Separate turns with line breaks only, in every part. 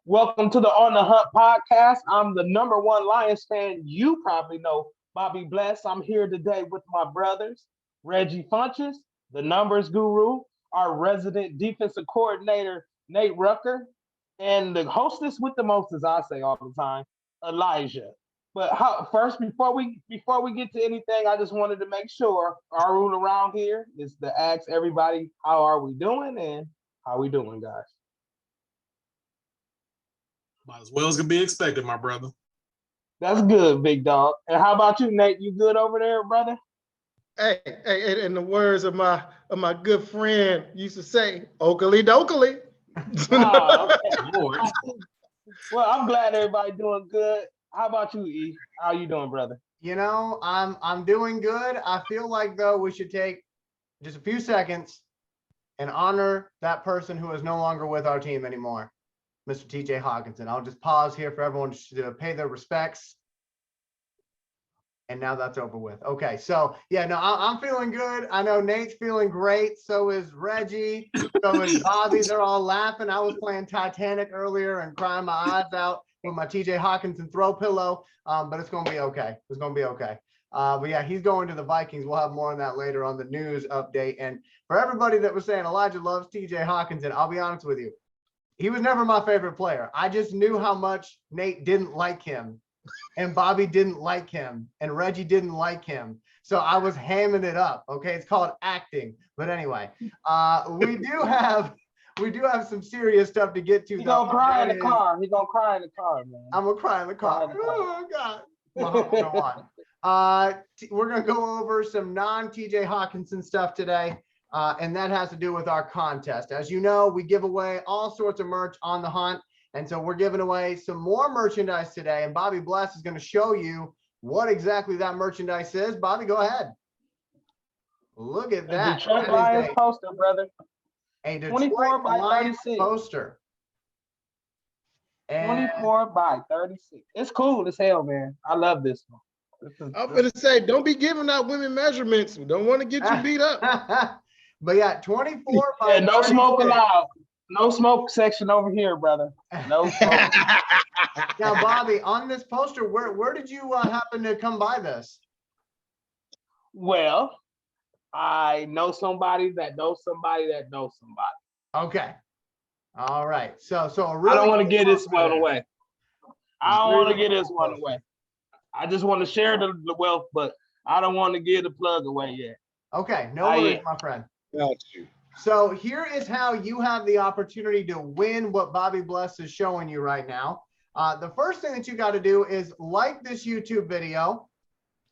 Welcome to the On the Hunt podcast. I'm the number one Lions fan. You probably know Bobby Bless. I'm here today with my brothers, Reggie Funches, the numbers guru, our resident defensive coordinator, Nate Rucker, and the hostess with the most, as I say all the time, Elijah. But first, before we get to anything, I just wanted to make sure our rule around here is to ask everybody how are we doing and how we doing, guys.
About as well as can be expected, my brother.
That's good, big dog. And how about you, Nate? You good over there, brother?
Hey, in the words of my good friend used to say, "Oakley dokley."
Oh, okay. Well, I'm glad everybody doing good. How about you, E? How you doing, brother?
You know, I'm doing good. I feel like though we should take just a few seconds and honor that person who is no longer with our team anymore, Mr. TJ Hockensen. I'll just pause here for everyone to pay their respects. And now that's over with. Okay, so yeah, no, I'm feeling good. I know Nate's feeling great. So is Reggie. So is Bobby. They're all laughing. I was playing Titanic earlier and crying my eyes out with my TJ Hockensen throw pillow. But it's going to be okay. It's going to be okay. But yeah, he's going to the Vikings. We'll have more on that later on the news update. And for everybody that was saying Elijah loves TJ Hockensen, I'll be honest with you. He was never my favorite player. I just knew how much Nate didn't like him. And Bobby didn't like him, and Reggie didn't like him. So I was hamming it up. Okay, it's called acting. But anyway, we do have some serious stuff to get to.
He's gonna cry in the car. He's gonna cry in the car, man.
I'm gonna cry in the car. Oh God. Go on. We're gonna go over some non-TJ Hockensen stuff today. And that has to do with our contest. As you know, we give away all sorts of merch on the hunt. And so we're giving away some more merchandise today. And Bobby Bless is going to show you what exactly that merchandise is. Bobby, go ahead. Look at that.
Detroit Lions poster, brother.
A Detroit Lions poster.
And 24 by 36. It's cool as hell, man. I love this one.
I'm going to say, don't be giving out women measurements. We don't want to get you beat up.
But yeah, 24 by 36.
No smoke allowed. No smoke section over here, brother. No smoke.
Now, Bobby, on this poster, where did you happen to come by this?
Well, I know somebody that knows somebody that knows somebody.
Okay. All right. So
really, I don't want to get this one away. I don't want to get this one away. I just want to share the wealth, but I don't want to give the plug away yet.
Okay. No worries, my friend.
Got you.
So here is how you have the opportunity to win what Bobby Bless is showing you right now. The first thing that you got to do is like this YouTube video.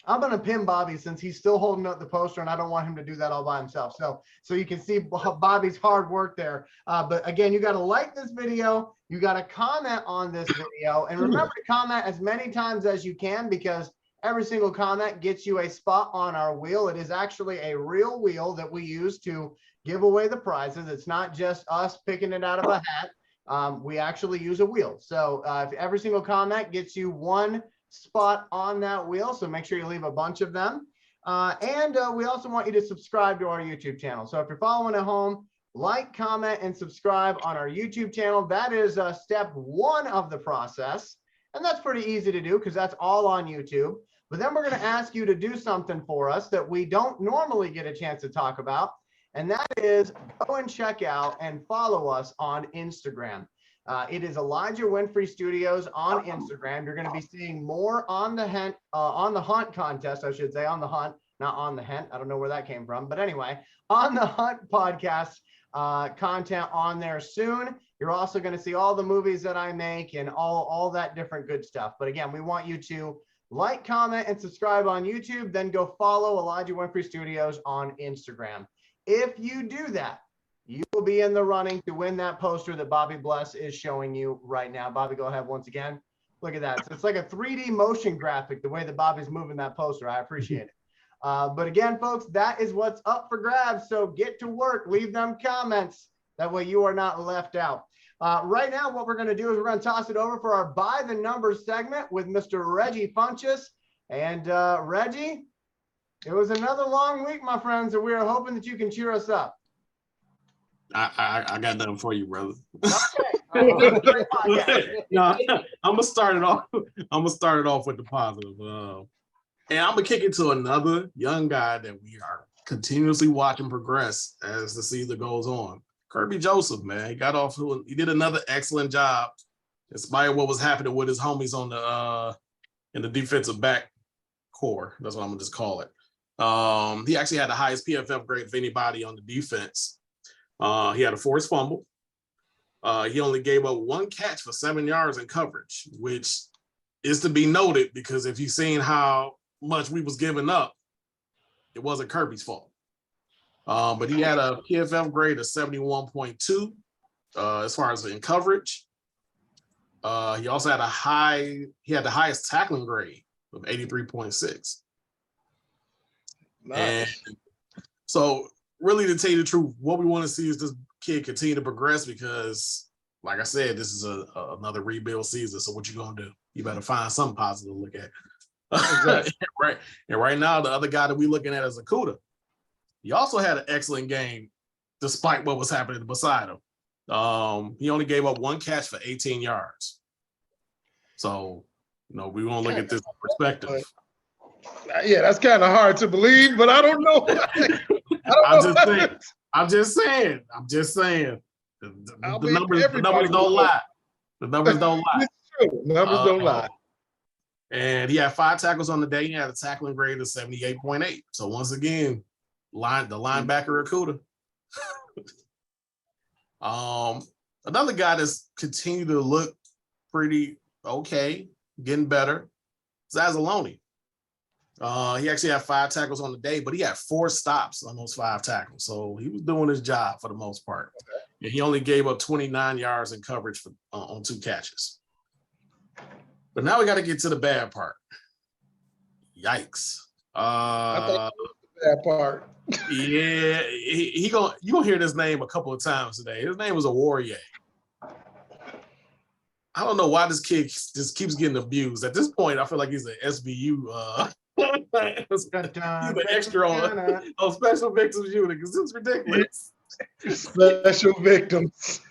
I'm going to pin Bobby since he's still holding up the poster and I don't want him to do that all by himself. So you can see Bobby's hard work there. But again, you got to like this video. You got to comment on this video and remember to comment as many times as you can because every single comment gets you a spot on our wheel. It is actually a real wheel that we use to give away the prizes. It's not just us picking it out of a hat. We actually use a wheel. So if every single comment gets you one spot on that wheel, so make sure you leave a bunch of them. And we also want you to subscribe to our YouTube channel. So if you're following at home, like, comment, and subscribe on our YouTube channel. That is step one of the process. And that's pretty easy to do because that's all on YouTube. But then we're going to ask you to do something for us that we don't normally get a chance to talk about. And that is go and check out and follow us on Instagram. It is Elijah Winfrey Studios on Instagram. You're going to be seeing more on the hunt contest, I should say, on the hunt, not on the hunt. I don't know where that came from. But anyway, on the hunt podcast content on there soon. You're also going to see all the movies that I make and all that different good stuff. But again, we want you to like, comment, and subscribe on YouTube. Then go follow Elijah Winfrey Studios on Instagram. If you do that, you will be in the running to win that poster that Bobby Bless is showing you right now. Bobby, go ahead once again. Look at that. So it's like a 3D motion graphic, the way that Bobby's moving that poster. I appreciate it. But again, folks, that is what's up for grabs. So get to work. Leave them comments. That way you are not left out. Right now, what we're going to do is we're going to toss it over for our By the Numbers segment with Mr. Reggie Funches. And Reggie, it was another long week, my friends, and we are hoping that you can cheer us up.
I got nothing for you, brother.
Okay. Great podcast.
No, I'm gonna start it off. I'm gonna start it off with the positive. And I'm gonna kick it to another young guy that we are continuously watching progress as the season goes on. Kirby Joseph, man, he did another excellent job, despite what was happening with his homies on the in the defensive back core. That's what I'm gonna just call it. He actually had the highest PFF grade of anybody on the defense. He had a forced fumble. He only gave up one catch for 7 yards in coverage, which is to be noted because if you've seen how much we was giving up, it wasn't Kirby's fault. But he had a PFF grade of 71.2 as far as in coverage. He also had the highest tackling grade of 83.6.
Nice.
And so really, to tell you the truth, what we want to see is this kid continue to progress because, like I said, this is another rebuild season. So what you gonna do? You better find something positive to look at.
Exactly.
Right. And right now, the other guy that we're looking at is Okudah. He also had an excellent game, despite what was happening beside him. He only gave up one catch for 18 yards. So, we want to look at this perspective.
Yeah, that's kind of hard to believe, but I don't know.
I'm just saying. The numbers don't lie. The numbers don't lie.
It's true. Numbers don't lie.
And he had 5 tackles on the day. He had a tackling grade of 78.8. So once again, the linebacker Okudah. Another guy that's continued to look pretty okay, getting better, Zazzaloni. He actually had 5 tackles on the day, but he had 4 stops on those 5 tackles. So he was doing his job for the most part. Okay. And he only gave up 29 yards in coverage on 2 catches. But now we got to get to the bad part. Yikes.
I thought that was the bad part.
Yeah, you're gonna hear this name a couple of times today. His name was Oruwariye. I don't know why this kid just keeps getting abused. At this point, I feel like he's an SBU he's an extra on special victims unit because it's ridiculous.
Special victims.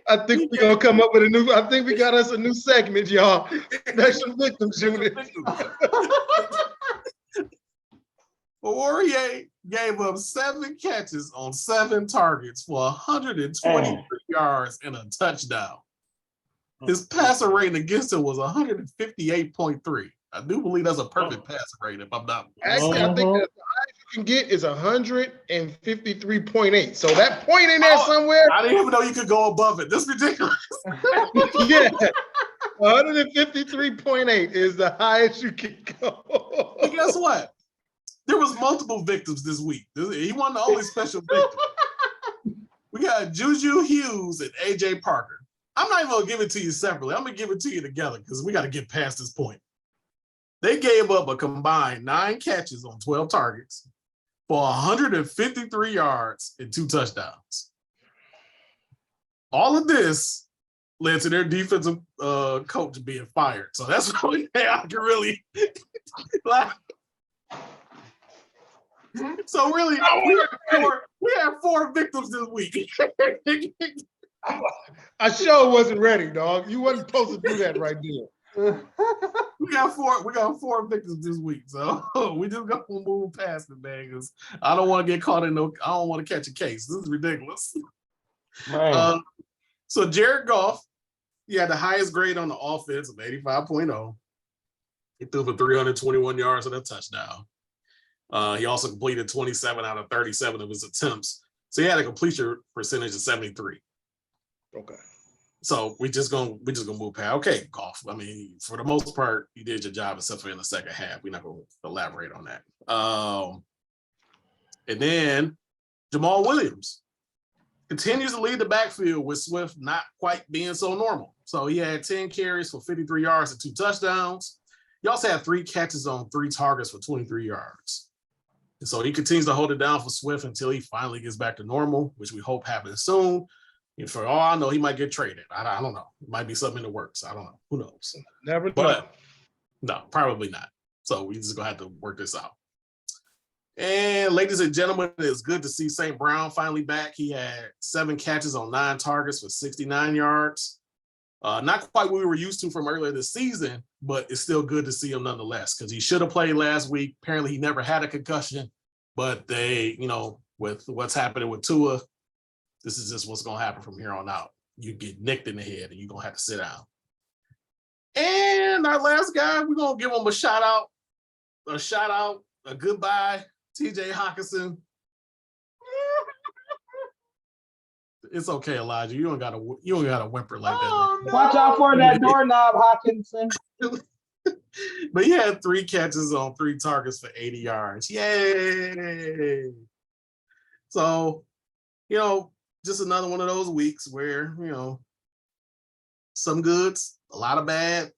I think we're gonna come up with I think we got us a new segment, y'all. Special victims unit.
Oruwariye gave up 7 catches on 7 targets for 123 yards and a touchdown. His passer rating against him was 158.3. I do believe that's a perfect passer rating, if I'm not.
Actually, I think that the highest you can get is 153.8. So that point in there somewhere.
I didn't even know you could go above it. This is ridiculous.
Yeah. 153.8 is the highest you can go.
And guess what? There was multiple victims this week. He wasn't the only special victim. We got Juju Hughes and AJ Parker. I'm not even gonna give it to you separately. I'm gonna give it to you together because we got to get past this point. They gave up a combined 9 catches on 12 targets for 153 yards and 2 touchdowns. All of this led to their defensive coach being fired. So that's really I can really like. So really, we had 4 victims this week.
I sure wasn't ready, dog. You wasn't supposed to do that right there.
We got 4 victims this week, so we just gonna move past it, man. Because I don't want to get caught I don't want to catch a case. This is ridiculous. So Jared Goff, he had the highest grade on the offense of 85.0. He threw for 321 yards and a touchdown. He also completed 27 out of 37 of his attempts. So he had a completion percentage of 73.
Okay.
So we just gonna move past. Okay, Goff. I mean, for the most part, you did your job except for in the second half. We're not gonna elaborate on that. And then Jamal Williams continues to lead the backfield with Swift not quite being so normal. So he had 10 carries for 53 yards and 2 touchdowns. He also had 3 catches on 3 targets for 23 yards. And so he continues to hold it down for Swift until he finally gets back to normal, which we hope happens soon. And for all I know, he might get traded. I don't know. It might be something in the works. I don't know. Who knows?
Never.
But no, probably not. So we just gonna have to work this out. And ladies and gentlemen, it's good to see St. Brown finally back. He had 7 catches on 9 targets for 69 yards. Not quite what we were used to from earlier this season, but it's still good to see him nonetheless because he should have played last week. Apparently, he never had a concussion, but they, with what's happening with Tua, this is just what's going to happen from here on out. You get nicked in the head and you're going to have to sit down. And our last guy, we're going to give him a shout out, a goodbye, TJ Hockensen. It's okay, Elijah. You don't gotta whimper like that.
No.
Watch out for that doorknob, Hockensen.
But he had 3 catches on 3 targets for 80 yards. Yay! So, just another one of those weeks where, some goods, a lot of bad.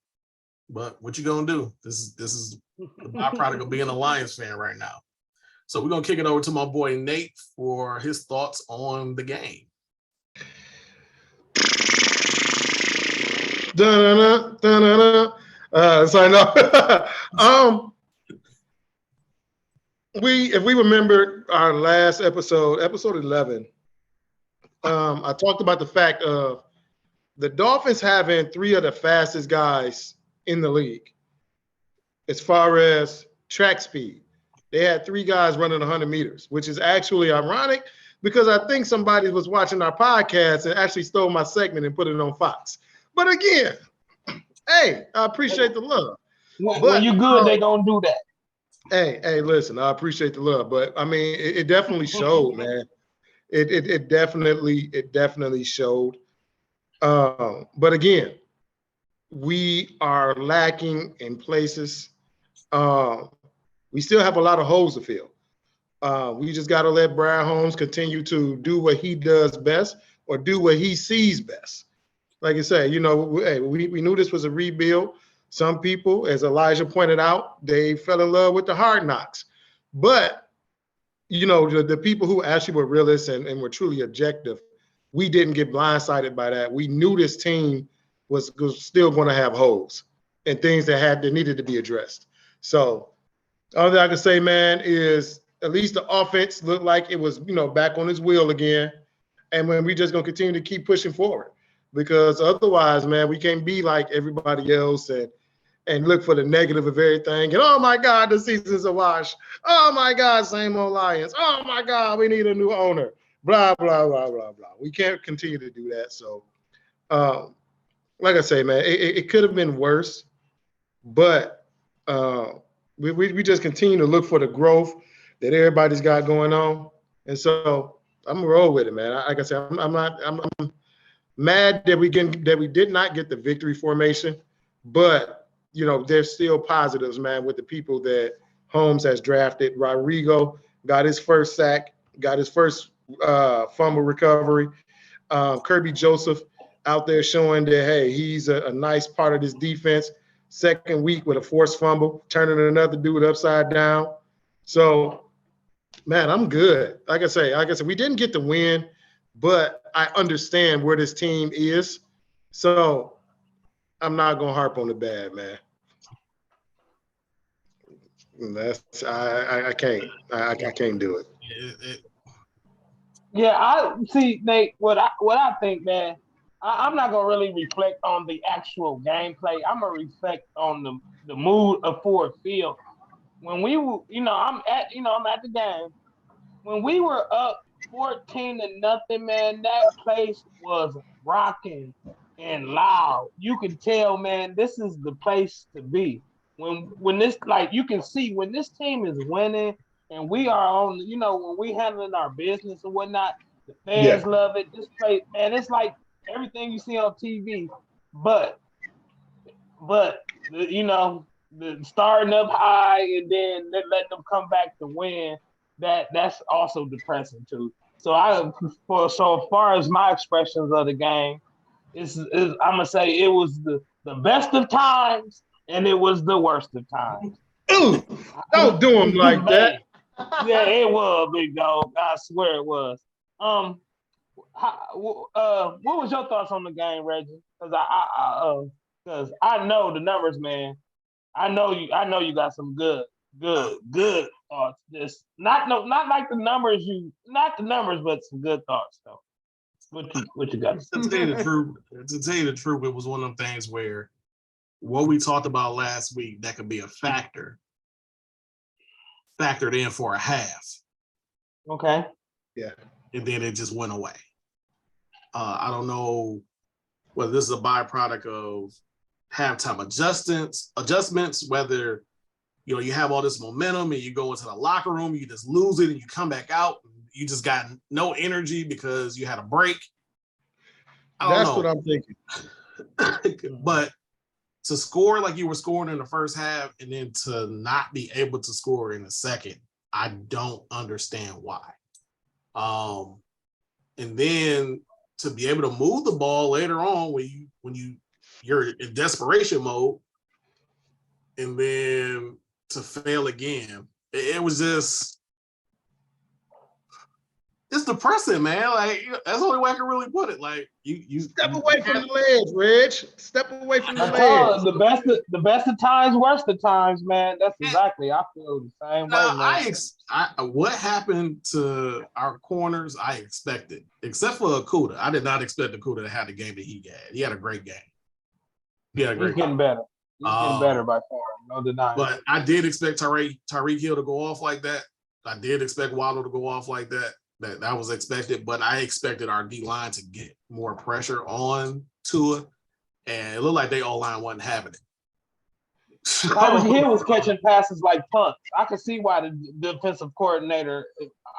But what you gonna do? This is the byproduct of being a Lions fan right now. So we're gonna kick it over to my boy Nate for his thoughts on the game.
If we remember our last episode 11, I talked about the fact of the Dolphins having 3 of the fastest guys in the league as far as track speed. They had 3 guys running 100 meters, which is actually ironic because I think somebody was watching our podcast and actually stole my segment and put it on Fox. But again, hey, I appreciate the love.
When you good, they gonna do that.
Hey, listen, I appreciate the love, but I mean, it definitely showed, man. It definitely showed. But again, we are lacking in places. We still have a lot of holes to fill. We just got to let Brian Holmes continue to do what he does best or do what he sees best. Like I said, we knew this was a rebuild. Some people, as Elijah pointed out, they fell in love with the hard knocks. But, the people who actually were realists and were truly objective, we didn't get blindsided by that. We knew this team was still going to have holes and things that needed to be addressed. So all that I can say, man, is at least the offense looked like it was, back on its wheel again. And when we just going to continue to keep pushing forward, because otherwise, man, we can't be like everybody else and look for the negative of everything. And, oh, my God, the season's a wash. Oh, my God, same old Lions. Oh, my God, we need a new owner. Blah, blah, blah, blah, blah. We can't continue to do that. So, like I say, man, it could have been worse. But we just continue to look for the growth that everybody's got going on. And so I'm going to roll with it, man. Like I said, I'm mad that we did not get the victory formation. But there's still positives, man, with the people that Holmes has drafted. Rodrigo got his first sack, got his first fumble recovery. Kirby Joseph out there showing that, hey, he's a nice part of this defense. Second week with a forced fumble, turning another dude upside down. So, man, I'm good. Like I say, we didn't get the win, but I understand where this team is. So I'm not gonna harp on the bad, man. I can't do it.
Yeah, I see, Nate. What I think, man, I'm not gonna really reflect on the actual gameplay. I'm gonna reflect on the mood of Ford Field. When we were, I'm at the game. When we were up 14-0, man, that place was rocking and loud. You can tell, man, this is the place to be. When this, like, you can see when this team is winning and we are on, when we handling our business and whatnot, the fans love it. This place, man, it's like everything you see on TV, but the starting up high and then letting them come back to win, that's also depressing too. So as far as my expressions of the game, I'm gonna say it was the best of times and it was the worst of times.
Ooh, don't do him like that.
Yeah, it was, big dog. I swear it was. What was your thoughts on the game, Reggie? Because I know the numbers, man. I know you got some good thoughts. Just not like the numbers but some good thoughts though. What you got?
To tell you the truth, it was one of them things where what we talked about last week that could be a factored in for a half.
Okay.
Yeah.
And then it just went away. I don't know whether this is a byproduct of halftime adjustments, whether you have all this momentum and you go into the locker room, you just lose it and you come back out, and you just got no energy because you had a break.
That's what I'm thinking.
But to score like you were scoring in the first half and then to not be able to score in the second, I don't understand why. And then to be able to move the ball later on when you're in desperation mode, and then to fail again, it was just it's depressing, man. Like that's the only way I can really put it. Like you
step away from the ledge, Reg. Step away from the
ledge.
ledge.
The best of times, worst of times, man. That's exactly. I feel the same way, man.
What happened to our corners? I expected, except for Okudah. I did not expect Okudah to have the game that he had. He had a great game. He's
getting better. He's getting better by far. No denying.
But I did expect Tyreek Hill to go off like that. I did expect Waddle to go off like that. That was expected, but I expected our D-line to get more pressure on Tua, and it looked like they all-line wasn't having it.
Tyreek Hill was catching passes like punts. I could see why the defensive coordinator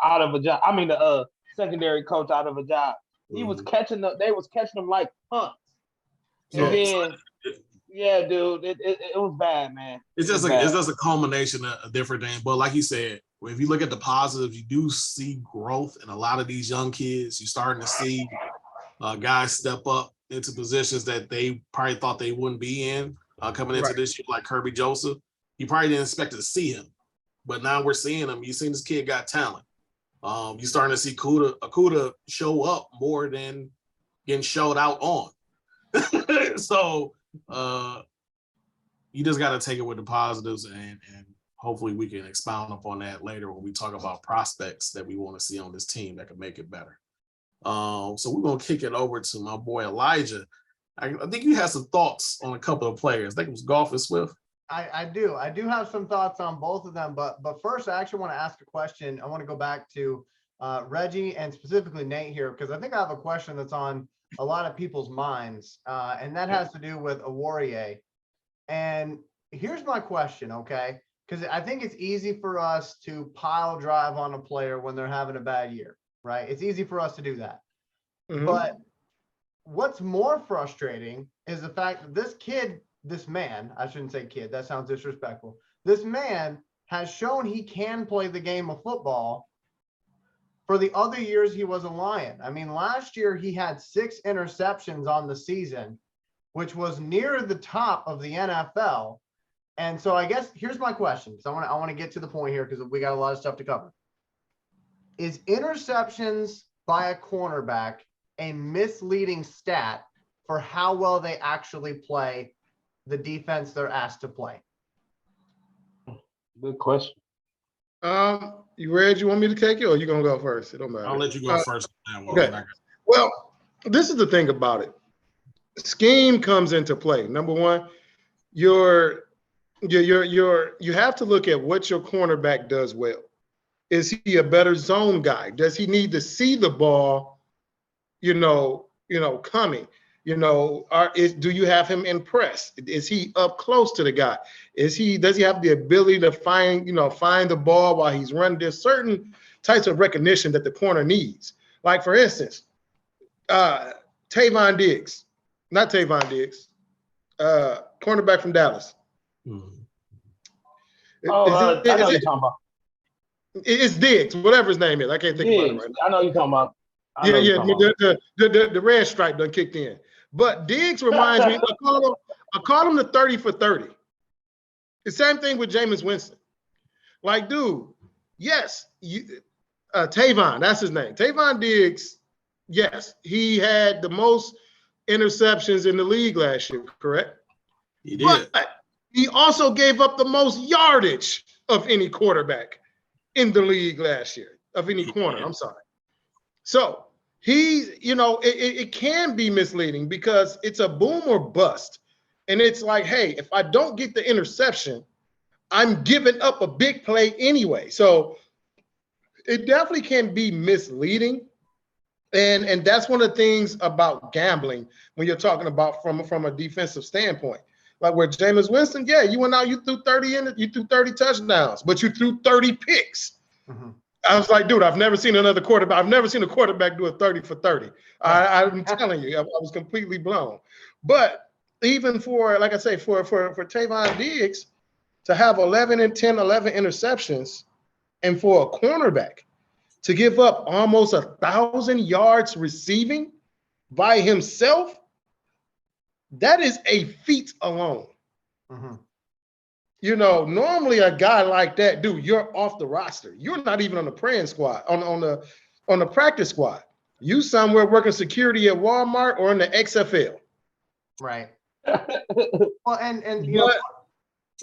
out of a job. I mean, the secondary coach out of a job. He was catching them. They was catching them like punts. And then, yeah, dude, it was bad, man.
It's just a culmination of different things. But like you said, if you look at the positives, you do see growth in a lot of these young kids. You're starting to see guys step up into positions that they probably thought they wouldn't be in coming into this year, like Kirby Joseph. You probably didn't expect to see him, but now we're seeing him. You've seen this kid got talent. You're starting to see Okudah show up more than getting showed out on. So you just got to take it with the positives, and hopefully we can expound upon that later when we talk about prospects that we want to see on this team that can make it better. So we're going to kick it over to my boy Elijah. I think you had some thoughts on a couple of players. I think it was Goff and Swift.
I do have some thoughts on both of them, but first I actually want to ask a question. I want to go back to Reggie and specifically Nate here, because I think I have a question that's on a lot of people's minds, and that has to do with Oruwariye. And here's my question, okay? Because I think it's easy for us to pile drive on a player when they're having a bad year, right? It's easy for us to do that. Mm-hmm. But what's more frustrating is the fact that this man, I shouldn't say kid, that sounds disrespectful. This man has shown he can play the game of football for the other years he was a Lion. I mean, last year he had 6 interceptions on the season, which was near the top of the NFL. And so I guess here's my question, because I want to get to the point here because we got a lot of stuff to cover. Is interceptions by a cornerback a misleading stat for how well they actually play the defense they're asked to play?
Good question.
You ready? You want me to take it, or you gonna go first? It don't matter.
I'll let you go first.
Okay. Well, this is the thing about it. Scheme comes into play. Number one, you have to look at what your cornerback does well. Is he a better zone guy? Does he need to see the ball, coming? Do you have him in press? Is he up close to the guy? Does he have the ability to find the ball while he's running? There's certain types of recognition that the corner needs. Like for instance, Cornerback from Dallas.
I know you're talking about.
It's Diggs, whatever his name is. I can't think about it right now.
I know you're talking about.
The red stripe done kicked in. But Diggs reminds me, I call him the 30 for 30. The same thing with Jameis Winston. Like, dude, yes, Tavon, that's his name. Tavon Diggs, yes, he had the most interceptions in the league last year, correct?
He did.
But he also gave up the most yardage of any quarterback in the league last year of any corner. I'm sorry. So he's, you know, it can be misleading because it's a boom or bust. And it's like, hey, if I don't get the interception, I'm giving up a big play anyway. So it definitely can be misleading. And that's one of the things about gambling when you're talking about from a defensive standpoint. Like where Jameis Winston, yeah, you went out, you threw 30 touchdowns, but you threw 30 picks.
Mm-hmm.
I was like, dude, I've never seen a quarterback do a 30 for 30. I'm telling you, I was completely blown. But even for, like I say, for Trayvon Diggs to have 11 interceptions, and for a cornerback to give up almost 1,000 yards receiving by himself, that is a feat alone.
Mm-hmm.
You know, normally a guy like that, dude, you're off the roster. You're not even on the praying squad, on the practice squad. You somewhere working security at Walmart or in the XFL.
Right. Well, and you know,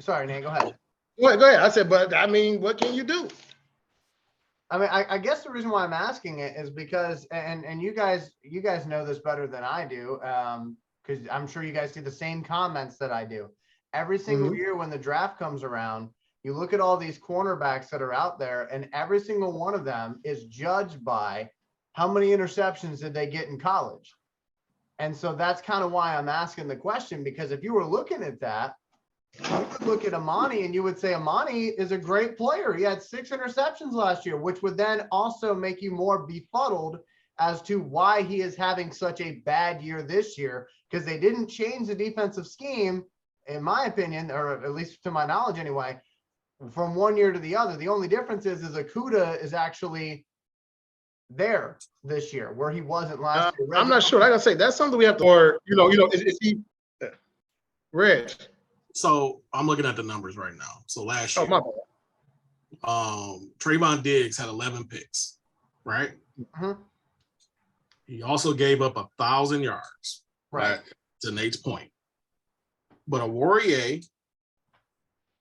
sorry, Nate, go ahead.
Go ahead. I said, but I mean, what can you do?
I mean, I guess the reason why I'm asking it is because, and you guys know this better than I do, because I'm sure you guys see the same comments that I do. Every single year when the draft comes around, you look at all these cornerbacks that are out there, and every single one of them is judged by how many interceptions did they get in college. And so that's kind of why I'm asking the question, because if you were looking at that, you would look at Amani and you would say Amani is a great player. He had 6 interceptions last year, which would then also make you more befuddled as to why he is having such a bad year this year, because they didn't change the defensive scheme, in my opinion, or at least to my knowledge anyway, from one year to the other. The only difference is Okudah is actually there this year where he wasn't last year.
I'm not sure. Like I say, that's something we have to, or is he Reg?
So I'm looking at the numbers right now. So last year,
my bad.
Trayvon Diggs had 11 picks, right?
Mm-hmm.
He also gave up 1,000 yards,
right?
To Nate's point. But Oruwariye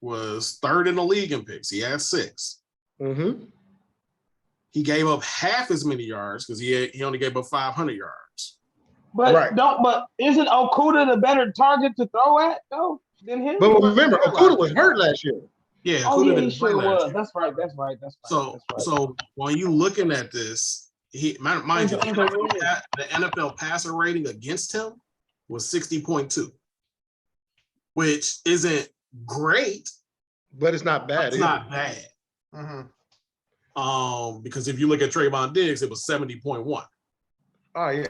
was 3rd in the league in picks. He had 6.
Mm-hmm.
He gave up half as many yards because he only gave up 500 yards.
But but isn't Okudah the better target to throw at though than him?
But remember, Okudah was hurt last year.
Yeah,
he sure was. That's right.
So when you looking at this, mind you, the NFL passer rating against him was 60.2, which isn't great,
but it's not bad.
It's not bad.
Mm-hmm.
Because if you look at Trayvon Diggs, it was 70.1.
Oh yeah.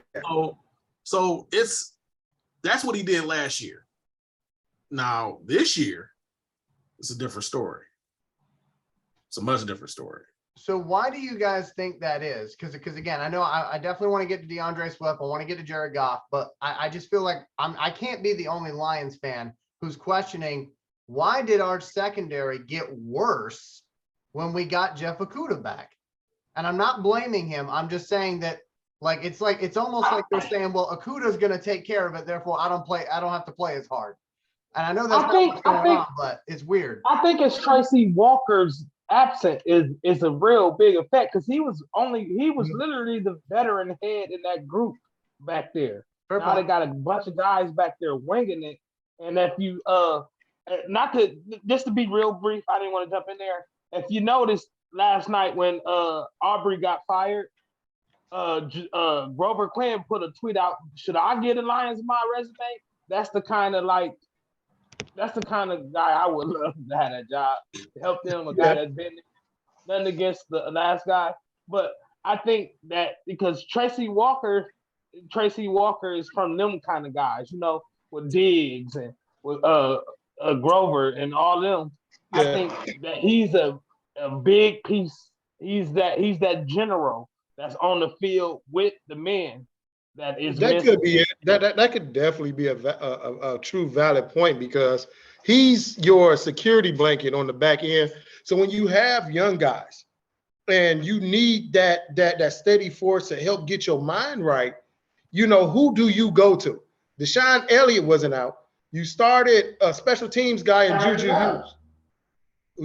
So that's what he did last year. Now this year, it's a different story. It's a much different story.
So why do you guys think that is? Because again, I know I definitely want to get to DeAndre Swift. I want to get to Jared Goff, but I just feel like I can't be the only Lions fan who's questioning why did our secondary get worse when we got Jeff Okudah back? And I'm not blaming him. I'm just saying that it's almost like they're saying, well, Okudah's going to take care of it, therefore I don't have to play as hard. And I know that's not what's going on, but it's weird.
I think it's Tracy Walker's absent is a real big effect because he was literally the veteran head in that group back there. Now they got a bunch of guys back there winging it. And if you just to be real brief, I didn't want to jump in there. If you noticed last night when Aubrey got fired, Grover Clem put a tweet out, should I get a Lions in my resume? That's the kind of guy I would love to have that job, to help them, a guy that's been nothing against the last guy. But I think that because Tracy Walker is from them kind of guys, with Diggs and with Grover and all them. Yeah. I think that he's a big piece. He's that general that's on the field with the men. That
could be it. That could definitely be a true valid point because he's your security blanket on the back end. So when you have young guys and you need that steady force to help get your mind right, who do you go to? Deshaun Elliott wasn't out. You started a special teams guy in Juju Hughes.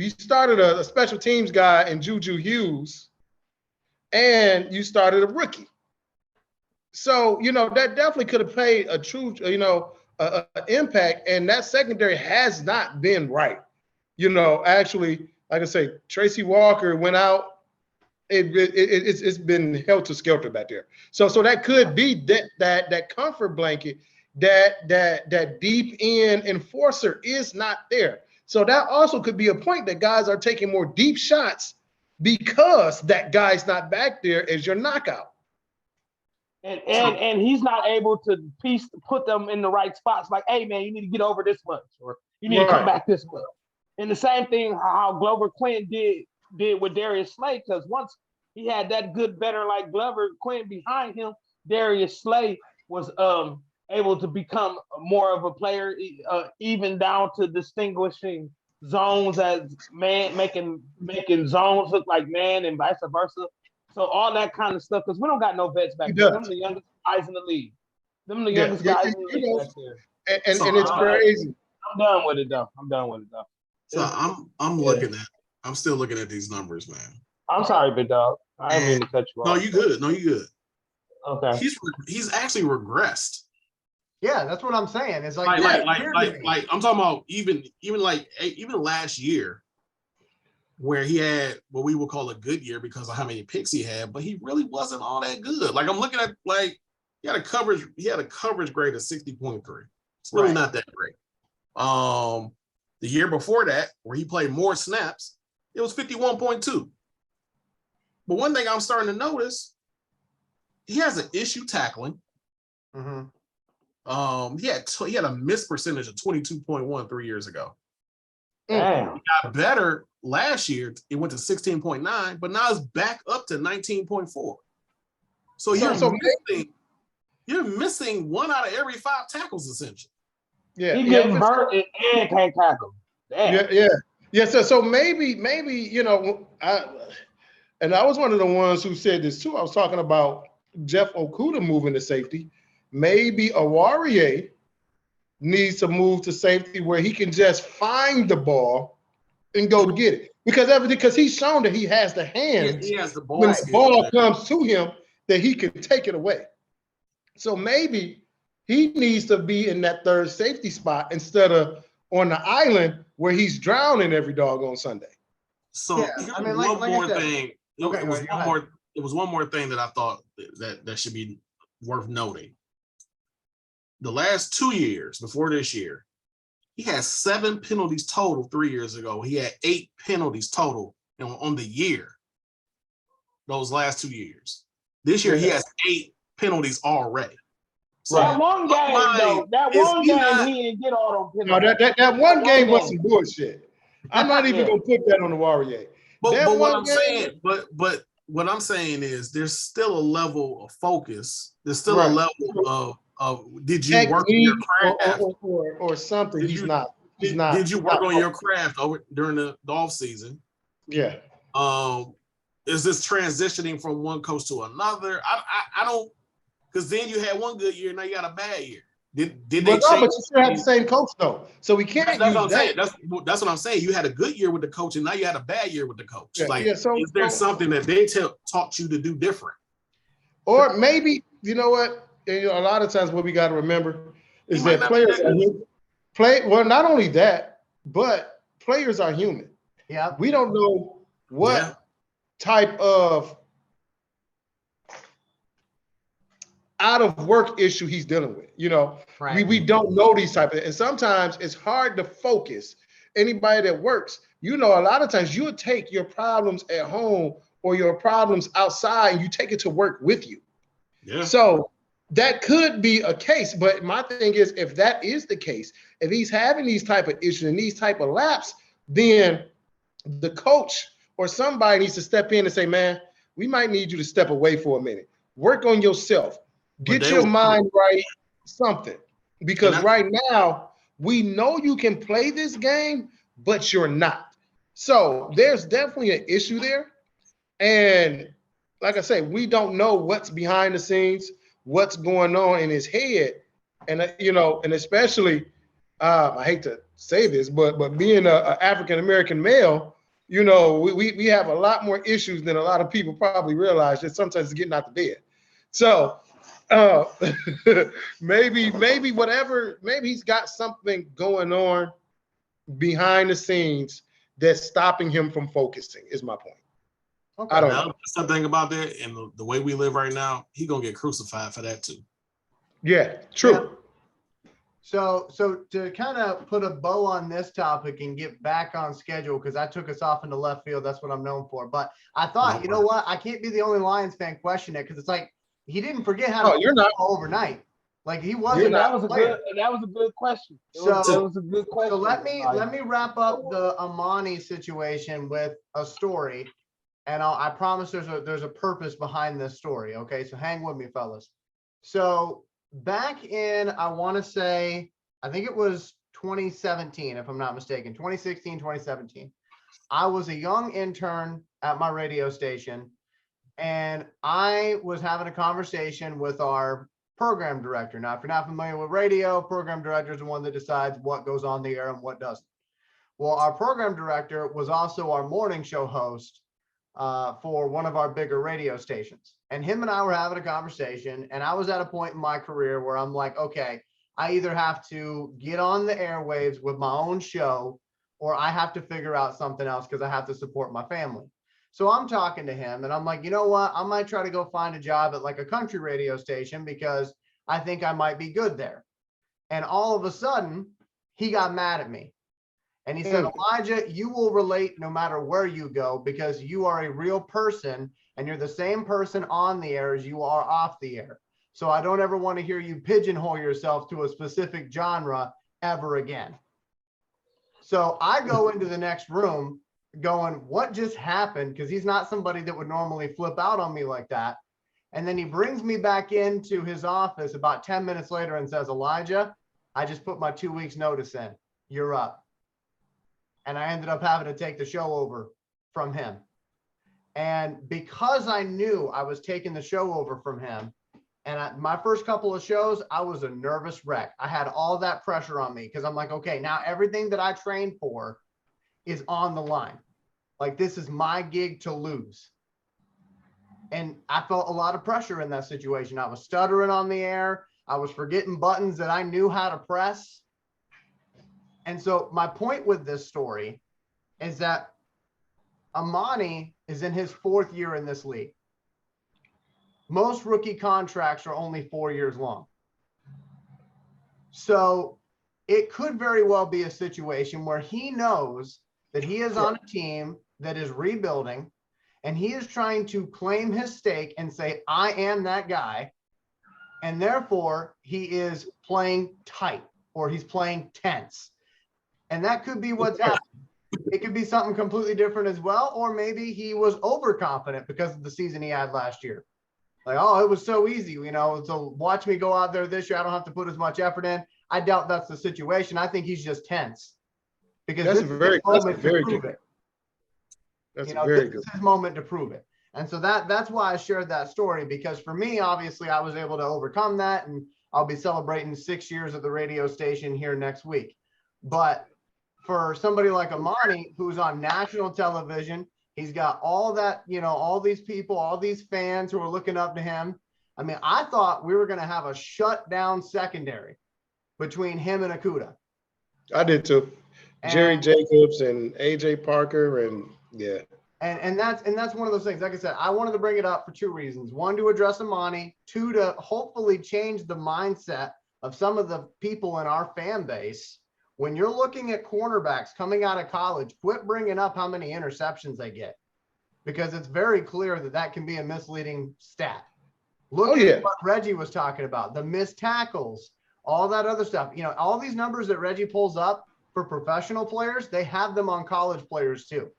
you started a special teams guy in Juju Hughes, and you started a rookie. So, that definitely could have played a true, a impact. And that secondary has not been right. Actually, like I say, Tracy Walker went out. It's been helter skelter back there. So that could be that comfort blanket, that deep end enforcer is not there. So that also could be a point that guys are taking more deep shots because that guy's not back there as your knockout.
And he's not able to put them in the right spots. Like, hey man, you need to get over this much, or you need to come back this way. And the same thing how Glover Quinn did with Darius Slay, because once he had that good, better like Glover Quinn behind him, Darius Slay was able to become more of a player, even down to distinguishing zones as man, making zones look like man, and vice versa. So all that kind of stuff, because we don't got no vets back there. Them the youngest guys in the league. Them the youngest guys in the league back there.
And it's crazy.
I'm done with it though.
So I'm looking at. I'm still looking at these numbers, man.
I'm sorry, big dog. I didn't mean to cut you off.
No, you good. No, you good.
Okay.
He's actually regressed.
Yeah, that's what I'm saying. It's like
I'm talking about even last year, where he had what we would call a good year because of how many picks he had, but he really wasn't all that good. Like I'm looking at, like he had a coverage grade of 60.3. It's really not that great. The year before that, where he played more snaps, it was 51.2. But one thing I'm starting to notice, he has an issue tackling.
Mm-hmm.
He had a miss percentage of 22.1 3 years ago.
Damn.
He got better last year. It went to 16.9, but now it's back up to 19.4. So you're missing 1 out of every 5 tackles, essentially.
Yeah,
he getting hurt and can't tackle. Damn.
Yeah. So maybe and I was one of the ones who said this too. I was talking about Jeff Okudah moving to safety. Maybe Oruwariye needs to move to safety where he can just find the ball and go get it. Because he's shown that he has the hands.
He has the ball.
When the ball comes to him, that he can take it away. So maybe he needs to be in that third safety spot instead of on the island where he's drowning every doggone Sunday.
So it was one more thing that I thought that should be worth noting. The last 2 years before this year, he had 7 penalties total 3 years ago. He had 8 penalties total on the year. Those last 2 years. This year, he has 8 penalties already.
So that one game, he didn't get all those penalties.
No, that one game was some bullshit. I'm not even gonna put that on the Warrior.
But what I'm saying is there's still a level of focus. There's still a level of did you work on your craft
or something? He's not.
Did you work on your craft during the off season?
Yeah.
Is this transitioning from one coach to another? I don't, because then you had one good year, now you got a bad year. Did they change?
But you still have the same coach though, so we can't.
That's what I'm saying. That's what I'm saying. You had a good year with the coach, and now you had a bad year with the coach. Is there something that they taught you to do different?
Or maybe what? A lot of times, what we got to remember is that players are human. Well, not only that, but players are human.
Yeah, we
don't know what type of out of work issue he's dealing with. We don't know these type of, and sometimes it's hard to focus. Anybody that works, a lot of times you'll take your problems at home or your problems outside and you take it to work with you.
Yeah.
So that could be a case, but my thing is, if that is the case, if he's having these type of issues and these type of laps, then the coach or somebody needs to step in and say, man, we might need you to step away for a minute. Work on yourself. Get your mind right, something. Because right now, we know you can play this game, but you're not. So there's definitely an issue there. And like I say, we don't know what's behind the scenes, what's going on in his head. And, and especially I hate to say this, but being a African American male, you know, we have a lot more issues than a lot of people probably realize. Just sometimes it's getting out the bed. So uh, maybe whatever, maybe he's got something going on behind the scenes that's stopping him from focusing. Is my point.
Okay.
I don't
Now,
know.
something about that, and the way we live right now, he gonna get crucified for that too.
Yeah, true.
Yeah. So to kind of put a bow on this topic and get back on schedule, because I took us off into left field. That's what I'm known for. But I thought, you know what? I can't be the only Lions fan question it, because it's like he didn't forget how to
Oh, you're not.
overnight. Like he wasn't.
That was a good question.
So
That was a good question.
So let me wrap up the Amani situation with a story, and I promise there's a purpose behind this story. Okay, so hang with me, fellas. So back in, I want to say, I think it was 2017, if I'm not mistaken, 2016, 2017. I was a young intern at my radio station, and I was having a conversation with our program director. Now, if you're not familiar with radio, program director is the one that decides what goes on the air and what doesn't. Well, our program director was also our morning show host for one of our bigger radio stations. And him and I were having a conversation, and I was at a point in my career where I'm like, okay, I either have to get on the airwaves with my own show, or I have to figure out something else because I have to support my family. So I'm talking to him, and I'm like, you know what? I might try to go find a job at like a country radio station because I think I might be good there. And all of a sudden, he got mad at me. And he said, Elijah, you will relate no matter where you go because you are a real person and you're the same person on the air as you are off the air. So I don't ever want to hear you pigeonhole yourself to a specific genre ever again. So I go into the next room going, what just happened? Because he's not somebody that would normally flip out on me like that. And then he brings me back into his office about 10 minutes later and says, Elijah, I just put my 2 weeks notice in. You're up. And I ended up having to take the show over from him. And because I knew I was taking the show over from him, and my first couple of shows, I was a nervous wreck. I had all that pressure on me because I'm like, okay, now everything that I trained for is on the line. Like, this is my gig to lose. And I felt a lot of pressure in that situation. I was stuttering on the air. I was forgetting buttons that I knew how to press. And so my point with this story is that Amani is in his 4th year in this league. Most rookie contracts are only 4 years long. So it could very well be a situation where he knows that he is on a team that is rebuilding, and he is trying to claim his stake and say, I am that guy. And therefore, he is playing tight, or he's playing tense. And that could be what's happening. It could be something completely different as well. Or maybe he was overconfident because of the season he had last year. Like, oh, it was so easy, you know, so watch me go out there this year. I don't have to put as much effort in. I doubt that's the situation. I think he's just tense. Because this is his moment to prove it. That's this is his moment to prove it. And so that's why I shared that story, because for me, obviously, I was able to overcome that, and I'll be celebrating 6 years at the radio station here next week. But for somebody like Amani, who's on national television, he's got all that, you know, all these people, all these fans who are looking up to him. I mean, I thought we were going to have a shutdown secondary between him and Okudah.
I did too. Jerry Jacobs and AJ Parker, and yeah.
And that's one of those things. Like I said, I wanted to bring it up for 2 reasons. 1, to address Amani. 2, to hopefully change the mindset of some of the people in our fan base. When you're looking at cornerbacks coming out of college, quit bringing up how many interceptions they get, because it's very clear that can be a misleading stat. Look at what Reggie was talking about, the missed tackles, all that other stuff. You know, all these numbers that Reggie pulls up for professional players, they have them on college players too.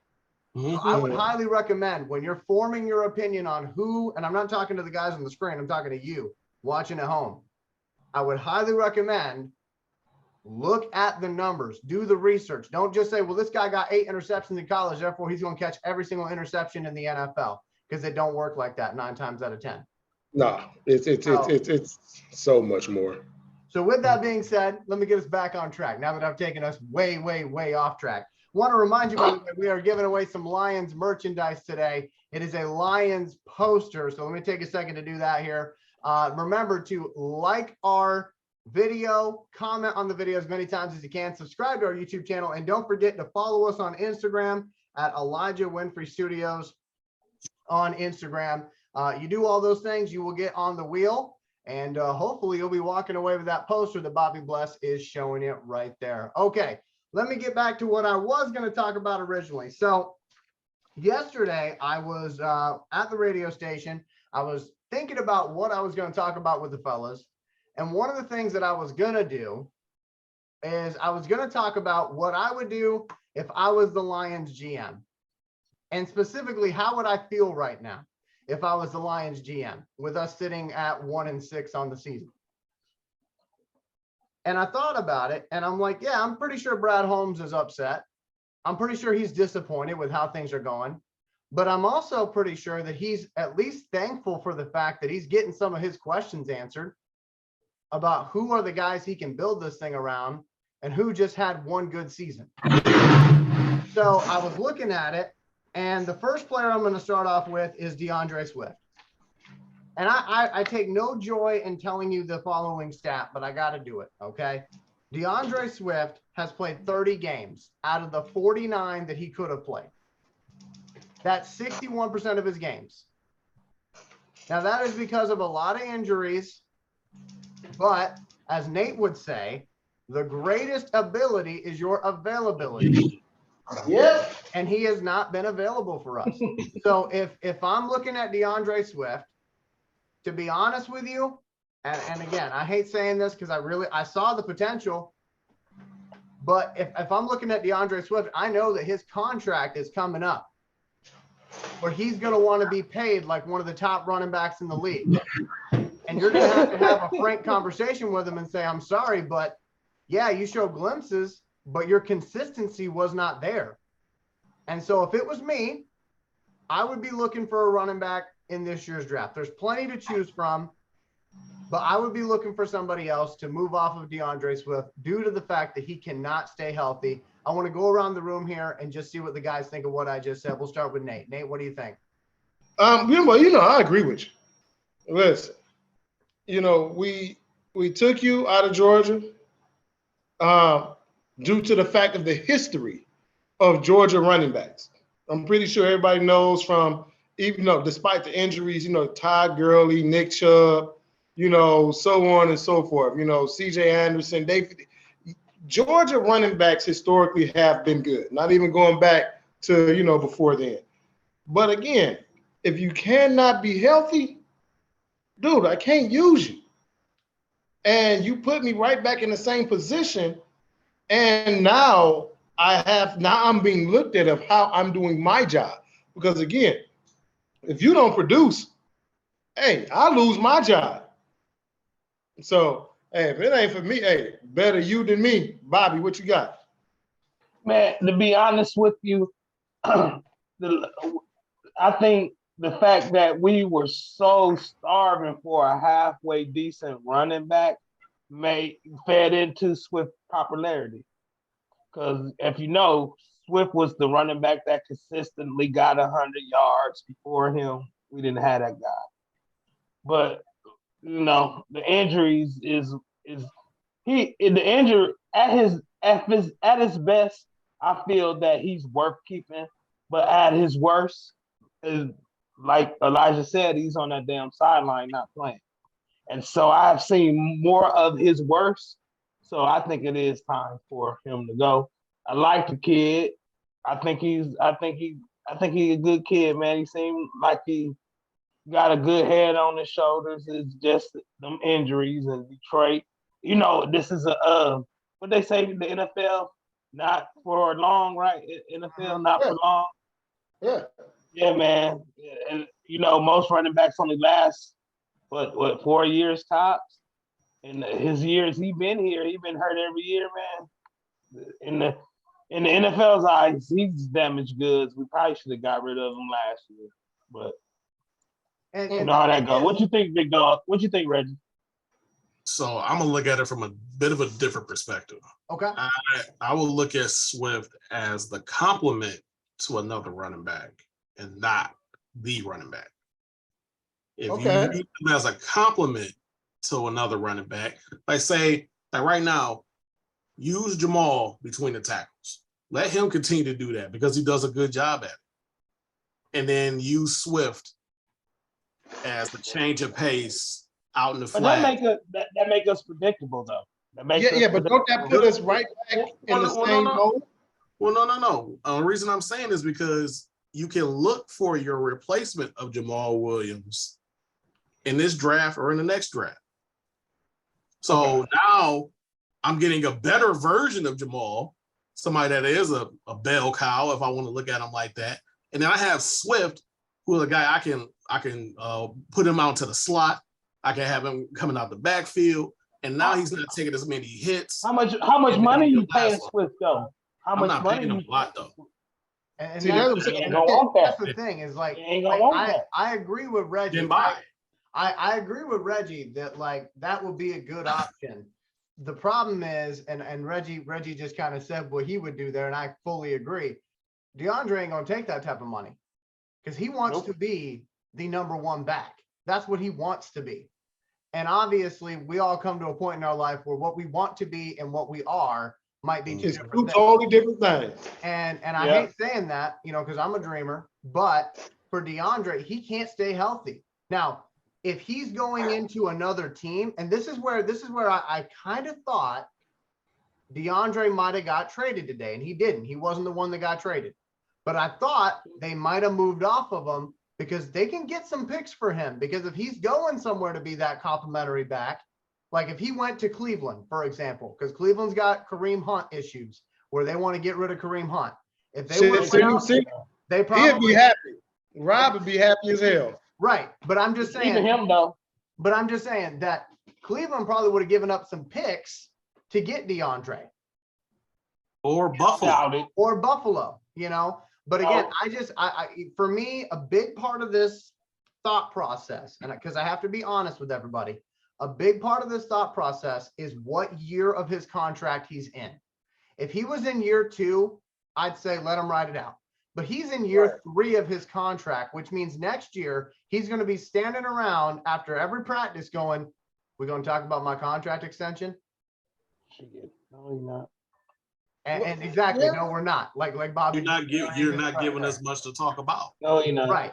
So I would highly recommend, when you're forming your opinion on who, and I'm not talking to the guys on the screen, I'm talking to you watching at home. I would highly recommend, look at the numbers, do the research. Don't just say, well, this guy got 8 interceptions in college, therefore he's going to catch every single interception in the NFL, because it don't work like that 9 times out of 10.
No, it's so much more.
So with that being said, let me get us back on track now that I've taken us way, way, way off track. Want to remind you, by the way, we are giving away some Lions merchandise today. It is a Lions poster. So let me take a second to do that here. Remember to like our video, comment on the video as many times as you can, subscribe to our YouTube channel, and don't forget to follow us on Instagram at Elijah Winfrey Studios on Instagram. You do all those things, you will get on the wheel, and hopefully you'll be walking away with that poster that Bobby Bless is showing you right there. Okay, let me get back to what I was going to talk about originally. So yesterday I was at the radio station. I was thinking about what I was going to talk about with the fellas. And one of the things that I was going to do is I was going to talk about what I would do if I was the Lions GM. And specifically, how would I feel right now if I was the Lions GM with us sitting at 1-6 on the season? And I thought about it and I'm like, yeah, I'm pretty sure Brad Holmes is upset. I'm pretty sure he's disappointed with how things are going. But I'm also pretty sure that he's at least thankful for the fact that he's getting some of his questions answered about who are the guys he can build this thing around and who just had one good season. So I was looking at it, and the first player I'm going to start off with is DeAndre Swift. And I take no joy in telling you the following stat, but I got to do it, okay? DeAndre Swift has played 30 games out of the 49 that he could have played. That's 61% of his games. Now, that is because of a lot of injuries, but as Nate would say, the greatest ability is your availability.
Yep.
And he has not been available for us. So if I'm looking at DeAndre Swift, to be honest with you, and again, I hate saying this because I saw the potential, but if I'm looking at DeAndre Swift, I know that his contract is coming up where he's going to want to be paid like one of the top running backs in the league. And you're going to have a frank conversation with him and say, I'm sorry, but yeah, you show glimpses, but your consistency was not there. And so if it was me, I would be looking for a running back in this year's draft. There's plenty to choose from, but I would be looking for somebody else to move off of DeAndre Swift due to the fact that he cannot stay healthy. I want to go around the room here and just see what the guys think of what I just said. We'll start with Nate. Nate, what do you think?
I agree with you. Listen, we took you out of Georgia due to the fact of the history of Georgia running backs. I'm pretty sure everybody knows from, even though despite the injuries, Todd Gurley, Nick Chubb, so on and so forth, C.J. Anderson, Georgia running backs historically have been good, not even going back to, before then. But again, if you cannot be healthy, dude, I can't use you. And you put me right back in the same position. And now I'm being looked at of how I'm doing my job. Because again, if you don't produce, hey, I lose my job. So, hey, if it ain't for me, hey, better you than me. Bobby, what you got?
Man, to be honest with you, I think the fact that we were so starving for a halfway decent running back fed into Swift popularity. Because if you know, Swift was the running back that consistently got 100 yards. Before him, we didn't have that guy. But the injuries at his best. I feel that he's worth keeping, but at his worst, is like Elijah said, he's on that damn sideline not playing. And so I've seen more of his worst. So I think it is time for him to go. I like the kid. I think he's a good kid, man. He seemed like he got a good head on his shoulders. It's just them injuries in Detroit. This is what they say in the NFL, not for long, right? NFL, not for long.
Yeah.
Yeah, man. And most running backs only last what 4 years tops. And his years he been here, he been hurt every year, man. In the NFL's eyes, he's damaged goods. We probably should have got rid of him last year, but how that go. What you think, Big Dog? What you think, Reggie?
So I'm gonna look at it from a bit of a different perspective.
Okay.
I will look at Swift as the complement to another running back and not the running back. If you use him as a complement to another running back, like right now, use Jamal between the tackles. Let him continue to do that because he does a good job at it. And then use Swift as the change of pace out in the flat.
That make us predictable though.
But don't that put us right back in the same mode?
Well, no. The reason I'm saying is because you can look for your replacement of Jamal Williams in this draft or in the next draft. So now I'm getting a better version of Jamal, somebody that is a bell cow, if I want to look at him like that. And then I have Swift, who is a guy I can put him out to the slot. I can have him coming out the backfield, and now he's not taking as many hits.
How much money you paying Swift though?
I'm not paying him a lot though.
And
See,
that's
that's
the thing is like I agree with Reggie. I agree with Reggie that like that would be a good option. The problem is, and Reggie just kind of said what he would do there, and I fully agree. DeAndre ain't gonna take that type of money because he wants to be the number one back. That's what he wants to be. And obviously, we all come to a point in our life where what we want to be and what we are might be
two totally different things.
And I hate saying that, because I'm a dreamer. But for DeAndre, he can't stay healthy. Now, if he's going into another team, and this is where I kind of thought DeAndre might have got traded today, and he didn't. He wasn't the one that got traded. But I thought they might have moved off of him because they can get some picks for him. Because if he's going somewhere to be that complimentary back, like if he went to Cleveland, for example, because Cleveland's got Kareem Hunt issues where they want to get rid of Kareem Hunt. If they they probably
he'd be happy. Rob would be happy as hell.
Right. But I'm just saying
even him though.
But I'm just saying that Cleveland probably would have given up some picks to get DeAndre.
Or Buffalo.
Or Buffalo, But again, for me, a big part of this thought process, and because I have to be honest with everybody, a big part of this thought process is what year of his contract he's in. If he was in year 2, I'd say let him ride it out. But he's in year 3 of his contract, which means next year he's going to be standing around after every practice going, we're going to talk about my contract extension.
No, you're not.
And exactly, no, we're not. Like Bobby.
You're not giving us much to talk about.
No, you're not.
Right.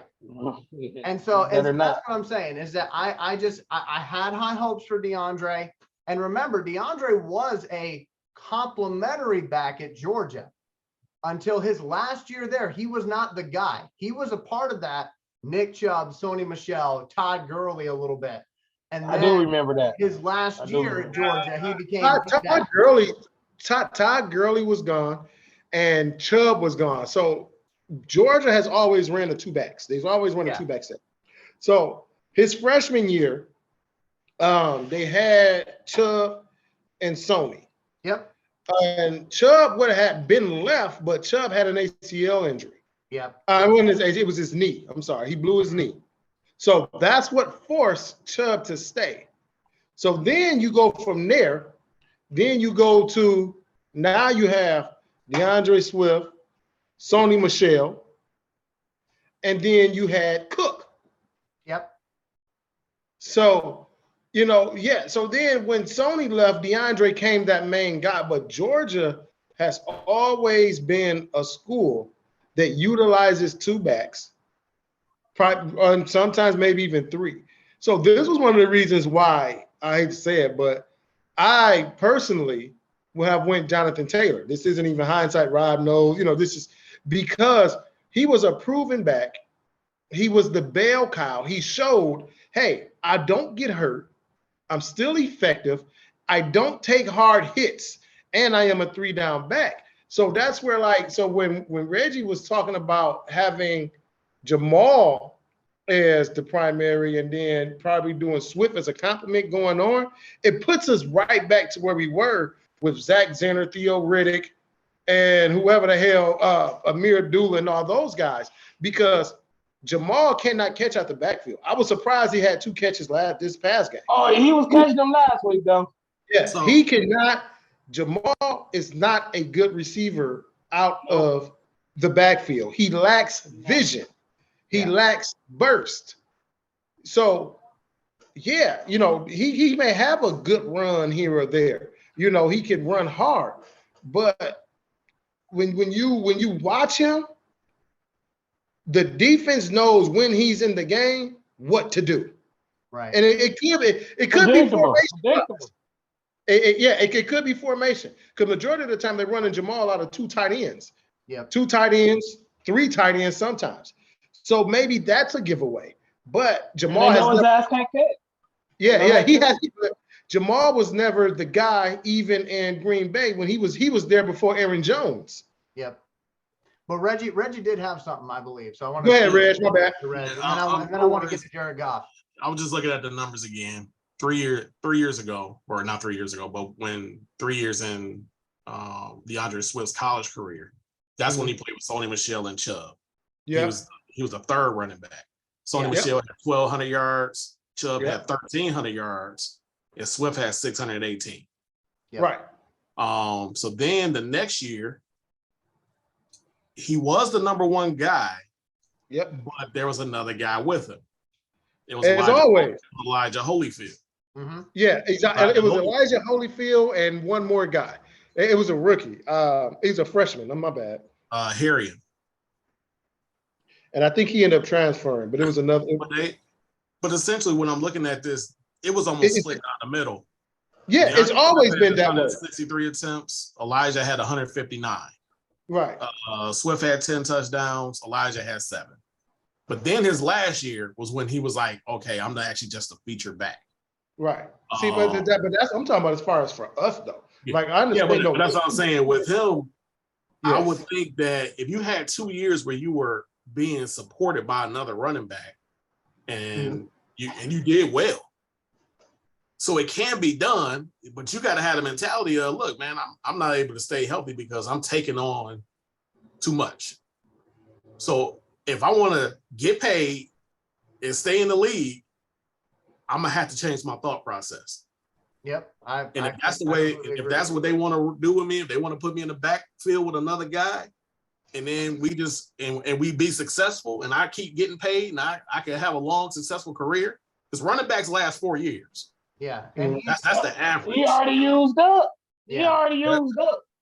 And so that's what I'm saying is that I had high hopes for DeAndre. And remember, DeAndre was a complimentary back at Georgia until his last year there. He was not the guy. He was a part of that. Nick Chubb, Sony Michel, Todd Gurley a little bit. And then
I do remember that.
His last year at Georgia, he became
Todd Gurley was gone and Chubb was gone. So Georgia has always ran the two backs. They've always run a two back set. So his freshman year, they had Chubb and Sony.
Yep.
And Chubb would have been left, but Chubb had an ACL injury.
Yep.
It was his knee. I'm sorry. He blew his knee. So that's what forced Chubb to stay. So then you go from there. Then you go to, now you have DeAndre Swift, Sony Michel, and then you had Cook.
Yep.
So, so then when Sony left, DeAndre came that main guy, but Georgia has always been a school that utilizes two backs, sometimes maybe even 3. So this was one of the reasons why, I hate to say it, but I personally will have went Jonathan Taylor. This isn't even hindsight. Rob knows, this is because he was a proven back. He was the bell cow. He showed, hey, I don't get hurt. I'm still effective. I don't take hard hits, and I am a 3-down back. So that's where, when Reggie was talking about having Jamal as the primary and then probably doing Swift as a compliment going on, it puts us right back to where we were with Zach Zenner, Theo Riddick, and whoever the hell, Amir Abdullah and all those guys. Because Jamal cannot catch out the backfield. I was surprised he had 2 catches this past game.
Oh, he was catching them last week though.
Yeah,
So-
he cannot. Jamal is not a good receiver out of the backfield. He lacks vision. He lacks burst. So, yeah, he may have a good run here or there. He can run hard, but when you watch him, the defense knows when he's in the game what to do.
Right.
And it could be formation. It could be formation. Because majority of the time they're running Jamal out of 2 tight ends.
Yep.
2 tight ends, 3 tight ends sometimes. So maybe that's a giveaway. But Jamal has
his ass can't catch.
he has. Jamal was never the guy even in Green Bay when he was there before Aaron Jones.
Yep. But Reggie did have something, I believe. So I want
to go ahead, Reg. My bad.
And then I want to get to Jared Goff.
I was just looking at the numbers again. 3 years ago, or not 3 years ago, but when 3 years in DeAndre Swift's college career, that's when he played with Sony Michel and Chubb.
Yeah.
He was the 3rd running back. Sony Michel had 1,200 yards, Chubb had 1,300 yards, and Swift had 618.
Yep.
Right.
So then the next year, he was the number 1 guy.
Yep.
But there was another guy with him. It was Elijah Holyfield.
Mm-hmm.
Yeah, exactly. It was Elijah Holyfield and one more guy. It was a rookie. He's a freshman. My bad.
Harrion.
And I think he ended up transferring, but it was another.
But essentially, when I'm looking at this, it was almost split down the middle.
Yeah, DeAndre it's always been that way.
63 attempts. Elijah had 159.
Right.
Swift had 10 touchdowns. Elijah had 7. But then his last year was when he was like, okay, I'm not actually just a feature back.
Right. See, but that's I'm talking about as far as for us though.
Yeah.
Like I understand.
Yeah, but that's what I'm saying. With him, yes. I would think that if you had 2 years where you were being supported by another running back, and you did well, so it can be done. But you got to have the mentality of, look, man, I'm not able to stay healthy because I'm taking on too much. So if I want to get paid and stay in the league, I'm gonna have to change my thought process.
Yep.
If that's what they want to do with me, if they want to put me in the backfield with another guy, and then we just and we be successful, and I keep getting paid, and I can have a long, successful career. Because running backs last 4 years.
Yeah, and
that's the average.
He already used up.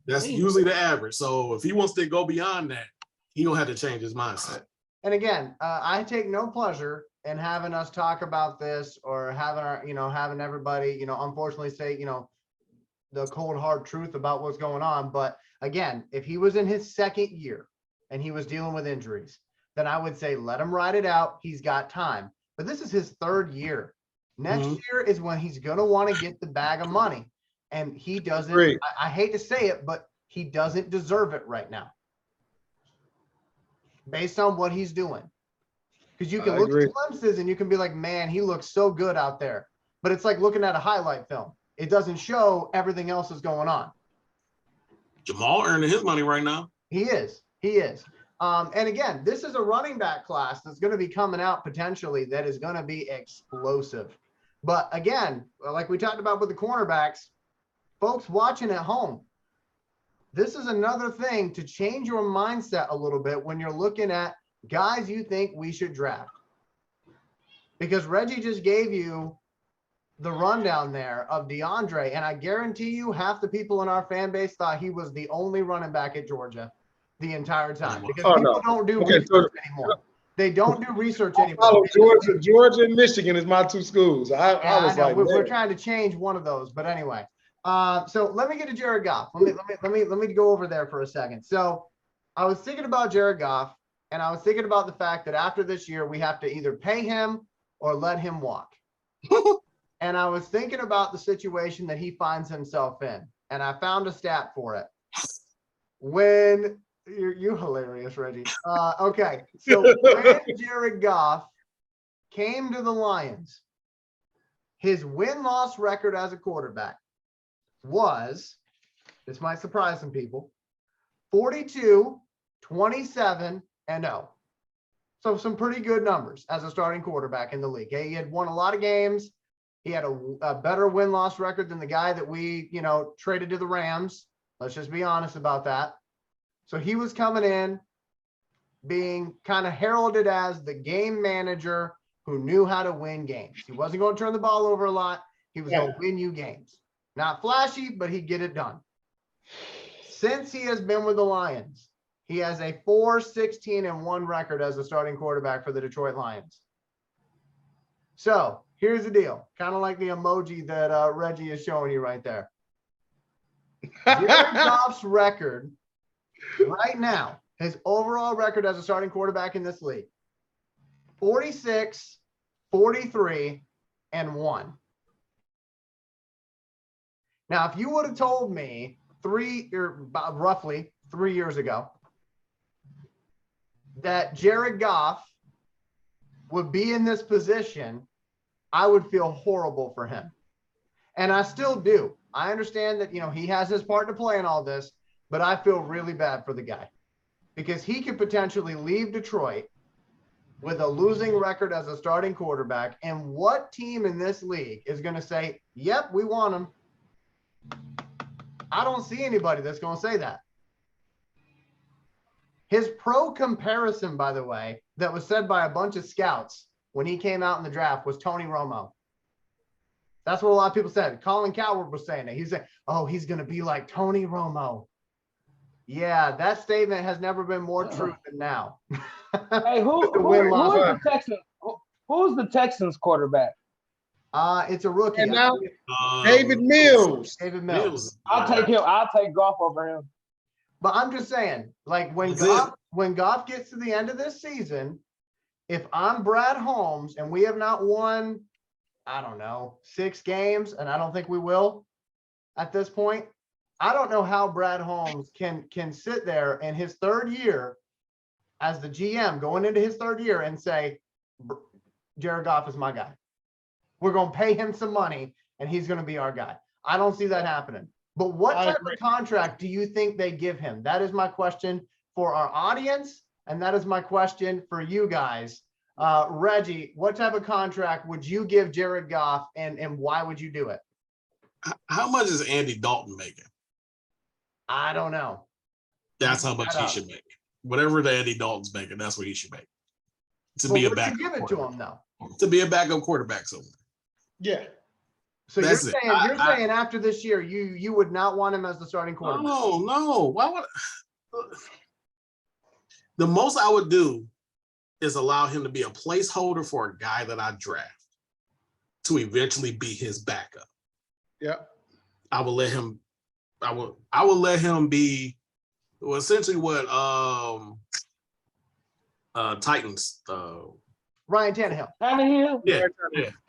That's usually the average. So if he wants to go beyond that, he gonna have to change his mindset.
And again, I take no pleasure in having us talk about this or having everybody, unfortunately say, the cold hard truth about what's going on. But again, if he was in his 2nd year and he was dealing with injuries, then I would say, let him ride it out. He's got time, but this is his 3rd year. Next year is when he's going to want to get the bag of money. And he doesn't, I hate to say it, but he doesn't deserve it right now based on what he's doing. Because you can look at glimpses and you can be like, man, he looks so good out there. But it's like looking at a highlight film. It doesn't show everything else is going on.
Jamal earning his money right now.
He is. And again, this is a running back class that's going to be coming out potentially that is going to be explosive. But again, like we talked about with the cornerbacks, folks watching at home, this is another thing to change your mindset a little bit when you're looking at guys you think we should draft. Because Reggie just gave you the rundown there of DeAndre, and I guarantee you half the people in our fan base thought he was the only running back at Georgia the entire time. Because people don't do research anymore. They don't do research anymore.
Georgia and Michigan is my 2 schools. I was like,
we're trying to change one of those, but anyway. So let me get to Jared Goff. Let me go over there for a second. So I was thinking about Jared Goff, and I was thinking about the fact that after this year, we have to either pay him or let him walk. And I was thinking about the situation that he finds himself in, and I found a stat for it. When you're hilarious, Reggie. Okay, so when Jared Goff came to the Lions, his win-loss record as a quarterback was, this might surprise some people, 42, 27, and 0. So some pretty good numbers as a starting quarterback in the league. He had won a lot of games. He had a better win-loss record than the guy that we, traded to the Rams. Let's just be honest about that. So he was coming in being kind of heralded as the game manager who knew how to win games. He wasn't going to turn the ball over a lot. He was going to win you games. Not flashy, but he'd get it done. Since he has been with the Lions, he has a 4-16-1 record as a starting quarterback for the Detroit Lions. So here's the deal, kind of like the emoji that Reggie is showing you right there. Jared Goff's record right now, his overall record as a starting quarterback in this league, 46, 43, and 1. Now, if you would have told me roughly 3 years ago that Jared Goff would be in this position, I would feel horrible for him. And I still do. I understand that, he has his part to play in all this, but I feel really bad for the guy because he could potentially leave Detroit with a losing record as a starting quarterback. And what team in this league is going to say, yep, we want him? I don't see anybody that's going to say that. His pro comparison, by the way, that was said by a bunch of scouts when he came out in the draft was Tony Romo. That's what a lot of people said. Colin Cowherd was saying it. He said, oh, he's going to be like Tony Romo. Yeah, that statement has never been more true than now.
Hey, who's the Texans? Who's the Texans quarterback?
It's a rookie.
And now, David Mills.
David Mills.
I'll take him. I'll take Goff over him.
But I'm just saying, like when Goff gets to the end of this season, if I'm Brad Holmes and we have not won, I don't know, 6 games, and I don't think we will at this point, I don't know how Brad Holmes can sit there in his 3rd year as the GM going into his 3rd year and say, Jared Goff is my guy. We're going to pay him some money and he's going to be our guy. I don't see that happening. But what type of contract do you think they give him? That is my question for our audience. And that is my question for you guys. Reggie, what type of contract would you give Jared Goff and why would you do it?
How much is Andy Dalton making?
I don't know.
That's how much he should make. Whatever the Andy Dalton's making, that's what he should make. To be a backup.
Give it to him though.
To be a backup quarterback somewhere.
Yeah.
So you're saying after this year, you would not want him as the starting quarterback?
No. Why would the most I would do is allow him to be a placeholder for a guy that I draft to eventually be his backup.
Yeah.
I will let him be essentially what Titans
Ryan Tannehill.
Yeah.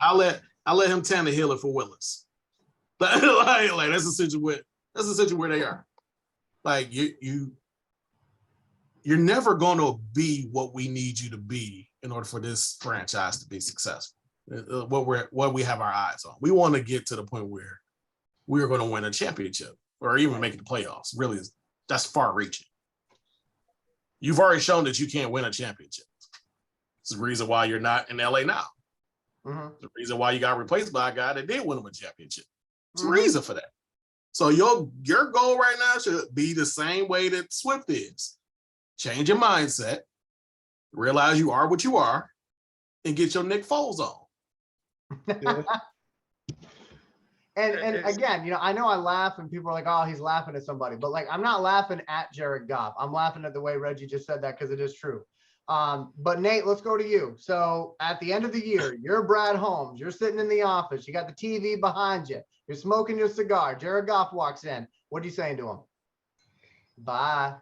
I'll let him Tannehill it for Willis. like that's essentially where they are. Like you're never going to be what we need you to be in order for this franchise to be successful. What we have our eyes on. We want to get to the point where we're going to win a championship or even make the playoffs. Really, that's far reaching. You've already shown that you can't win a championship. It's the reason why you're not in LA now.
Mm-hmm.
The reason why you got replaced by a guy that did win him a championship. It's a reason for that. So your goal right now should be the same way that Swift is. Change your mindset, realize you are what you are, and get your Nick Foles on.
Yeah.
And again, I know I laugh and people are like, oh, he's laughing at somebody, but like, I'm not laughing at Jared Goff. I'm laughing at the way Reggie just said that because it is true. But Nate, let's go to you. So at the end of the year, you're Brad Holmes. You're sitting in the office. You got the TV behind you. You're smoking your cigar. Jared Goff walks in. What are you saying to him? Bye.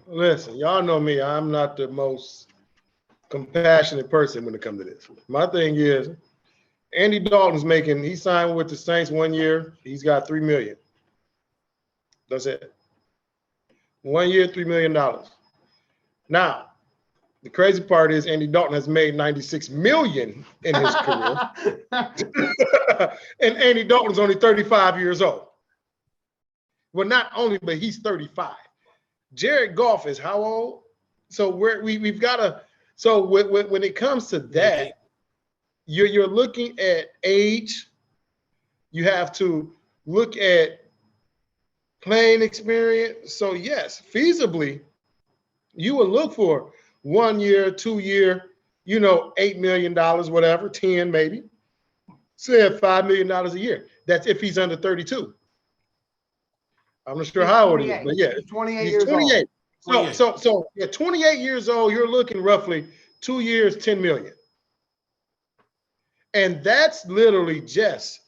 Listen, y'all know me. I'm not the most compassionate person when it comes to this. My thing is, Andy Dalton's he signed with the Saints 1 year. He's got $3 million. That's it. 1 year, $3 million. Now, the crazy part is Andy Dalton has made $96 million in his career. And Andy Dalton's only 35 years old. Well, not only, but he's 35. Jared Goff is how old? So we've got to. So when it comes to that, you're looking at age. You have to look at playing experience. So yes, feasibly, you would look for 1 year, 2 year, $8 million, whatever, 10 maybe. Say at $5 million a year. That's if he's under 32. I'm not sure how old he is, but yeah,
he's 28
he's
years
28.
old.
So at 28 years old, you're looking roughly 2 years, 10 million. And that's literally just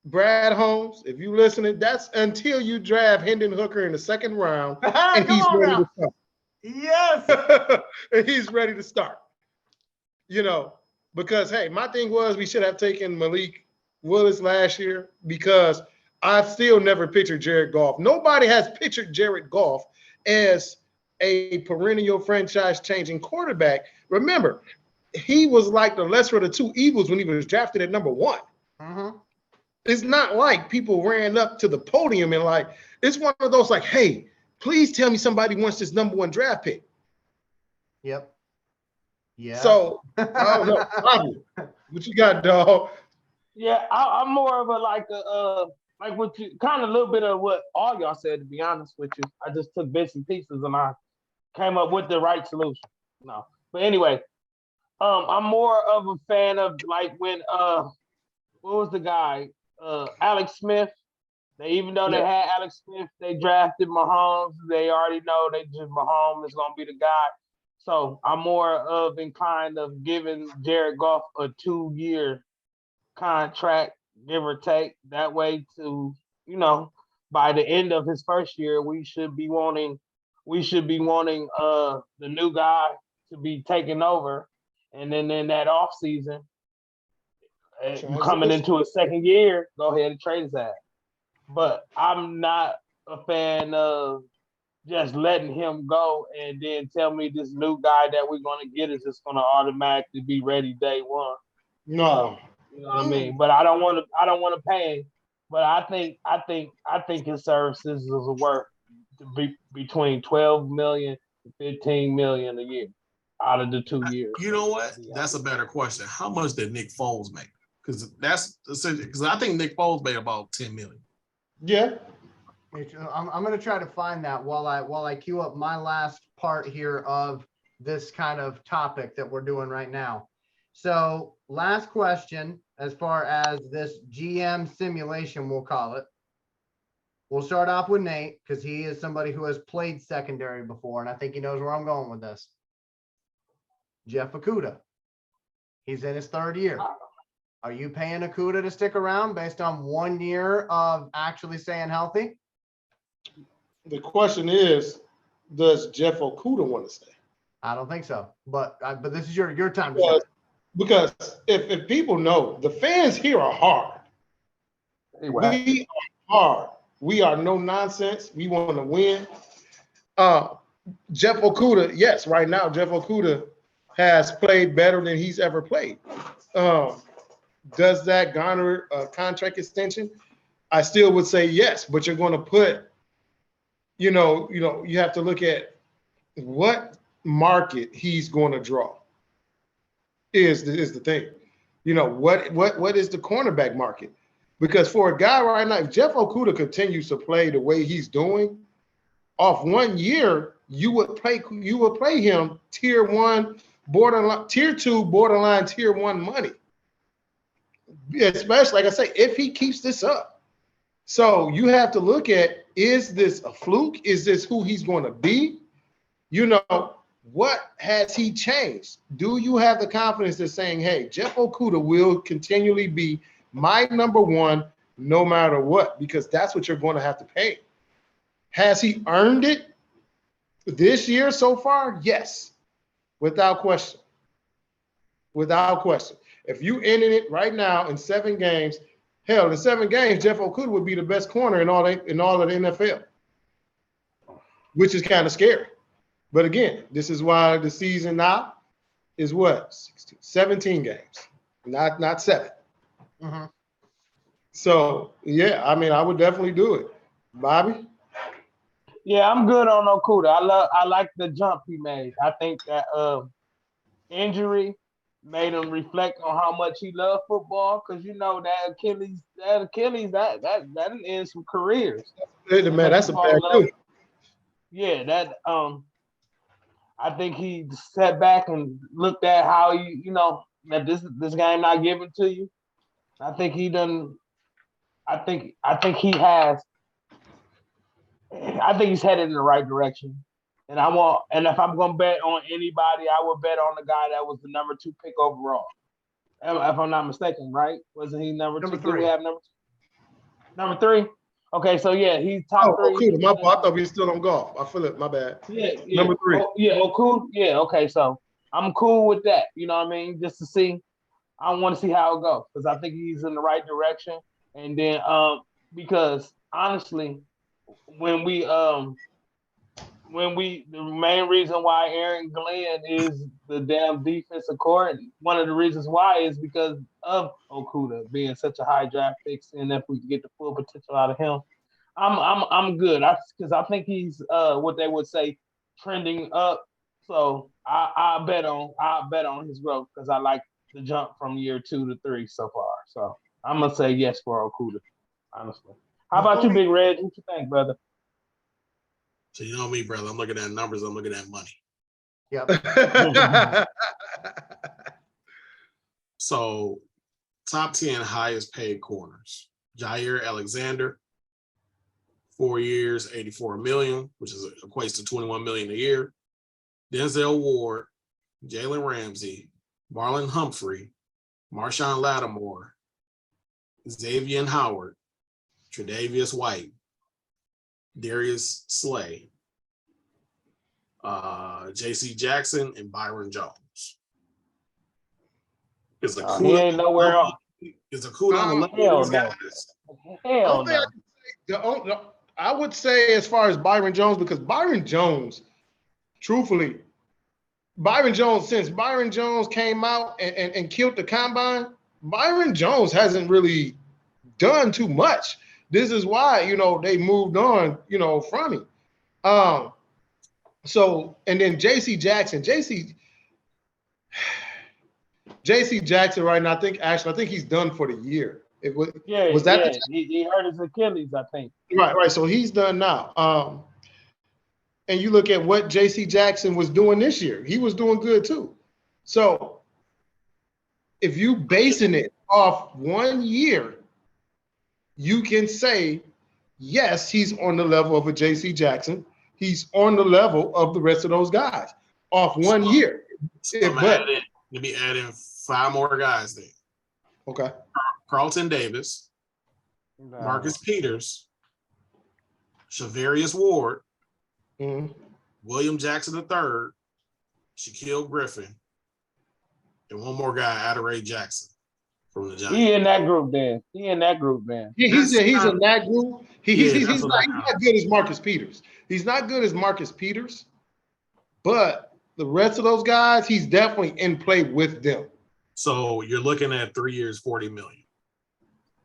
Brad Holmes. If you listening, that's until you draft Hendon Hooker in the second round and he's ready to start.
Yes.
And he's ready to start. Because hey, my thing was we should have taken Malik Willis last year because I've still never pictured Jared Goff. Nobody has pictured Jared Goff as a perennial franchise-changing quarterback. Remember, he was like the lesser of the two evils when he was drafted at number 1.
Mm-hmm.
It's not like people ran up to the podium and like, it's one of those like, hey, please tell me somebody wants this number 1 draft pick.
Yep. Yeah.
So, I don't know. Bobby, what you got, dog?
Yeah, I'm more of a like what you kind of a little bit of what all y'all said. To be honest with you, I just took bits and pieces and I came up with the right solution. No, but anyway, I'm more of a fan of like when what was the guy? Alex Smith. Even though they had Alex Smith, they drafted Mahomes. They already know Mahomes is gonna be the guy. So I'm more of inclined of giving Jared Goff a 2-year contract, give or take. That way to, by the end of his first year, we should be wanting the new guy to be taking over. And then in that off season, coming into his second year, go ahead and trade his ass. But I'm not a fan of just letting him go and then tell me this new guy that we're going to get is just going to automatically be ready day one.
No.
You know what I mean? But I don't want to pay him. But I think his services is worth to be between 12 million to 15 million a year out of the 2 years.
You know what? That's a better question. How much did Nick Foles make? Because I think Nick Foles made about 10 million.
Yeah.
I'm going to try to find that while I queue up my last part here of this kind of topic that we're doing right now. So last question, as far as this GM simulation, we'll call it. We'll start off with Nate because he is somebody who has played secondary before, and I think he knows where I'm going with this. Jeff Okudah. He's in his 3rd year. Are you paying Okudah to stick around based on 1 year of actually staying healthy?
The question is, does Jeff Okudah want to stay? I
don't think so. But this is your time to say.
Because if people know, the fans here are hard. Anyway. We are hard. We are no nonsense. We want to win. Jeff Okudah, yes, right now, Jeff Okudah has played better than he's ever played. Does that garner a contract extension? I still would say yes, but you're going to put, you have to look at what market he's going to draw. Is the thing. What is the cornerback market? Because for a guy right now, if Jeff Okudah continues to play the way he's doing, off 1 year, you would play him tier 1, borderline, tier 2, borderline tier 1 money. Especially, like I say, if he keeps this up. So you have to look at, is this a fluke? Is this who he's going to be? What has he changed? Do you have the confidence of saying, hey, Jeff Okudah will continually be my number 1 no matter what? Because that's what you're going to have to pay. Has he earned it this year so far? Yes, without question. Without question. If you ended it right now in 7 games, hell, in 7 games, Jeff Okudah would be the best corner in all of the NFL, which is kind of scary. But again, this is why the season now is what? 17 games, not 7.
Mm-hmm.
So, yeah, I mean, I would definitely do it. Bobby?
Yeah, I'm good on Okudah. I like the jump he made. I think that injury made him reflect on how much he loved football because you know that ends some careers.
Hey,
That
man,
make
that's
you
a
fall
bad
in love.
dude.
Yeah, that I think he sat back and looked at how you know that this game not given to you. I think he done. I think he has. I think he's headed in the right direction. And if I'm gonna bet on anybody, I would bet on the guy that was the number 2 pick overall. If I'm not mistaken, right? Wasn't he number
Number
2? Did we
3.
have number 3? Okay, so yeah, he's top
Oh,
3.
Okudah. My fault. I thought we were still on golf. I feel it. My bad.
Yeah, yeah.
Number 3.
Oh, yeah, cool. Yeah, okay. So I'm cool with that. You know what I mean? Just to see. I want to see how it goes because I think he's in the right direction. And then because honestly, when we the main reason why Aaron Glenn is the damn defensive coordinator, one of the reasons why is because of Okudah being such a high draft pick, and if we can get the full potential out of him, I'm good. Because I think he's what they would say trending up. So I bet on his growth because I like the jump from year 2 to 3 so far. So I'm gonna say yes for Okudah, honestly. How about you, Big Red? What you think, brother?
So you know me, brother. I'm looking at numbers. I'm looking at money.
Yep.
So top 10 highest paid corners. Jair Alexander, 4 years, 84 million, which equates to 21 million a year. Denzel Ward, Jalen Ramsey, Marlon Humphrey, Marshawn Lattimore, Xavier Howard, Tre'Davious White, Darius Slay, J.C. Jackson, and Byron Jones. Is
He
Okudah
ain't nowhere else.
is Okudah on the level
Hell
of these
no.
guys?
Hell no.
I would say as far as Byron Jones, because Byron Jones, truthfully, since Byron Jones came out and killed the combine, Byron Jones hasn't really done too much. This is why, they moved on, from him. So, and then J.C. Jackson right now, I think he's done for the year. Was that
he hurt his Achilles, I think.
Right. So he's done now. And you look at what J.C. Jackson was doing this year, he was doing good too. So if you basing it off 1 year, you can say, yes, he's on the level of a J.C. Jackson. He's on the level of the rest of those guys off 1 year.
Let me add in 5 more guys there.
Okay.
Carlton Davis, Marcus Peters, Shavarius Ward, William Jackson III, Shaquille Griffin, and one more guy, Adoree Jackson from the Giants.
He in that group, then. He's in that group.
He's in that group. He's not good as Marcus Peters. He's not good as Marcus Peters, but the rest of those guys, he's definitely in play with them.
So you're looking at 3 years, 40 million.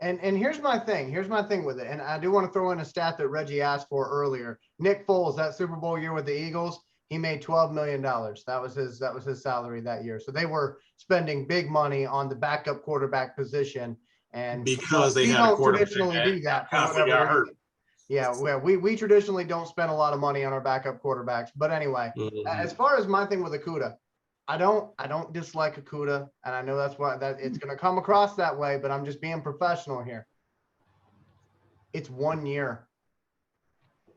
And here's my thing. Here's my thing with it. And I do want to throw in a stat that Reggie asked for earlier. Nick Foles, that Super Bowl year with the Eagles, he made $12 million. That was his salary that year. So they were spending big money on the backup quarterback position. And
because they had a quarterback
traditionally do that for
whatever got hurt.
Yeah, we traditionally don't spend a lot of money on our backup quarterbacks. But anyway, as far as my thing with Okudah, I don't dislike Okudah, and I know that's why it's going to come across that way, but I'm just being professional here. It's 1 year.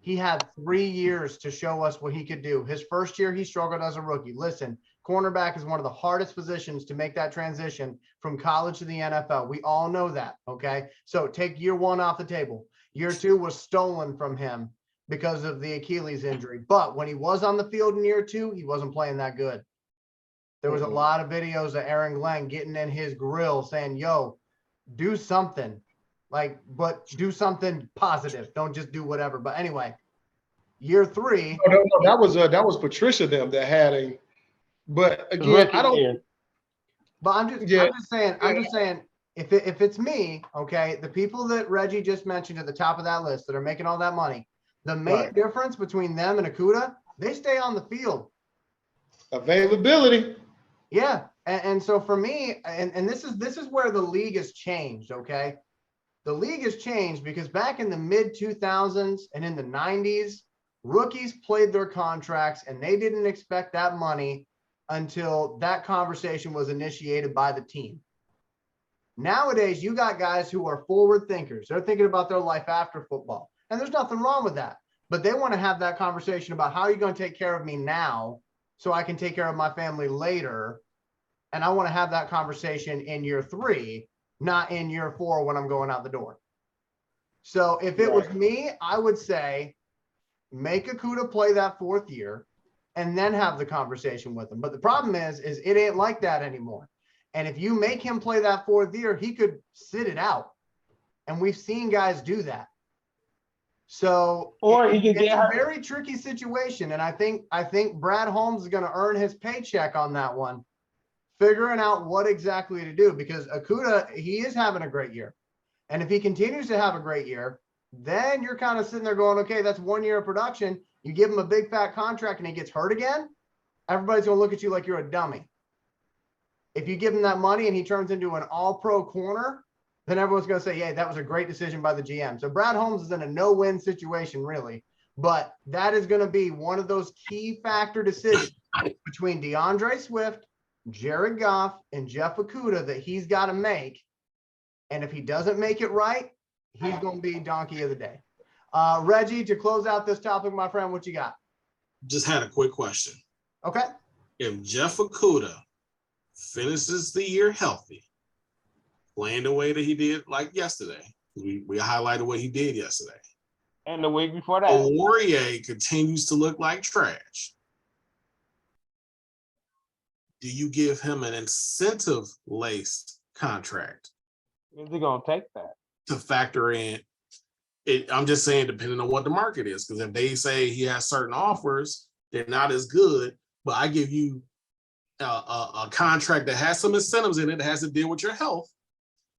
He had 3 years to show us what he could do. His first year, he struggled as a rookie. Listen, cornerback is one of the hardest positions to make that transition from college to the NFL. We all know that, okay? So take year 1 off the table. Year 2 was stolen from him because of the Achilles injury. But when he was on the field in year 2, he wasn't playing that good. There was a lot of videos of Aaron Glenn getting in his grill saying, yo, do something. But do something positive. Don't just do whatever. But anyway, year 3.
No, that was Patricia them that had a. But again, I don't.
But I'm just saying, if it's me, okay, the people that Reggie just mentioned at the top of that list that are making all that money, The main difference between them and Okudah, they stay on the field.
Availability.
Yeah. And so for me, and this is where the league has changed, okay? The league has changed because back in the mid 2000s and in the 90s, rookies played their contracts and they didn't expect that money until that conversation was initiated by the team. Nowadays, you got guys who are forward thinkers. They're thinking about their life after football. And there's nothing wrong with that. But they want to have that conversation about how are you going to take care of me now so I can take care of my family later. And I want to have that conversation in year 3, not in year 4 when I'm going out the door. So if it was me, I would say make Okudah play that 4th year and then have the conversation with him. But the problem is it ain't like that anymore. And if you make him play that 4th year, he could sit it out. And we've seen guys do that. So
or he can
it's
get
a
hurt.
very tricky situation. And I think Brad Holmes is going to earn his paycheck on that one, figuring out what exactly to do, because Okudah, he is having a great year. And if he continues to have a great year, then you're kind of sitting there going, okay, that's 1 year of production. You give him a big fat contract and he gets hurt again. Everybody's going to look at you like you're a dummy. If you give him that money and he turns into an all-pro corner, then everyone's going to say, yeah, that was a great decision by the GM. So Brad Holmes is in a no-win situation, really. But that is going to be one of those key factor decisions between DeAndre Swift, Jared Goff, and Jeff Okudah that he's got to make. And if he doesn't make it right, he's going to be donkey of the day. Reggie, to close out this topic, my friend, what you got?
Just had a quick question.
Okay.
If Jeff Okudah finishes the year healthy, playing the way that he did like yesterday, we highlighted what he did yesterday,
And the week before that,
Oruwariye continues to look like trash, do you give him an incentive-laced contract
is he gonna take that?
to factor in it? I'm just saying, depending on what the market is, because if they say he has certain offers, they're not as good, but I give you a contract that has some incentives in it, that has to deal with your health,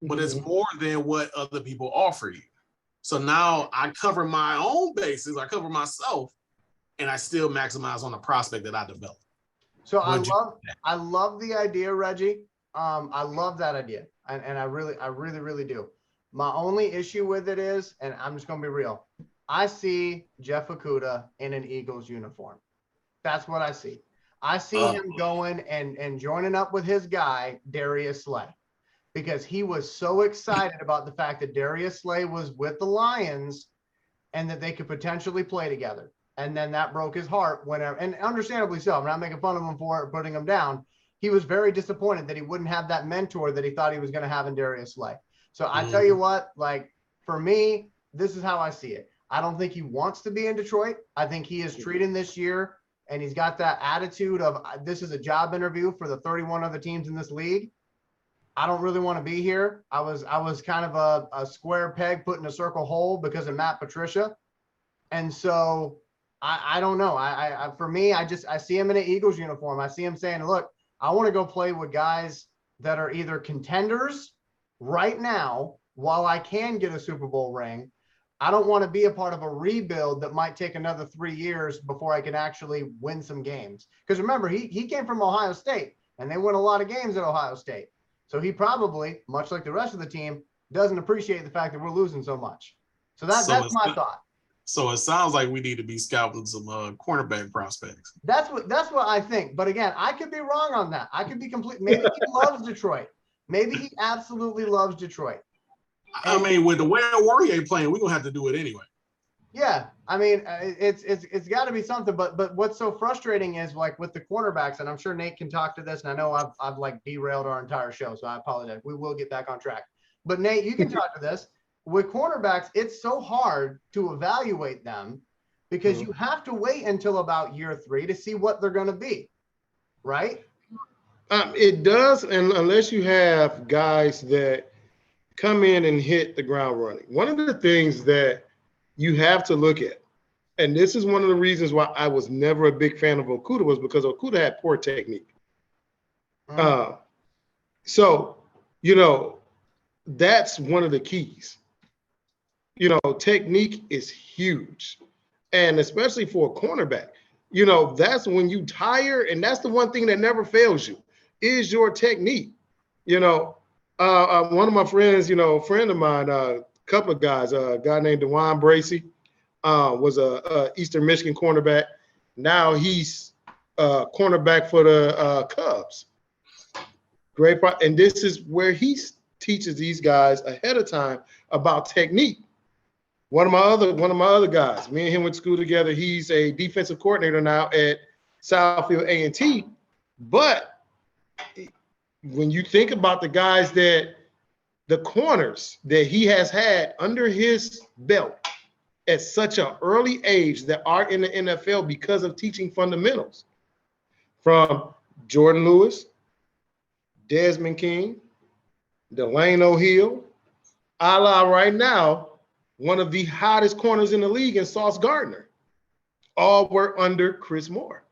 but it's more than what other people offer you. So now I cover my own bases, I cover myself, and I still maximize on the prospect that I develop.
So I love the idea, Reggie. I love that idea. And I really do. My only issue with it is, and I'm just going to be real, I see Jeff Okudah in an Eagles uniform. That's what I see. I see him going and joining up with his guy, Darius Slay, because he was so excited about the fact that Darius Slay was with the Lions and that they could potentially play together. And then that broke his heart whenever, and understandably so. I'm not making fun of him for it, putting him down. He was very disappointed that he wouldn't have that mentor that he thought he was going to have in Darius Slay. So I tell you what, like, for me, this is how I see it. I don't think he wants to be in Detroit. I think he is treating this year, and he's got that attitude of this is a job interview for the 31 other teams in this league. I don't really want to be here. I was kind of a square peg put in a circle hole because of Matt Patricia. And so I don't know. For me, I see him in an Eagles uniform. I see him saying, look, I want to go play with guys that are either contenders right now while I can get a Super Bowl ring. I don't want to be a part of a rebuild that might take another 3 years before I can actually win some games. Because remember, he came from Ohio State, and they win a lot of games at Ohio State. So he probably, much like the rest of the team, doesn't appreciate the fact that we're losing so much. So that's my thought.
So it sounds like we need to be scouting some cornerback prospects.
That's what I think. But again, I could be wrong on that. I could be complete. Maybe he loves Detroit. Maybe he absolutely loves Detroit.
I mean, with the way Oruwariye playing, we're gonna have to do it anyway.
Yeah, I mean, it's got to be something. But what's so frustrating is, like, with the cornerbacks, and I'm sure Nate can talk to this, and I know I've like derailed our entire show, so I apologize. We will get back on track. But Nate, you can talk to this. With cornerbacks, it's so hard to evaluate them because you have to wait until about year 3 to see what they're going to be, right?
It does, and unless you have guys that come in and hit the ground running. One of the things that you have to look at, and this is one of the reasons why I was never a big fan of Okudah, was because Okudah had poor technique. So, that's one of the keys. Technique is huge. And especially for a cornerback, you know, that's when you tire, and that's the one thing that never fails you is your technique. You know, one of my friends, you know, a friend of mine, a couple of guys, a guy named DeJuan Bracey, was a Eastern Michigan cornerback. Now he's cornerback for the Cubs. Great, and this is where he teaches these guys ahead of time about technique. One of my other guys, me and him went to school together. He's a defensive coordinator now at Southfield A&T. But when you think about the guys the corners that he has had under his belt at such an early age that are in the NFL because of teaching fundamentals, from Jordan Lewis, Desmond King, Delano Hill, a la right now, one of the hottest corners in the league in Sauce Gardner, all were under Chris Moore.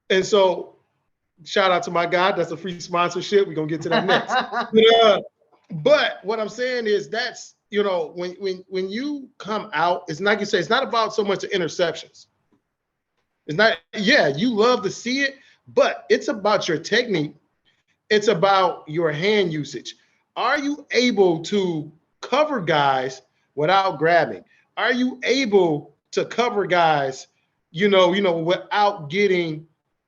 And so shout out to my guy. That's a free sponsorship. We're going to get to that next. But what I'm saying is that's, you know, when you come out, it's like you say, it's not about so much the interceptions. It's not, yeah, you love to see it, but it's about your technique. It's about your hand usage. Are you able to cover guys without grabbing? Are you able to cover guys, you know, without getting,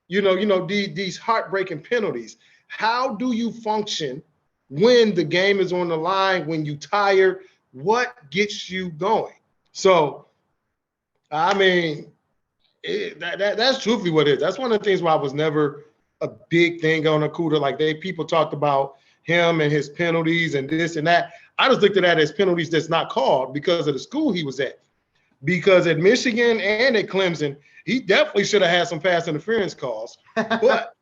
these heartbreaking penalties? How do you function when the game is on the line, when you tire? What gets you going? So, I mean, that's truthfully what it is. That's one of the things why I was never a big thing on Okudah. Like people talked about him and his penalties and this and that. I just looked at that as penalties that's not called because of the school he was at. Because at Michigan and at Clemson, he definitely should have had some pass interference calls, but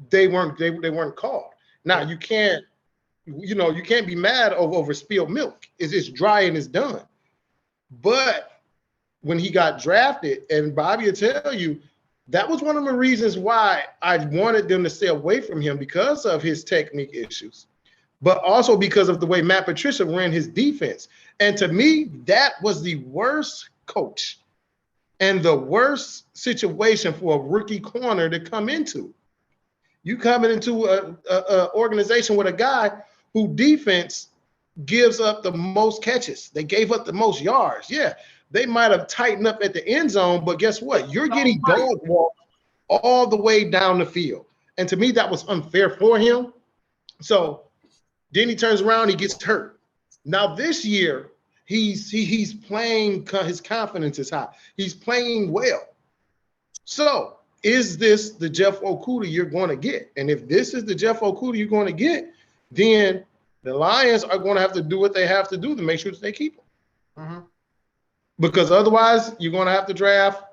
they weren't called. Now you can't be mad over spilled milk. It's dry and it's done. But when he got drafted, and Bobby will tell you, that was one of the reasons why I wanted them to stay away from him, because of his technique issues, but also because of the way Matt Patricia ran his defense. And to me, that was the worst coach and the worst situation for a rookie corner to come into. You coming into a organization with a guy who defense gives up the most catches. They gave up the most yards. Yeah, they might have tightened up at the end zone, but guess what? You're getting dog walk all the way down the field. And to me, that was unfair for him. So then he turns around, he gets hurt. Now this year, he's playing, his confidence is high. He's playing well. So is this the Jeff Okudah you're going to get? And if this is the Jeff Okudah you're going to get, then the Lions are going to have to do what they have to do to make sure that they keep him. Mm-hmm. Because otherwise, you're going to have to draft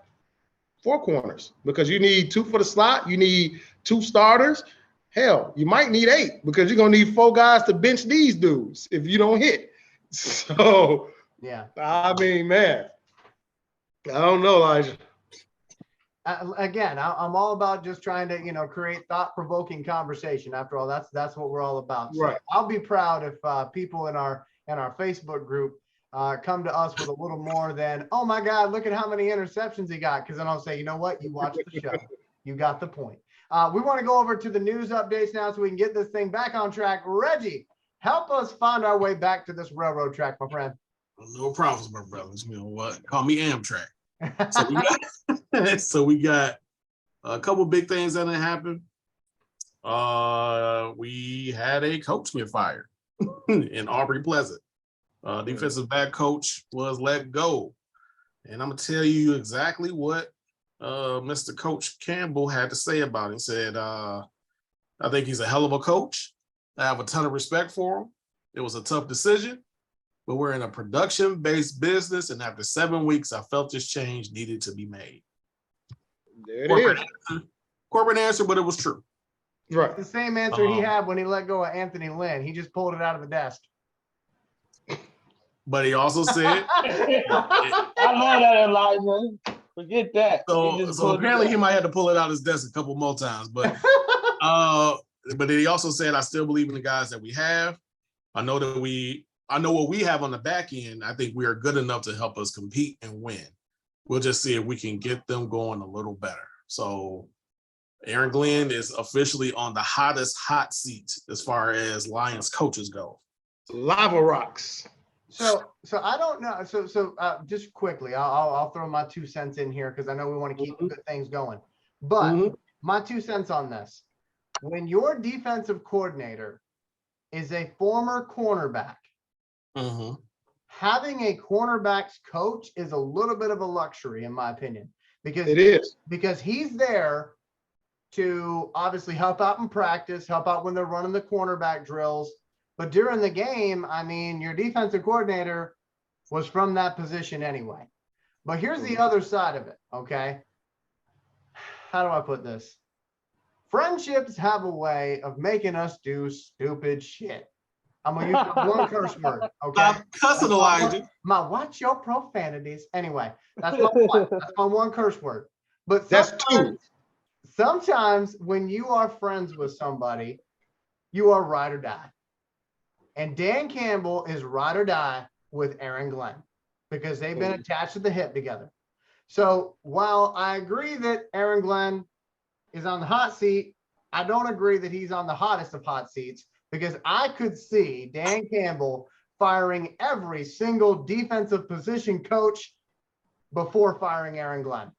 4 corners, because you need 2 for the slot. You need 2 starters. Hell, you might need 8, because you're going to need 4 guys to bench these dudes if you don't hit. So, yeah, I mean, man, I don't know, Elijah.
Again, I'm all about just trying to, create thought-provoking conversation. After all, that's what we're all about. So right. I'll be proud if people in our Facebook group come to us with a little more than, oh my God, look at how many interceptions he got. Because then I'll say, you know what? You watched the show. You got the point. We want to go over to the news updates now so we can get this thing back on track. Reggie, help us find our way back to this railroad track, my friend.
No problems, my brothers. You know what? Call me Amtrak. So we got a couple big things that happened. We had a coach get fired in Aubrey Pleasant. Defensive back coach was let go. And I'm going to tell you exactly what Mr. Coach Campbell had to say about it. He said, I think he's a hell of a coach. I have a ton of respect for him. It was a tough decision, but we're in a production-based business, and after 7 weeks, I felt this change needed to be made.
There it is.
Corporate answer, but it was true.
Right. The same answer he had when he let go of Anthony Lynn. He just pulled it out of the desk.
But he also said,
I love that, Elijah. Forget that.
So apparently he might have to pull it out of his desk a couple more times. But but he also said, I still believe in the guys that we have. I know what we have on the back end. I think we are good enough to help us compete and win. We'll just see if we can get them going a little better. So Aaron Glenn is officially on the hottest hot seat as far as Lions coaches go.
Lava rocks.
So I don't know. So just quickly, I'll throw my 2 cents in here because I know we want to keep good things going. But my 2 cents on this: when your defensive coordinator is a former cornerback, having a cornerbacks coach is a little bit of a luxury, in my opinion, because he's there to obviously help out in practice, help out when they're running the cornerback drills. But during the game, I mean, your defensive coordinator was from that position anyway. But here's the other side of it, okay? How do I put this? Friendships have a way of making us do stupid shit. I'm going to use one curse word, okay?
I'm cussing, Elijah.
Watch your profanities. Anyway, that's my one curse word. But
that's 2.
Sometimes when you are friends with somebody, you are ride or die. And Dan Campbell is ride or die with Aaron Glenn because they've been attached to the hip together. So while I agree that Aaron Glenn is on the hot seat, I don't agree that he's on the hottest of hot seats, because I could see Dan Campbell firing every single defensive position coach before firing Aaron Glenn,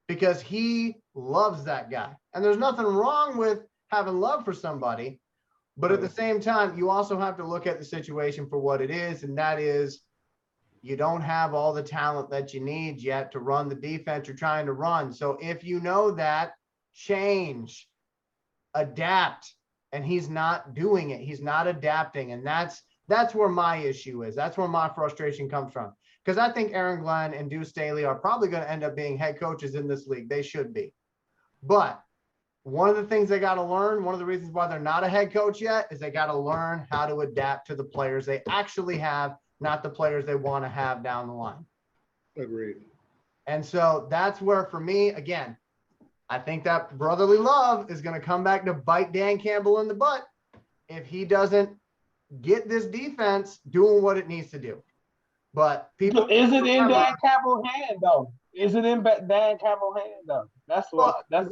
because he loves that guy. And there's nothing wrong with having love for somebody. But at the same time, you also have to look at the situation for what it is, and that is you don't have all the talent that you need yet to run the defense you're trying to run. So if you know that, change, adapt, and he's not doing it. He's not adapting, and that's where my issue is. That's where my frustration comes from, because I think Aaron Glenn and Deuce Staley are probably going to end up being head coaches in this league. They should be. But one of the things they got to learn, one of the reasons why they're not a head coach yet, is they got to learn how to adapt to the players they actually have, not the players they want to have down the line.
Agreed.
And so that's where, for me, again, I think that brotherly love is going to come back to bite Dan Campbell in the butt if he doesn't get this defense doing what it needs to do. But people,
is it in Dan Campbell's hand though? Is it in Dan Campbell's hand though?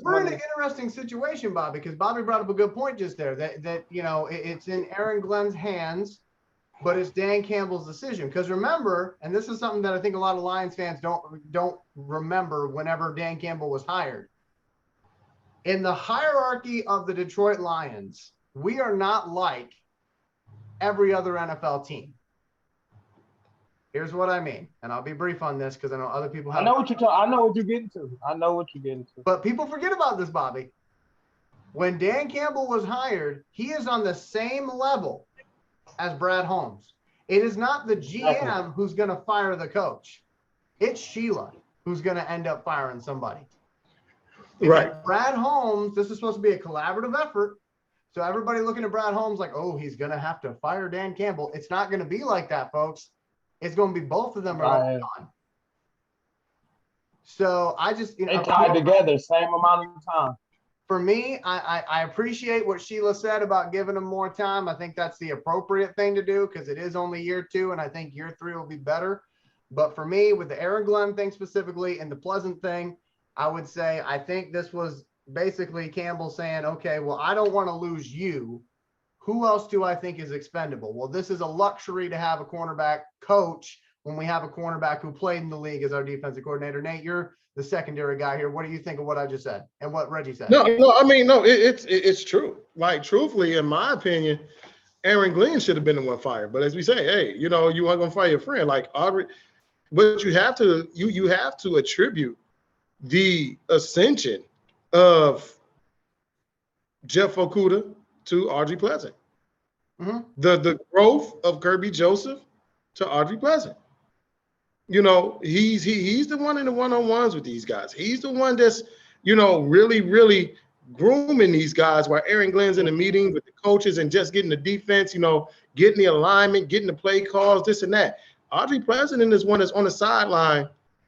We're
in an interesting situation, Bob, because Bobby brought up a good point just there that you know, it's in Aaron Glenn's hands, but it's Dan Campbell's decision. Because remember, and this is something that I think a lot of Lions fans don't remember whenever Dan Campbell was hired. In the hierarchy of the Detroit Lions, we are not like every other NFL team. Here's what I mean, and I'll be brief on this because I know other people have.
I know what you're getting to.
But people forget about this, Bobby. When Dan Campbell was hired, he is on the same level as Brad Holmes. It is not the GM who's going to fire the coach. It's Sheila who's going to end up firing somebody. Because
right.
Brad Holmes, this is supposed to be a collaborative effort. So everybody looking at Brad Holmes like, oh, he's going to have to fire Dan Campbell. It's not going to be like that, folks. It's going to be both of them are on. So I just,
they tied together same amount of time.
For me, I appreciate what Sheila said about giving him more time. I think that's the appropriate thing to do because it is only year 2, and I think year 3 will be better. But for me, with the Aaron Glenn thing specifically and the Pleasant thing, I would say I think this was basically Campbell saying, okay, well, I don't want to lose you. Who else do I think is expendable? Well, this is a luxury to have a cornerback coach when we have a cornerback who played in the league as our defensive coordinator. Nate, you're the secondary guy here. What do you think of what I just said and what Reggie said?
No, it's true. Like, truthfully, in my opinion, Aaron Glenn should have been the one fired. But as we say, hey, you know, you aren't gonna fire your friend like Aubrey. But you have to attribute the ascension of Jeff Okudah to Audrey Pleasant.
Mm-hmm.
The growth of Kirby Joseph to Audrey Pleasant. You know, he's the one in the one-on-ones with these guys. He's the one that's, you know, really, really grooming these guys while Aaron Glenn's in the meeting with the coaches and just getting the defense, you know, getting the alignment, getting the play calls, this and that. Audrey Pleasant is one that's on the sideline,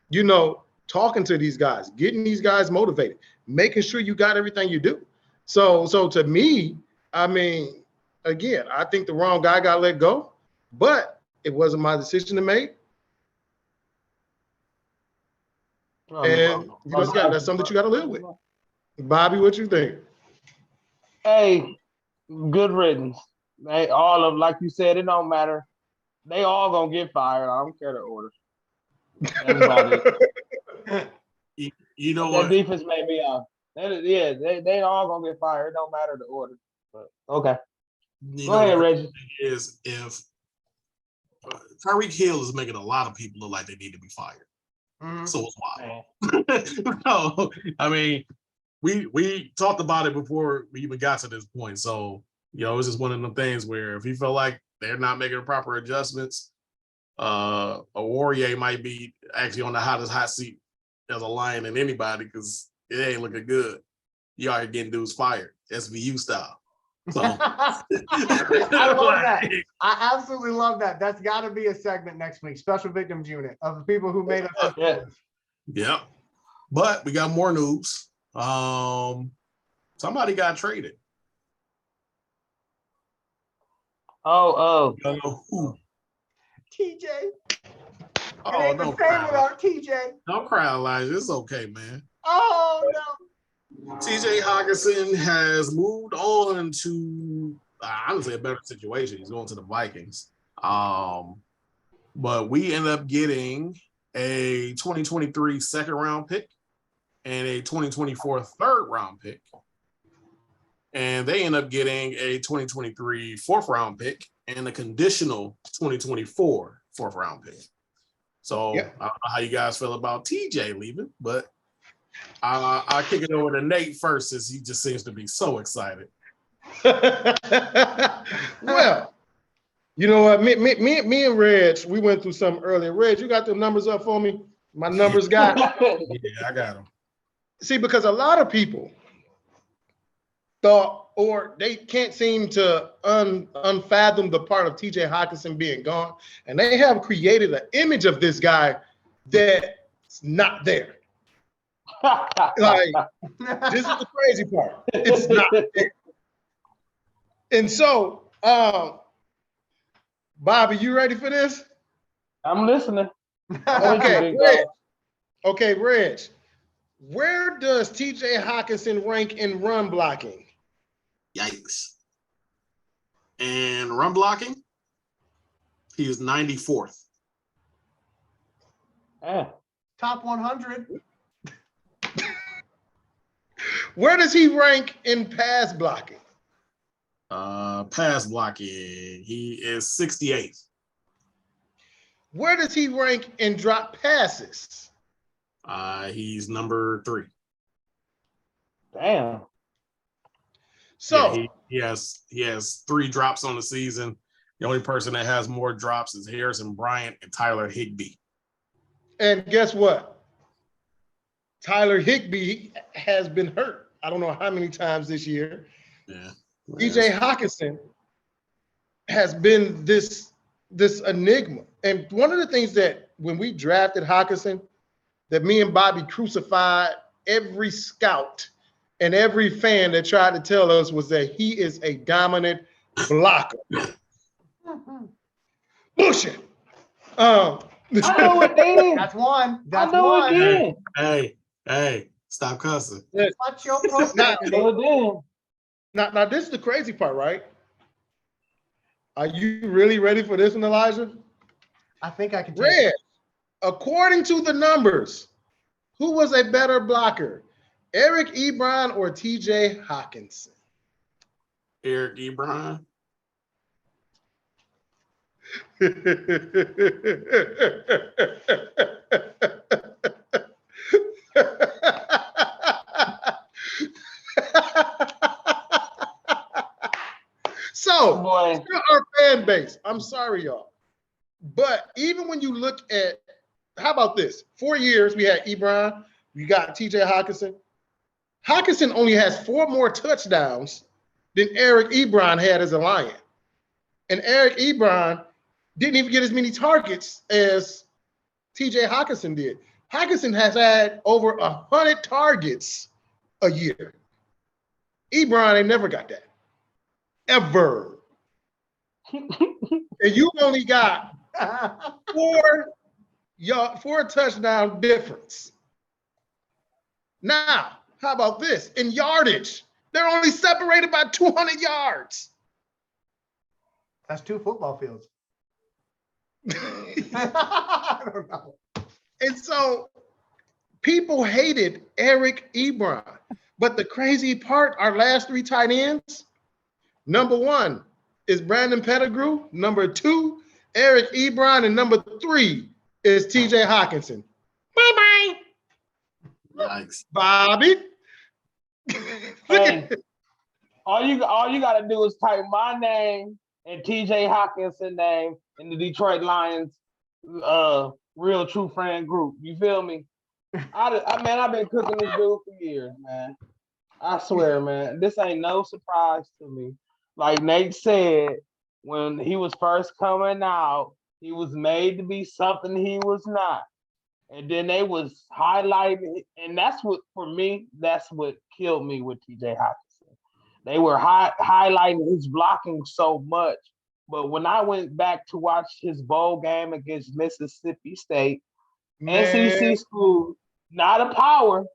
you know, talking to these guys, getting these guys motivated, making sure you got everything you do. So to me, I mean, again, I think the wrong guy got let go, but it wasn't my decision to make. And that's something that you got to live with. Bobby, what you think?
Hey, good riddance. They all of, like you said, it don't matter. They all gonna get fired. I don't care the order. That's about it.
You know
That
what?
defense made me off. They all gonna get fired. It don't matter the order. But okay. Go ahead, Reggie.
Is if Tyreek Hill is making a lot of people look like they need to be fired.
Mhm.
So it's wild. No, I mean, we talked about it before we even got to this point. So, it's just one of them things where if he felt like they're not making the proper adjustments, Oruwariye might be actually on the hottest hot seat as a Lion than anybody because it ain't looking good. You are getting dudes fired, SVU style. So
I love that. I absolutely love that. That's got to be a segment next week. Special victims unit of the people who made us.
Yeah. But we got more news. Somebody got traded.
Oh.
I don't know who.
TJ.
Oh,
It ain't the same without TJ.
Don't cry, Elijah. It's okay, man.
Oh no.
TJ Hockensen has moved on to honestly a better situation. He's going to the Vikings. But we end up getting a 2023 second round pick and a 2024 third round pick. And they end up getting a 2023 fourth round pick and a conditional 2024 fourth round pick. So I don't know how you guys feel about TJ leaving, but I'll kick it over to Nate first, since he just seems to be so excited.
Well, you know what? Me and Reg, we went through something earlier. Reg, you got the numbers up for me? My numbers guy?
Yeah, I got them.
See, because a lot of people thought, or they can't seem to unfathom the part of TJ Hockensen being gone, and they have created an image of this guy that's not there. Like, this is the crazy part. It's not there. And so, Bobby, you ready for this?
I'm listening.
Okay, Reg. Where does TJ Hockensen rank in run blocking?
Yikes. And run blocking, he is 94th.
Top 100.
Where does he rank in pass blocking?
Pass blocking, he is 68th.
Where does he rank in drop passes?
He's number 3.
Damn.
So
yeah, he has 3 drops on the season. The only person that has more drops is Harrison Bryant and Tyler Higbee.
And guess what? Tyler Higbee has been hurt. I don't know how many times this year.
Yeah.
TJ Hockensen has been this enigma. And one of the things that when we drafted Hockensen, that me and Bobby crucified every scout and every fan that tried to tell us was that he is a dominant blocker. Bullshit.
I know it is.
That's one. That's
I know
one.
it is.
Hey, stop cussing.
Watch your profanity.
Now, this is the crazy part, right? Are you really ready for this one, Elijah?
I think I can take
Red,
it.
according to the numbers, who was a better blocker, Eric Ebron or TJ Hockensen?
Eric Ebron.
So, our fan base, I'm sorry, y'all. But even when you look at, how about this? 4 years, we had Ebron, we got TJ Hockensen. Hockensen only has 4 more touchdowns than Eric Ebron had as a Lion. And Eric Ebron didn't even get as many targets as TJ Hockensen did. Hockensen has had over 100 targets a year. Ebron ain't never got that. Ever. And you only got 4 touchdown difference. Now, how about this? In yardage, they're only separated by 200 yards.
That's 2 football fields. I don't know.
And so people hated Eric Ebron. But the crazy part, our last 3 tight ends, number 1 is Brandon Pettigrew. Number 2, Eric Ebron. And number 3 is TJ Hockensen. Bye-bye.
Yikes.
Bobby.
Hey, all you gotta do is type my name and TJ Hockenson name in the Detroit Lions real true friend group. You feel me? I've been cooking this dude for years, man. I swear, man, this ain't no surprise to me. Like Nate said, when he was first coming out, he was made to be something he was not. And then they was highlighting, and that's what, for me, that's what killed me with TJ Hockenson. They were highlighting his blocking so much. But when I went back to watch his bowl game against Mississippi State, SEC school, not a power,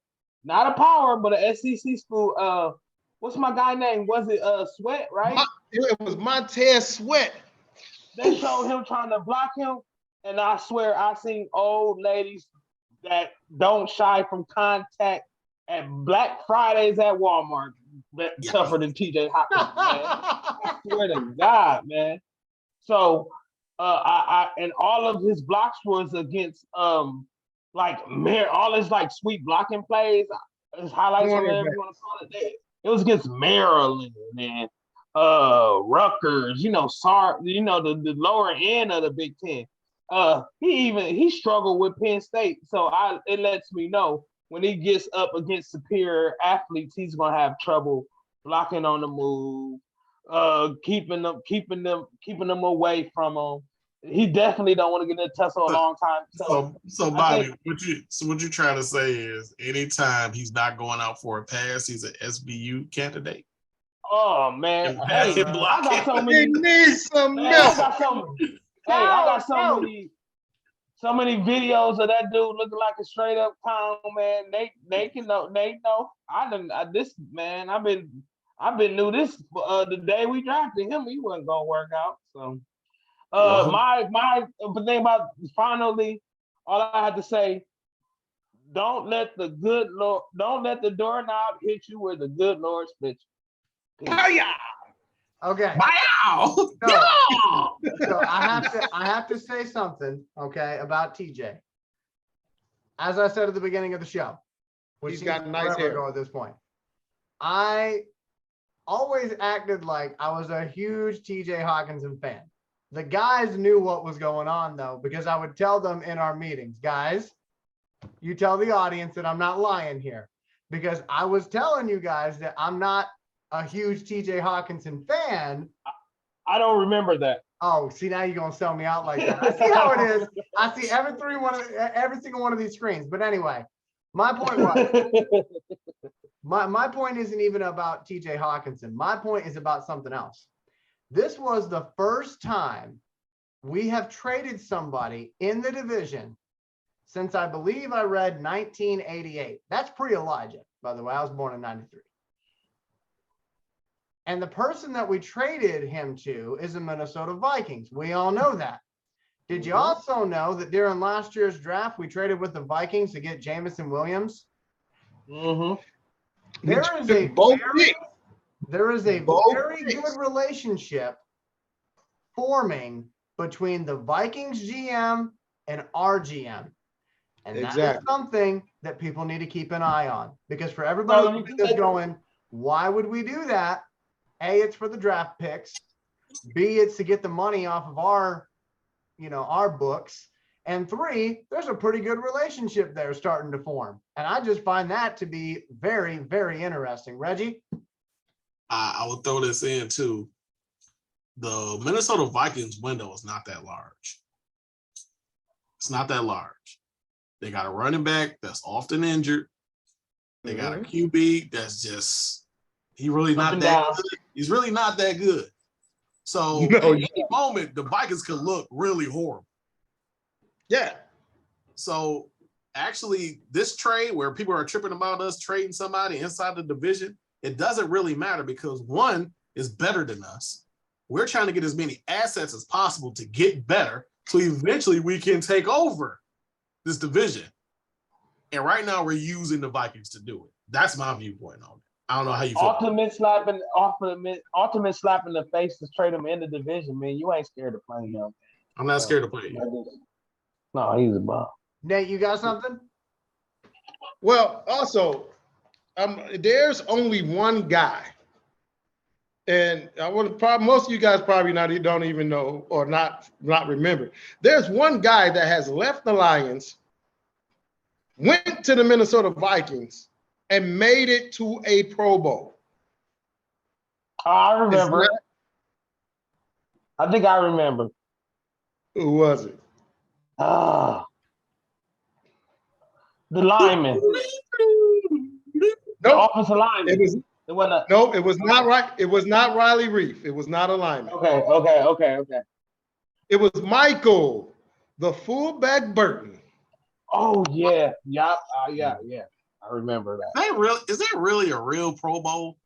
but an SEC school. What's my guy name? Was it Sweat, right?
It was Montez Sweat.
They showed him trying to block him, and I swear I seen old ladies that don't shy from contact at Black Fridays at Walmart that tougher than TJ Hockenson, man. I swear to God, man. So I and all of his blocks was against like all his like sweet blocking plays, his highlights, whatever you want to call it. It was against Maryland and Rutgers, the lower end of the Big Ten. He struggled with Penn State, so it lets me know when he gets up against superior athletes, he's gonna have trouble blocking on the move, keeping them away from him. He definitely don't want to get in a tussle a long time.
So Bobby, what you trying to say is anytime he's not going out for a pass, he's an SBU candidate.
Oh man, I got so many.
Need some milk.
I got so many videos of that dude looking like a straight up clown, man. They know. I've been knew this the day we drafted him. He wasn't gonna work out. So my thing about finally, all I had to say, don't let the doorknob hit you where the good Lord spits you.
Oh yeah.
Okay.
Wow.
So I have to say something, okay, about TJ. As I said at the beginning of the show, which
he's got nice hair
at this point. I always acted like I was a huge TJ Hockensen fan. The guys knew what was going on though, because I would tell them in our meetings, guys, you tell the audience that I'm not lying here, because I was telling you guys that I'm not a huge TJ Hockensen fan.
I don't remember that.
Oh, see, now you're gonna sell me out like that. I see how it is. I see every single one of these screens. But anyway, my point was my point isn't even about TJ Hockensen. My point is about something else. This was the first time we have traded somebody in the division since I believe I read 1988. That's pre-Elijah, by the way. I was born in 93. And the person that we traded him to is the Minnesota Vikings. We all know that. Did you also know that during last year's draft, we traded with the Vikings to get Jamison Williams?
Mm-hmm.
There is a very good relationship forming between the Vikings GM and our GM. And that is something that people need to keep an eye on. Because for everybody that's going, why would we do that? A, it's for the draft picks. B, it's to get the money off of our books. And 3, there's a pretty good relationship there starting to form. And I just find that to be very, very interesting. Reggie?
I will throw this in too. The Minnesota Vikings window is not that large. It's not that large. They got a running back that's often injured. They got a QB that's just he's really not that good. He's really not that good. So at any moment, the Vikings could look really horrible.
Yeah.
So actually, this trade where people are tripping about us trading somebody inside the division, it doesn't really matter because one is better than us. We're trying to get as many assets as possible to get better so eventually we can take over this division. And right now we're using the Vikings to do it. That's my viewpoint on it. I don't know how you feel.
Ultimate slap in the face to trade him in the division, man. You ain't scared to play him.
I'm not scared to play you.
No, he's a bomb.
Nate, you got something?
Well, also, there's only one guy, and I want to most of you guys probably don't even know or not remember. There's one guy that has left the Lions, went to the Minnesota Vikings, and made it to a Pro Bowl.
I remember. I think I remember.
Who was it?
The lineman. The
Nope.
offensive lineman.
It was not right. It was not Riley Reef. It was not a lineman.
Okay.
It was Michael, the fullback Burton.
Oh yeah. Yeah. I remember that.
Is that really a real Pro Bowl?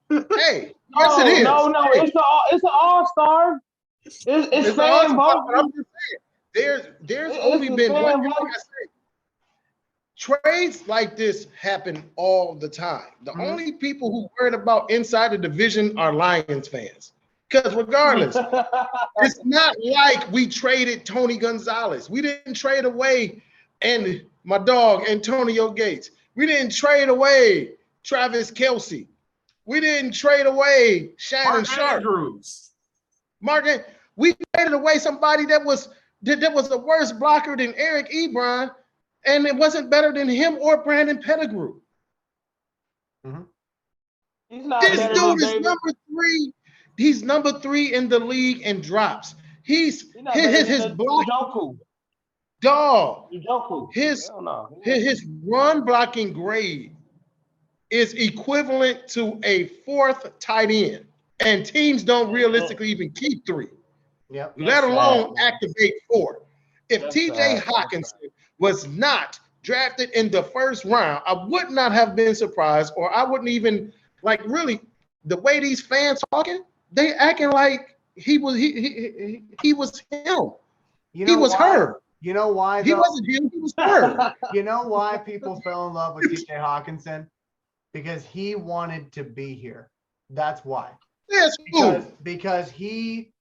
Hey, yes, it is.
No,
Hey.
It's an all-star. It's fan vote.
I'm just saying, there's only been one. Like I said, trades like this happen all the time. The only people who worried about inside the division are Lions fans. Because regardless, it's not like we traded Tony Gonzalez. We didn't trade away and my dog Antonio Gates. We didn't trade away Travis Kelce. We didn't trade away Shannon Sharp. Martin, we traded away somebody that was a worse blocker than Eric Ebron, and it wasn't better than him or Brandon Pettigrew.
He's not
This
better
dude
than
is
David.
number 3. He's number 3 in the league in drops. His block dog. His run blocking grade is equivalent to a 4th tight end, and teams don't realistically even keep 3.
Yep.
Let alone activate 4. If
That's
TJ
sad.
Hockensen was not drafted in the 1st round, I would not have been surprised, or I wouldn't even really the way these fans talking, they acting like he was him.
You know
He was
why?
her.
You know why?
He wasn't him, he was her.
You know why people fell in love with TJ Hockensen? Because he wanted to be here. That's why.
Yes,
because he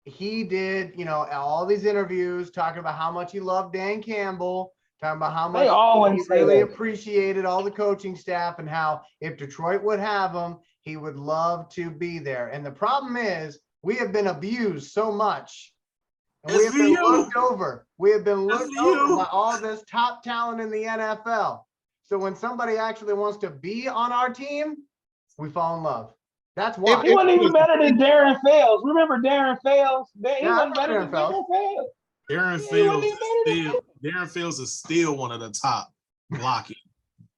did, all these interviews talking about how much he loved Dan Campbell, talking about how much he really appreciated all the coaching staff and how if Detroit would have him, he would love to be there. And the problem is we have been abused so much. And we have been looked over. We have been looked over by all this top talent in the NFL. So when somebody actually wants to be on our team, we fall in love. That's why.
He wasn't even better than Darren Fells. Remember Darren Fells? He wasn't better than Darren Fells.
Darren Fells is still one of the top blocking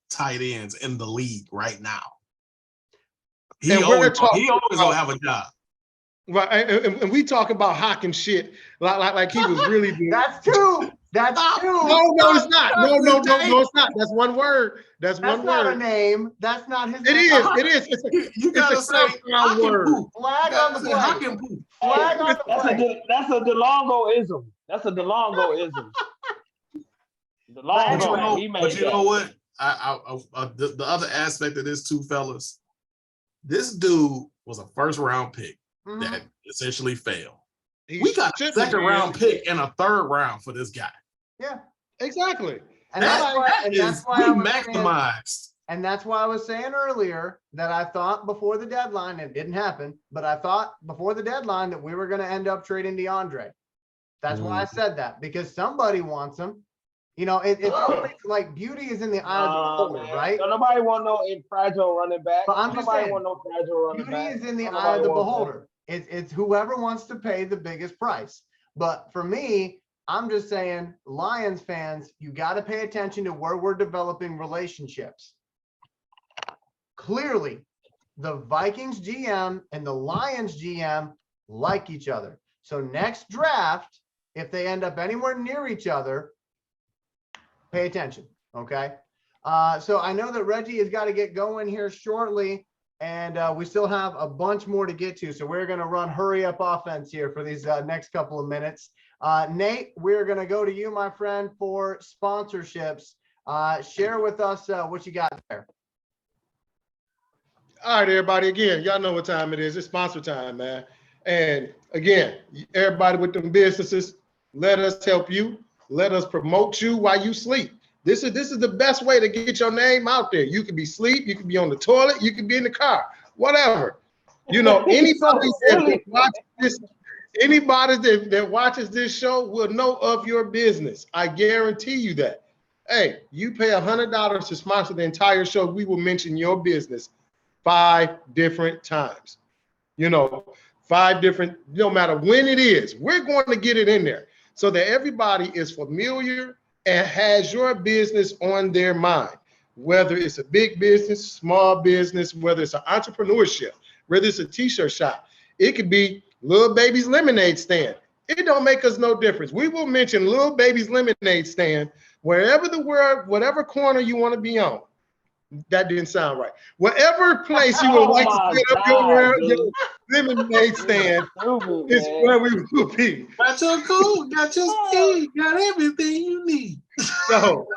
tight ends in the league right now. He always gonna have a job.
Right, and we talk about Hawking shit like he was really good.
That's two. That's two.
No, it's not. No, it's not. That's one word. That's one
not
word.
A name. That's not his
It
name.
Is.
You gotta say
word.
Flag on the play. Flag on the play.
That's a DeLongo-ism. That's a DeLongo-ism. DeLongo.
But you know what? The other aspect of this too, fellas. This dude was a 1st round pick that essentially failed. We got a 2nd round pick and a 3rd round for this guy.
Yeah,
exactly.
And that's why
we maximized.
And that's why I was saying earlier that I thought before the deadline, it didn't happen, but I thought before the deadline that we were going to end up trading DeAndre. That's why I said that, because somebody wants him. It's always like beauty is in the eye of the beholder, right?
So nobody want no fragile running back.
But I'm just saying,
want no fragile running
beauty
back.
is in the eye of the beholder. It's whoever wants to pay the biggest price. But for me, I'm just saying, Lions fans, you got to pay attention to where we're developing relationships. Clearly, the Vikings GM and the Lions GM like each other. So next draft, if they end up anywhere near each other, pay attention, okay? So I know that Reggie has got to get going here shortly, and we still have a bunch more to get to. So we're going to run hurry up offense here for these next couple of minutes. Nate, we're going to go to you, my friend, for sponsorships. Share with us what you got there.
All right, everybody. Again, y'all know what time it is. It's sponsor time, man. And again, everybody with them businesses, let us help you. Let us promote you while you sleep. This is the best way to get your name out there. You can be asleep, you can be on the toilet, you can be in the car, whatever. You know, anybody that watches this, anybody that watches this show will know of your business. I guarantee you that. Hey, you pay $100 to sponsor the entire show, we will mention your business 5 different times. You know, 5 different, no matter when it is, we're going to get it in there so that everybody is familiar and has your business on their mind, whether it's a big business, small business, whether it's an entrepreneurship, whether it's a t-shirt shop. It could be Little Baby's Lemonade Stand. It don't make us no difference. We will mention Little Baby's Lemonade Stand wherever the world, whatever corner you want to be on. That didn't sound right. Whatever place you would like to set up your lemonade stand is where we will be.
Got your coat, got your ski, got everything you need.
So,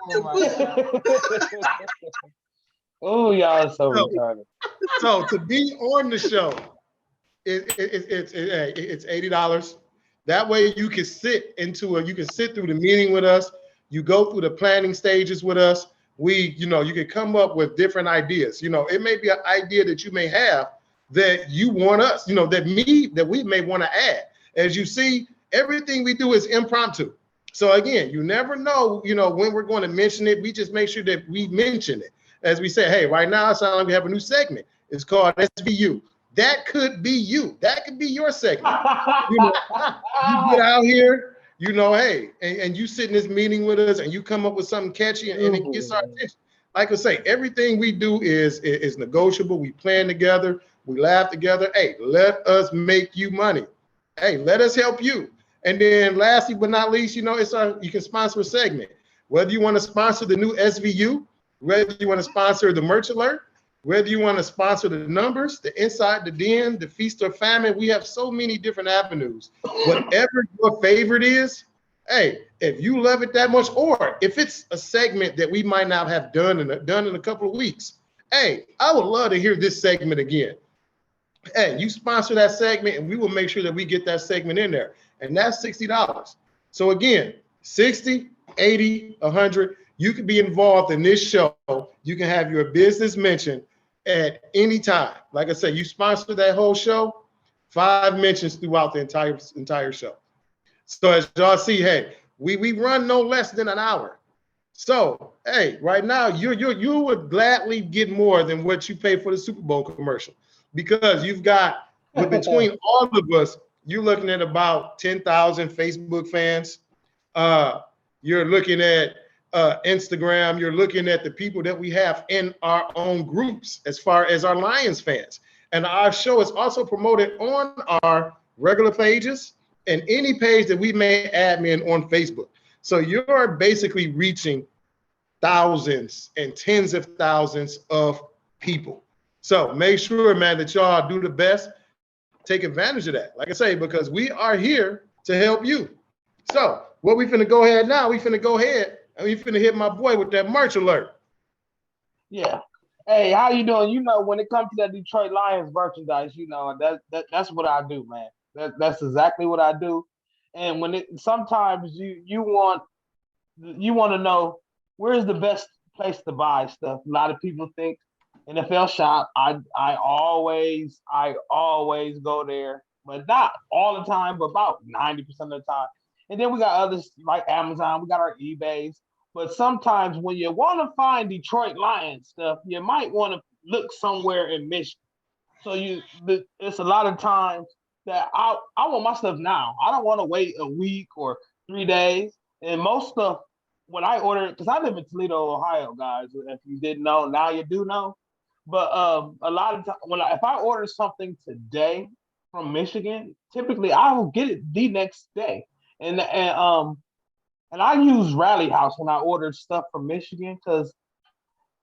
oh, y'all are so retarded.
So to be on the show, it's $80. That way you can sit through the meeting with us. You go through the planning stages with us. You can come up with different ideas. It may be an idea that you may have that you want us, that we may want to add. As you see, everything we do is impromptu. So again, you never know, when we're going to mention it. We just make sure that we mention it. As we say, hey, right now it sounds like we have a new segment. It's called SVU. That could be you. That could be your segment. You get out here. Hey, and you sit in this meeting with us and you come up with something catchy and it gets our attention. Like I say, everything we do is negotiable. We plan together. We laugh together. Hey, let us make you money. Hey, let us help you. And then lastly but not least, you can sponsor a segment. Whether you want to sponsor the new SVU, whether you want to sponsor the merch alert, whether you want to sponsor the numbers, the inside, the den, the feast or famine, we have so many different avenues. Whatever your favorite is, hey, if you love it that much, or if it's a segment that we might not have done in a couple of weeks, hey, I would love to hear this segment again. Hey, you sponsor that segment and we will make sure that we get that segment in there. And that's $60. So again, 60, 80, 100, you can be involved in this show. You can have your business mentioned at any time. Like I said, you sponsor that whole show, 5 mentions throughout the entire show. So as y'all see, hey, we run no less than an hour. So hey, right now you would gladly get more than what you pay for the Super Bowl commercial, because you've got, between all of us, you're looking at about 10,000 Facebook fans. You're looking at Instagram, you're looking at the people that we have in our own groups as far as our Lions fans. And our show is also promoted on our regular pages and any page that we may admin on Facebook. So you're basically reaching thousands and tens of thousands of people. So make sure, man, that y'all do the best. Take advantage of that. Like I say, because we are here to help you. So what we finna go ahead now, we finna hit my boy with that merch alert.
Yeah. Hey, how you doing? When it comes to that Detroit Lions merchandise, that's what I do, man. That's exactly what I do. And sometimes you want to know where's the best place to buy stuff. A lot of people think NFL shop. I always go there, but not all the time, but about 90% of the time. And then we got others like Amazon. We got our eBays. But sometimes when you want to find Detroit Lions stuff, you might want to look somewhere in Michigan. So it's a lot of times that I want my stuff now. I don't want to wait a week or 3 days. And most stuff, when I order, because I live in Toledo, Ohio, guys. If you didn't know, now you do know. But a lot of times, if I order something today from Michigan, typically I will get it the next day. And And I use Rally House when I order stuff from Michigan because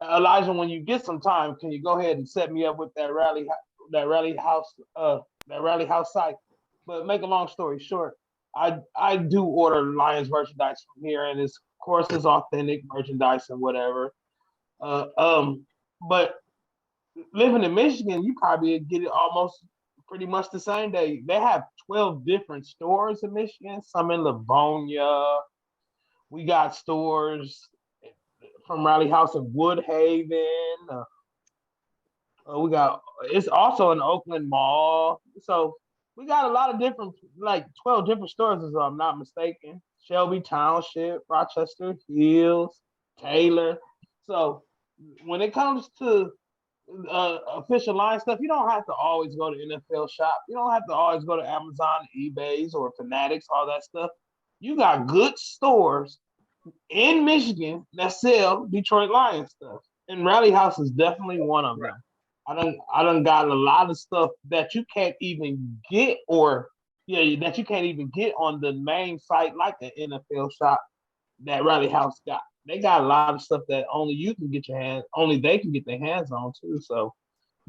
Elijah, when you get some time, can you go ahead and set me up with that Rally House site? But make a long story short, I do order Lions merchandise from here, and it's of course it's authentic merchandise and whatever. Uh, um, but living in Michigan, you probably get it almost pretty much the same day. They have 12 different stores in Michigan, some in Livonia. We got stores from Rally House in Woodhaven. We got it's also in Oakland Mall. So we got a lot of different, like 12 different stores, if I'm not mistaken. Shelby Township, Rochester Hills, Taylor. So when it comes to official line stuff, you don't have to always go to NFL Shop. You don't have to always go to Amazon, eBay's, or Fanatics, all that stuff. You got good stores in Michigan that sell Detroit Lions stuff, and Rally House is definitely one of them. I done got a lot of stuff that you can't even get, that you can't even get on the main site like the NFL Shop that Rally House got. They got a lot of stuff that only they can get their hands on too. So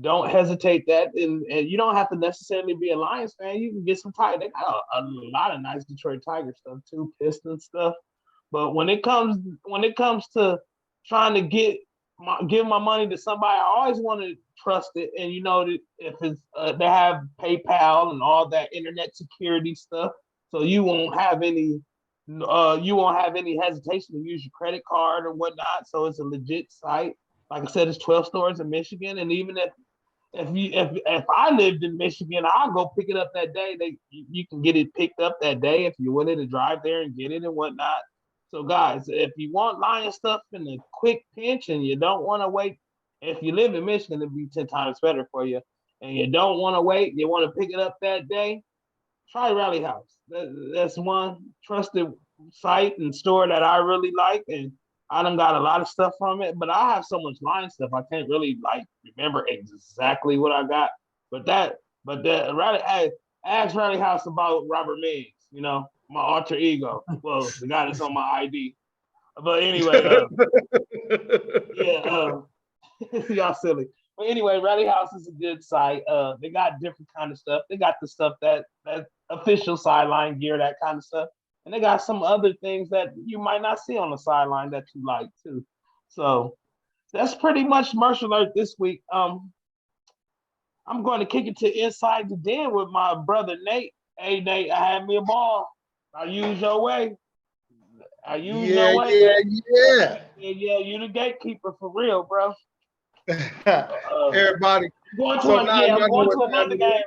don't hesitate that, and you don't have to necessarily be a Lions fan. You can get some Tiger. They got a lot of nice Detroit Tiger stuff too, Piston stuff. But when it comes to trying to give my money to somebody, I always want to trust it. And you know that if it's they have PayPal and all that internet security stuff, so you won't have any hesitation to use your credit card or whatnot. So it's a legit site. Like I said, it's 12 stores in Michigan, and even if I lived in Michigan, I'll go pick it up that day. You can get it picked up that day if you're willing to drive there and get it and whatnot. So guys, if you want Lion stuff in a quick pinch and you don't want to wait, if you live in Michigan, it'd be 10 times better for you. And you don't want to wait, you want to pick it up that day, try Rally House. That's one trusted site and store that I really like, and I done got a lot of stuff from it. But I have so much Lion stuff, I can't really remember exactly what I got. But ask Rally House about Robert Miggs, my alter ego. Well, the guy that's on my ID. But anyway, y'all silly. But anyway, Rally House is a good site. They got different kind of stuff. They got the stuff that official sideline gear, that kind of stuff. And they got some other things that you might not see on the sideline that you like too. So that's pretty much Merch Alert this week. I'm going to kick it to Inside the Den with my brother Nate. Hey Nate, I had me a ball. I use your way. Your way.
Yeah.
Yeah, you the gatekeeper for real, bro.
Everybody.
I'm going to another game.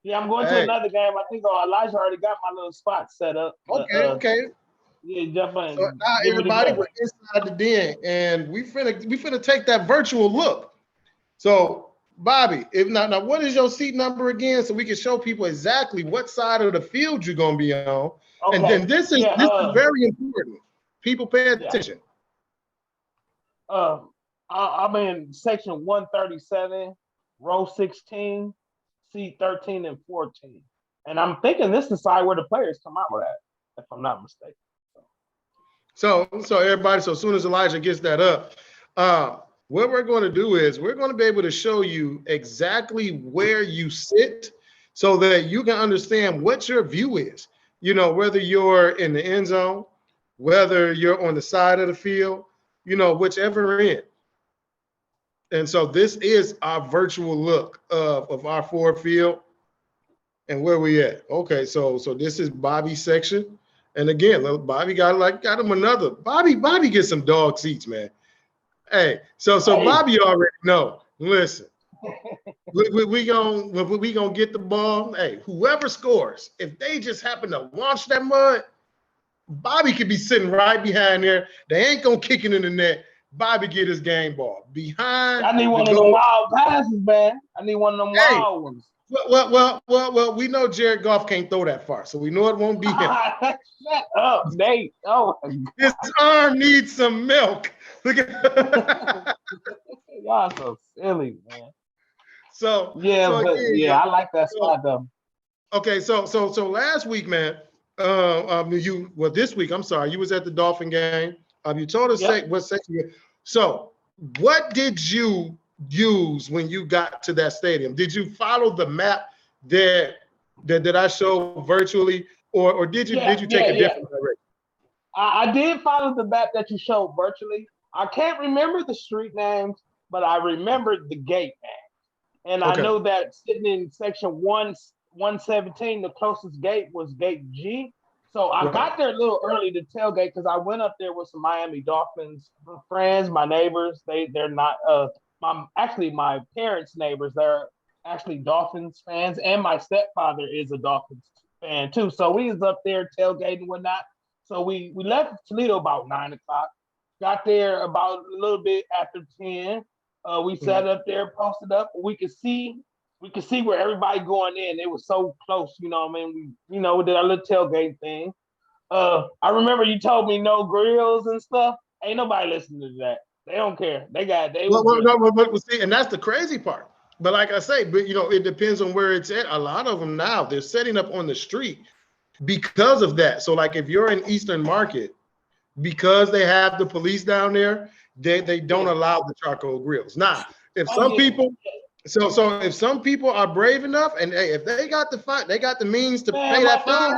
Yeah, I'm going to another game. I think Elijah already got my little spot set up.
Okay.
Yeah, definitely.
So now everybody, we're inside the den, and we finna take that virtual look. So Bobby, now what is your seat number again, so we can show people exactly what side of the field you're gonna be on. Okay. And then this is very important. People pay attention.
I'm in section 137, row 16, seat 13 and 14. And I'm thinking this is the side where the players come out with that, if I'm not mistaken.
So everybody, so as soon as Elijah gets that up, what we're going to do is we're going to be able to show you exactly where you sit so that you can understand what your view is. Whether you're in the end zone, whether you're on the side of the field, whichever end. And so this is our virtual look of our Ford field and where we at. Okay, so this is Bobby's section. And again, Bobby got him another. Bobby gets some dog seats, man. Hey, so Bobby already know. Listen, we gonna get the ball. Hey, whoever scores, if they just happen to launch that mud, Bobby could be sitting right behind there. They ain't gonna kick it in the net. Bobby get his game ball behind.
I need one of them wild passes, man. I need one of them wild ones.
Well, we know Jared Goff can't throw that far, so we know it won't be him.
Shut up, Nate. Oh,
his arm needs some milk. Look at
y'all so silly, man.
So
I like that spot though.
Okay, so last week, man, This week, I'm sorry, you was at the Dolphin game. You told us
Yep.
what section. So, what did you use when you got to that stadium? Did you follow the map that I showed virtually, or did you take a different direction?
I did follow the map that you showed virtually. I can't remember the street names, but I remembered the gate name. And I know that sitting in section 117, the closest gate was gate G. So I got there a little early to tailgate because I went up there with some Miami Dolphins friends, my neighbors. They're not my parents' neighbors. They're actually Dolphins fans, and my stepfather is a Dolphins fan too. So we was up there tailgating and whatnot. So we left Toledo about 9 o'clock. Got there about a little bit after 10. We sat up there, posted up. We could see where everybody going in. It was so close, you know what I mean? We did our little tailgate thing. I remember you told me no grills and stuff. Ain't nobody listening to that. They don't care.
See, and that's the crazy part. But like I say, it depends on where it's at. A lot of them now, they're setting up on the street because of that. So like if you're in Eastern Market, because they have the police down there, they don't allow the charcoal grills. Now, if some people if some people are brave enough, and hey, if they got the means to pay that fine.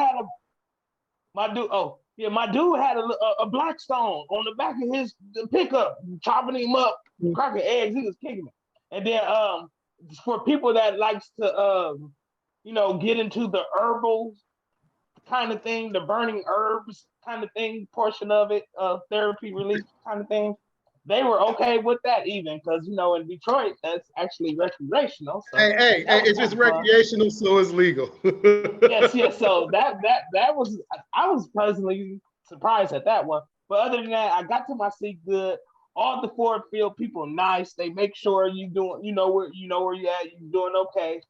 My dude had a Blackstone on the back of his pickup, chopping him up, cracking eggs. He was kicking it. And then for people that likes to get into the herbal kind of thing, the burning herbs kind of thing portion of it, therapy relief kind of thing, they were okay with that even because in Detroit that's actually recreational. So
hey, it's just recreational, so it's legal.
yes. So that was, I was personally surprised at that one. But other than that, I got to my seat good. All the Ford Field people nice. They make sure you doing, where you at. You doing okay.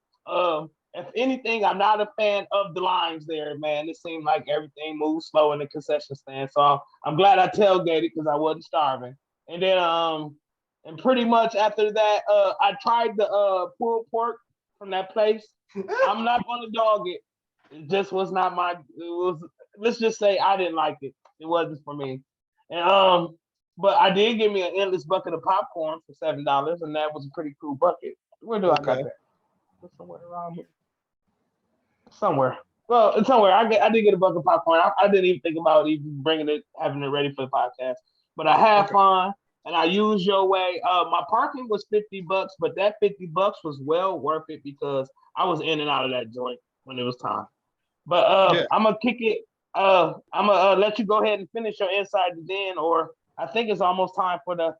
If anything, I'm not a fan of the lines there, man. It seemed like everything moves slow in the concession stand. So I'm glad I tailgated because I wasn't starving. And then and pretty much after that, I tried the pulled pork from that place. I'm not gonna dog it. It just was not my. It was. Let's just say I didn't like it. It wasn't for me. And but I did give me an endless bucket of popcorn for $7, and that was a pretty cool bucket. Where do I got that? Somewhere around here. Somewhere. Well, it's somewhere. I did get a bucket of popcorn. I didn't even think about even bringing it, having it ready for the podcast. But I had fun, and I used your way. My parking was $50, but that $50 was well worth it because I was in and out of that joint when it was time. But I'm gonna kick it. I'm gonna let you go ahead and finish your inside the den, or I think it's almost time for the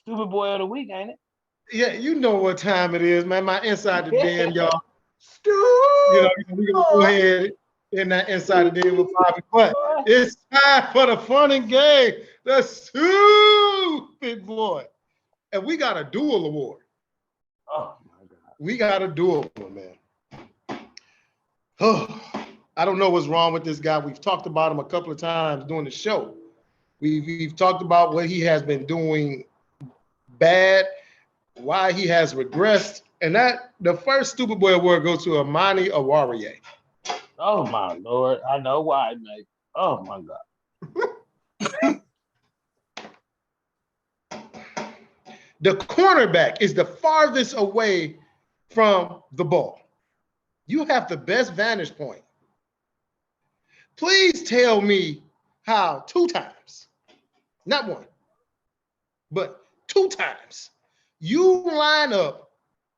stupid boy of the week, ain't it?
Yeah, you know what time it is, man. My inside the den, y'all. We're gonna go ahead in that inside the den with Bobby. But it's time for the fun and game. The stupid boy. And we got a dual award.
Oh my God.
We got a dual one, man. Oh, I don't know what's wrong with this guy. We've talked about him a couple of times during the show. We've talked about what he has been doing bad, why he has regressed, and that the first stupid boy award goes to Amani Oruwariye.
Oh my Lord, I know why, mate. Oh my God.
The cornerback is the farthest away from the ball. You have the best vantage point. Please tell me how 2 times, not 1, but 2 times, you line up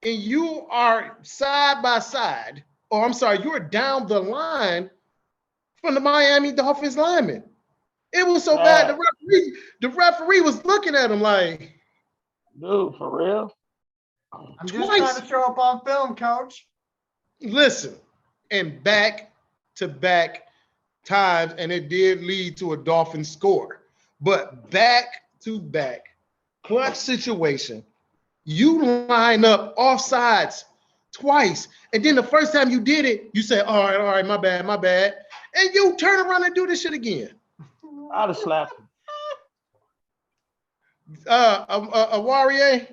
and you are side by side, or I'm sorry, you're down the line from the Miami Dolphins lineman. It was so bad, the referee was looking at him like,
dude, for real?
I'm just trying to show up on film, coach.
Listen, and back-to-back times, and it did lead to a Dolphin score. But back-to-back clutch situation, you line up offsides twice, and then the first time you did it, you say, all right, my bad, and you turn around and do this shit again.
I'd have slapped him.
Oruwariye,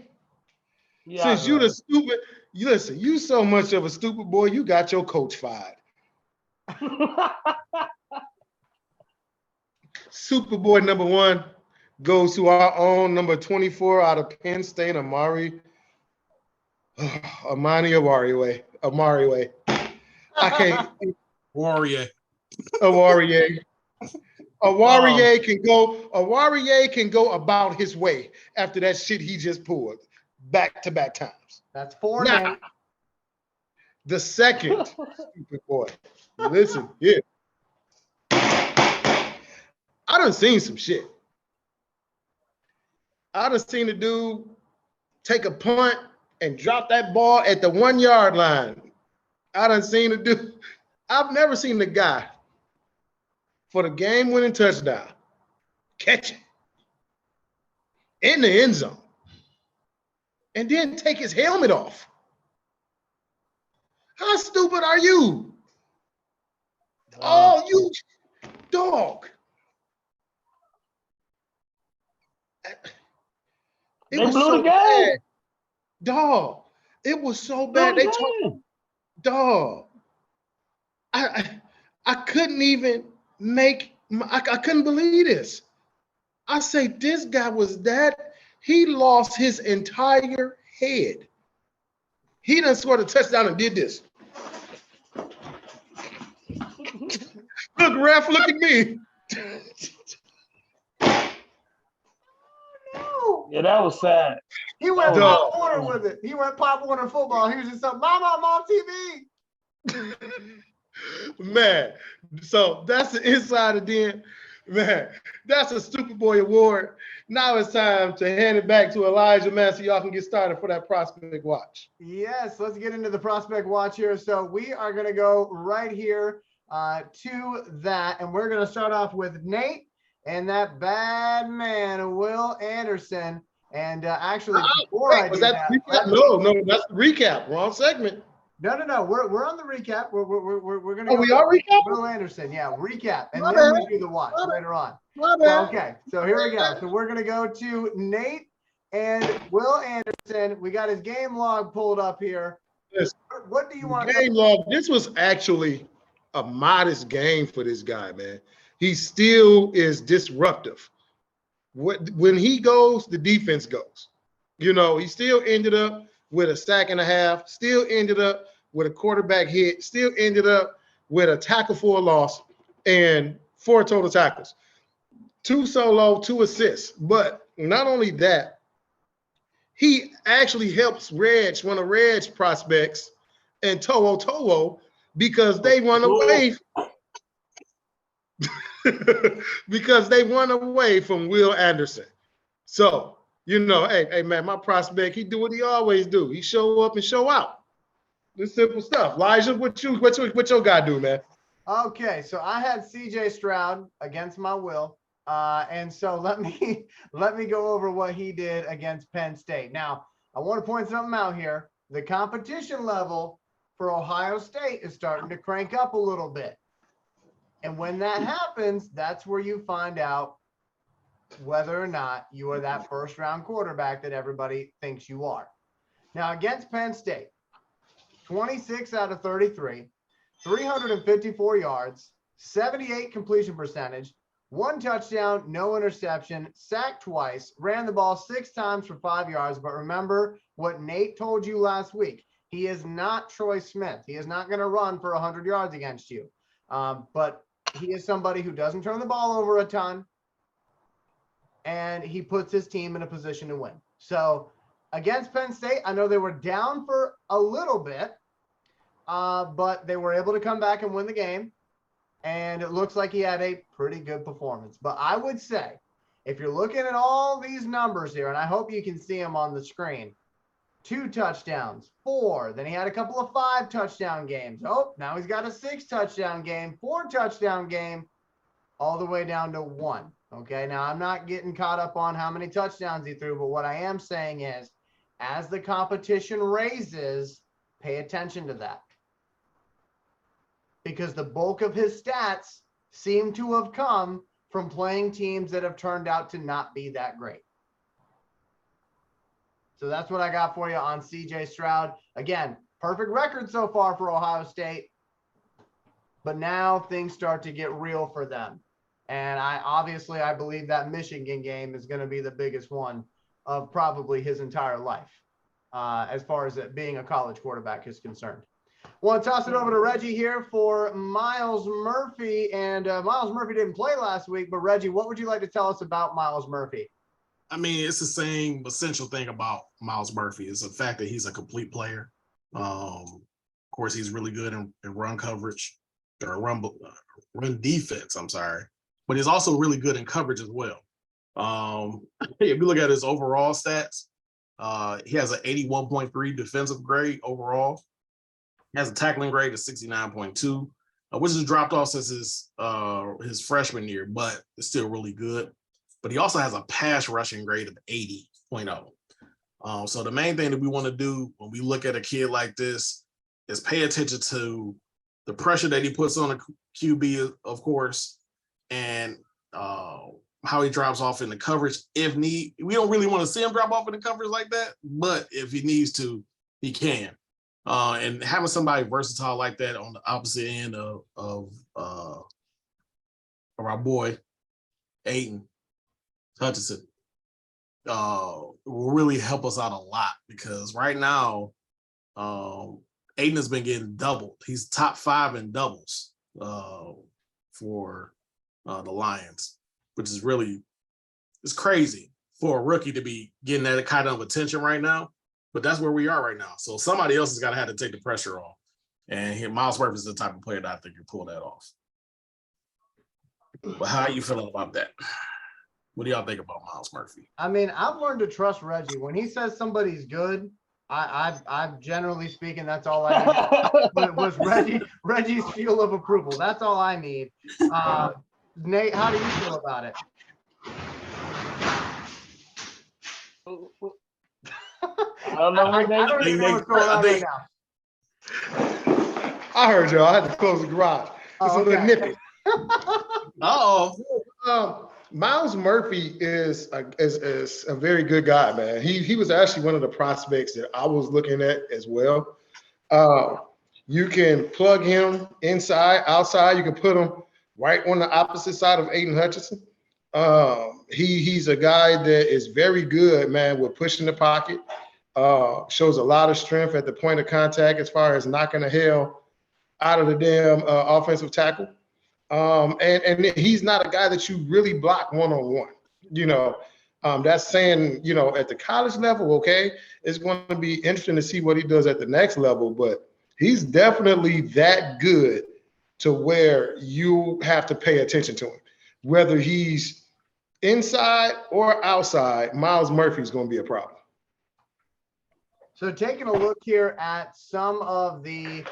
Yeah,
since you the stupid, you so much of a stupid boy, you got your coach fired. Superboy number 1 goes to our own number 24 out of Penn State, Amani Oruwariye. I can't.
Warrior.
Oruwariye. Oruwariye can go about his way after that shit he just pulled back-to-back times.
That's 4
Now,
names.
the second stupid boy. Listen, yeah. I done seen some shit. I done seen the dude take a punt and drop that ball at the 1 yard line. I done seen the dude. I've never seen the guy for the game-winning touchdown catch it in the end zone and then take his helmet off. How stupid are you? Oh, you dog.
They blew the game.
Bad. Dog. It was so
Blew
bad.
the
They told
game.
dog. I couldn't even I couldn't believe this. I say this guy was that. He lost his entire head. He done scored a touchdown and did this. Look, ref, look at me.
Yeah, that was sad.
He went
Oh,
Pop
no.
Warner with it. He went Pop Warner football. He was just like, Mama, I'm on TV.
Man, so that's the insider den. Man, that's a Stupid Boy Award. Now it's time to hand it back to Elijah, man, so y'all can get started for that prospect watch.
Yes, let's get into the prospect watch here. So we are going to go right here to that, and we're going to start off with Nate and that bad man, Will Anderson. And actually, before I do that,
No, that's the recap. Wrong segment.
No. We're on the recap. We're gonna.
Oh, we are recapping?
Will Anderson, yeah, recap, and
My
then
bad.
we do the watch later on.
My
So,
bad.
okay, so here we go. So we're gonna go to Nate and Will Anderson. We got his game log pulled up here.
Yes.
What do you want?
Game log. This was actually a modest game for this guy, man. He still is disruptive. When he goes, the defense goes. You know, he still ended up with a sack and a half, still ended up with a quarterback hit, still ended up with a tackle for a loss and 4 total tackles. 2 solo, 2 assists. But not only that, he actually helps one of Reg's prospects, and Toho, because they run away. Because they run away from Will Anderson. So, you know, hey, man, my prospect, he do what he always do. He show up and show out. This simple stuff. Elijah, what your guy do, man?
Okay, so I had CJ Stroud against my will. And so let me go over what he did against Penn State. Now, I want to point something out here. The competition level for Ohio State is starting to crank up a little bit. And when that happens, that's where you find out whether or not you are that first-round quarterback that everybody thinks you are. Now, against Penn State, 26 out of 33, 354 yards, 78 completion percentage, 1 touchdown, no interception, sacked twice, ran the ball 6 times for 5 yards. But remember what Nate told you last week. He is not Troy Smith. He is not going to run for 100 yards against you. But he is somebody who doesn't turn the ball over a ton, and he puts his team in a position to win. So against Penn State, I know they were down for a little bit, but they were able to come back and win the game. And it looks like he had a pretty good performance. But I would say, if you're looking at all these numbers here, and I hope you can see them on the screen, 2 touchdowns, 4. Then he had a couple of 5 touchdown games. Oh, now he's got a 6 touchdown game, 4 touchdown game, all the way down to 1. Okay, now I'm not getting caught up on how many touchdowns he threw, but what I am saying is, as the competition raises, pay attention to that. Because the bulk of his stats seem to have come from playing teams that have turned out to not be that great. So that's what I got for you on CJ Stroud. Again, perfect record so far for Ohio State, but now things start to get real for them. And I believe that Michigan game is going to be the biggest one of probably his entire life, as far as it being a college quarterback is concerned. Want to toss it over to Reggie here for Myles Murphy. And Myles Murphy didn't play last week, but Reggie, what would you like to tell us about Myles Murphy?
I mean, it's the same essential thing about Myles Murphy is the fact that he's a complete player. Of course, he's really good in run coverage or run defense. I'm sorry, but he's also really good in coverage as well. If you look at his overall stats, he has an 81.3 defensive grade overall. He has a tackling grade of 69.2, which has dropped off since his freshman year, but it's still really good. But he also has a pass rushing grade of 80.0. So the main thing that we want to do when we look at a kid like this is pay attention to the pressure that he puts on a QB, of course, and how he drops off in the coverage. If need, we don't really want to see him drop off in the coverage like that, but if he needs to, he can. And having somebody versatile like that on the opposite end of our boy Aiden Hutchinson will really help us out a lot, because right now Aiden has been getting doubled. He's top 5 in doubles for the Lions, which is really, it's crazy for a rookie to be getting that kind of attention right now. But that's where we are right now. So somebody else has got to have to take the pressure off. And Myles Murphy is the type of player that I think can pull that off. But how are you feeling about that? What do y'all think about Myles Murphy?
I mean, I've learned to trust Reggie. When he says somebody's good, I'm generally speaking, that's all I need. But was Reggie's seal of approval. That's all I need. Nate, how do you feel about it?
I don't know
I don't even know what's going on right now.
I heard y'all. I had to close the garage. It's a little nippy. Myles Murphy is a very good guy, man. He was actually one of the prospects that I was looking at as well. You can plug him inside, outside. You can put him right on the opposite side of Aiden Hutchinson. He's a guy that is very good, man, with pushing the pocket. Shows a lot of strength at the point of contact as far as knocking the hell out of the damn offensive tackle. And he's not a guy that you really block one-on-one. That's saying, at the college level, okay, it's going to be interesting to see what he does at the next level, but he's definitely that good to where you have to pay attention to him. Whether he's inside or outside, Myles Murphy is going to be a problem.
So taking a look here at some of the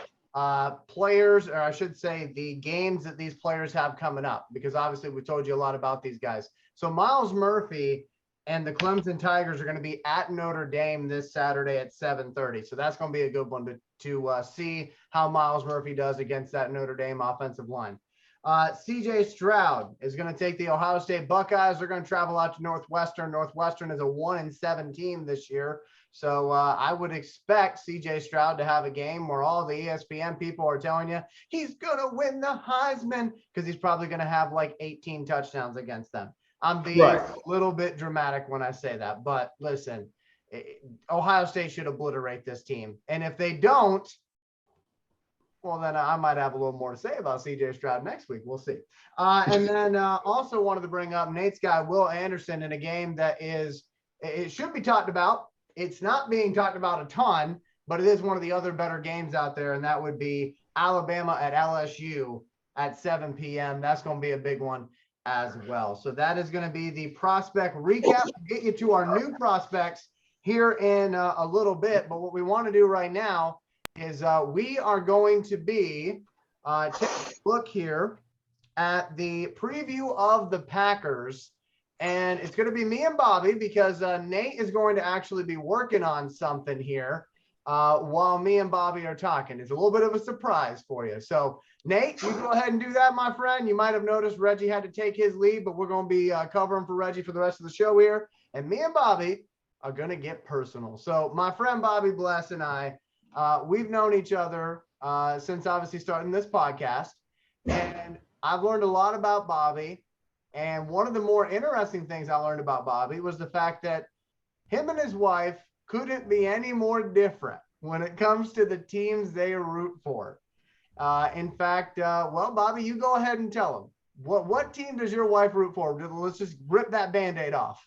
players, or I should say the games that these players have coming up, because obviously we told you a lot about these guys. So Myles Murphy and the Clemson Tigers are going to be at Notre Dame this Saturday at 7:30. So that's going to be a good one to see how Myles Murphy does against that Notre Dame offensive line. CJ Stroud is going to take the Ohio State Buckeyes. They're going to travel out to Northwestern. Northwestern is a 1-7 team this year. So I would expect CJ Stroud to have a game where all the ESPN people are telling you he's going to win the Heisman, because he's probably going to have like 18 touchdowns against them. I'm being a little bit dramatic when I say that, but listen, Ohio State should obliterate this team. And if they don't, well, then I might have a little more to say about CJ Stroud next week. We'll see. And then also wanted to bring up Nate's guy, Will Anderson, in a game that it should be talked about. It's not being talked about a ton, but it is one of the other better games out there, and that would be Alabama at LSU at 7 p.m. That's going to be a big one as well. So that is going to be the prospect recap. We'll get you to our new prospects here in a little bit, but what we want to do right now is we are going to be taking a look here at the preview of the Packers. And it's going to be me and Bobby, because Nate is going to actually be working on something here while me and Bobby are talking. It's a little bit of a surprise for you. So, Nate, you go ahead and do that, my friend. You might have noticed Reggie had to take his lead, but we're going to be covering for Reggie for the rest of the show here. And me and Bobby are going to get personal. So, my friend Bobby Bless and I, we've known each other since obviously starting this podcast. And I've learned a lot about Bobby. And one of the more interesting things I learned about Bobby was the fact that him and his wife couldn't be any more different when it comes to the teams they root for. In fact, well, Bobby, you go ahead and tell them. What team does your wife root for? Let's just rip that Band-Aid off.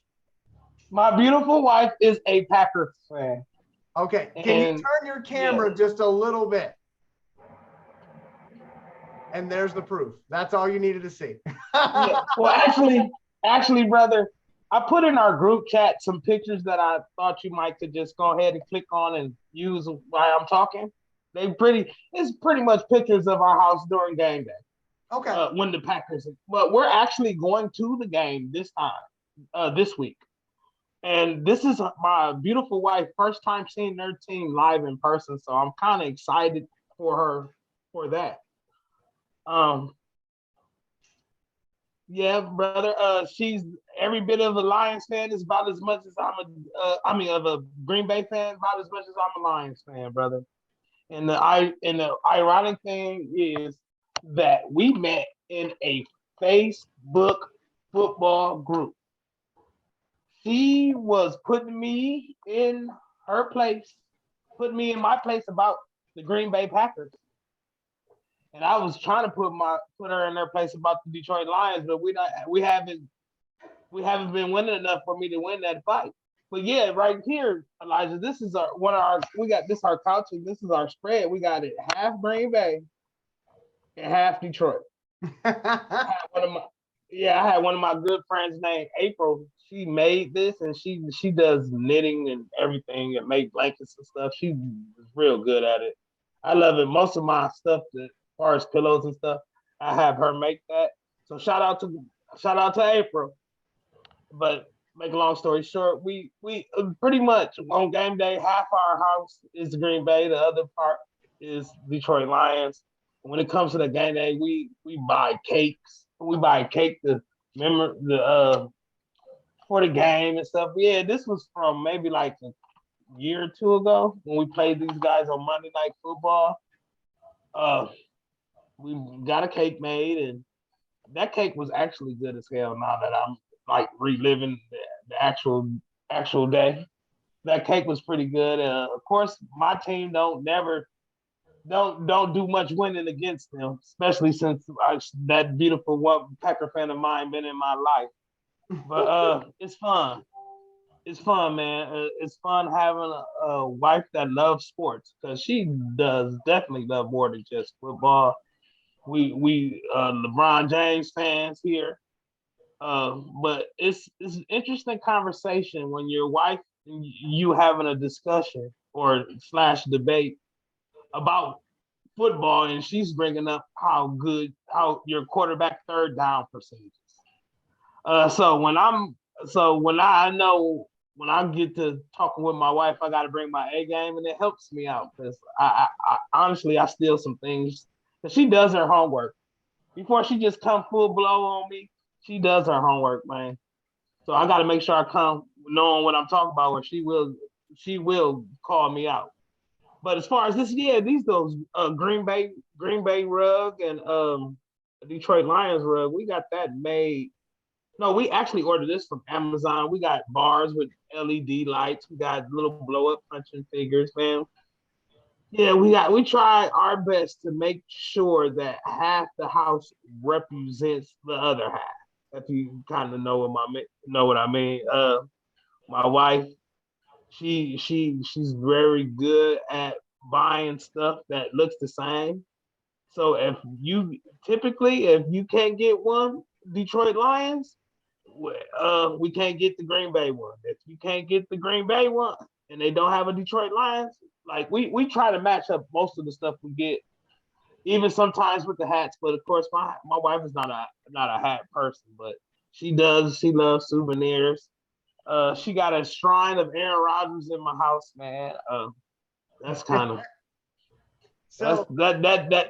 My beautiful wife is a Packers fan.
Okay, can you turn your camera just a little bit? And there's the proof. That's all you needed to see.
Yeah. Well, actually, brother, I put in our group chat some pictures that I thought you might could just go ahead and click on and use while I'm talking. It's pretty much pictures of our house during game day.
Okay.
When the Packers, but we're actually going to the game this time, this week. And this is my beautiful wife, first time seeing their team live in person. So I'm kind of excited for her for that. Yeah, brother. She's every bit of a Lions fan is about as much as of a Green Bay fan, about as much as I'm a Lions fan, brother. And the ironic thing is that we met in a Facebook football group. She was putting me in her place, putting me in my place about the Green Bay Packers. And I was trying to put her in her place about the Detroit Lions, but we haven't been winning enough for me to win that fight. But yeah, right here, Elijah, this is our couch and this is our spread. We got it half Green Bay and half Detroit. I had one of my good friends named April. She made this and she does knitting and everything and make blankets and stuff. She's real good at it. I love it. Most of my stuff, as far as pillows and stuff, I have her make that. So shout out to April. But make a long story short, we pretty much on game day, half our house is Green Bay, the other part is Detroit Lions. When it comes to the game day, we buy cakes. We buy cake to remember for the game and stuff. Yeah, this was from maybe like a year or two ago when we played these guys on Monday Night Football. We got a cake made, and that cake was actually good as hell. Now that I'm like reliving the actual day, that cake was pretty good. Of course, my team don't do much winning against them, especially since that beautiful one Packer fan of mine been in my life. But it's fun. It's fun, man. It's fun having a wife that loves sports because she does definitely love more than just football. We LeBron James fans here, but it's an interesting conversation when your wife and you having a discussion or / debate about football, and she's bringing up how your quarterback third down percentages. So when I get to talking with my wife, I got to bring my A game, and it helps me out because I honestly I steal some things. Cause she does her homework before she just come full blow on me. She does her homework, man. So I got to make sure I come knowing what I'm talking about, or she will call me out. But as far as those Green Bay rug and Detroit Lions rug, we got that made. No, we actually ordered this from Amazon. We got bars with LED lights. We got little blow up punching figures, man. Yeah, we try our best to make sure that half the house represents the other half. If you kind of know what I mean. My wife, she's very good at buying stuff that looks the same. So if you can't get one Detroit Lions, we can't get the Green Bay one. If you can't get the Green Bay one and they don't have a Detroit Lions, like we try to match up most of the stuff we get, even sometimes with the hats. But of course, my wife is not a hat person, but she loves souvenirs. She got a shrine of Aaron Rodgers in my house, man. That's kind of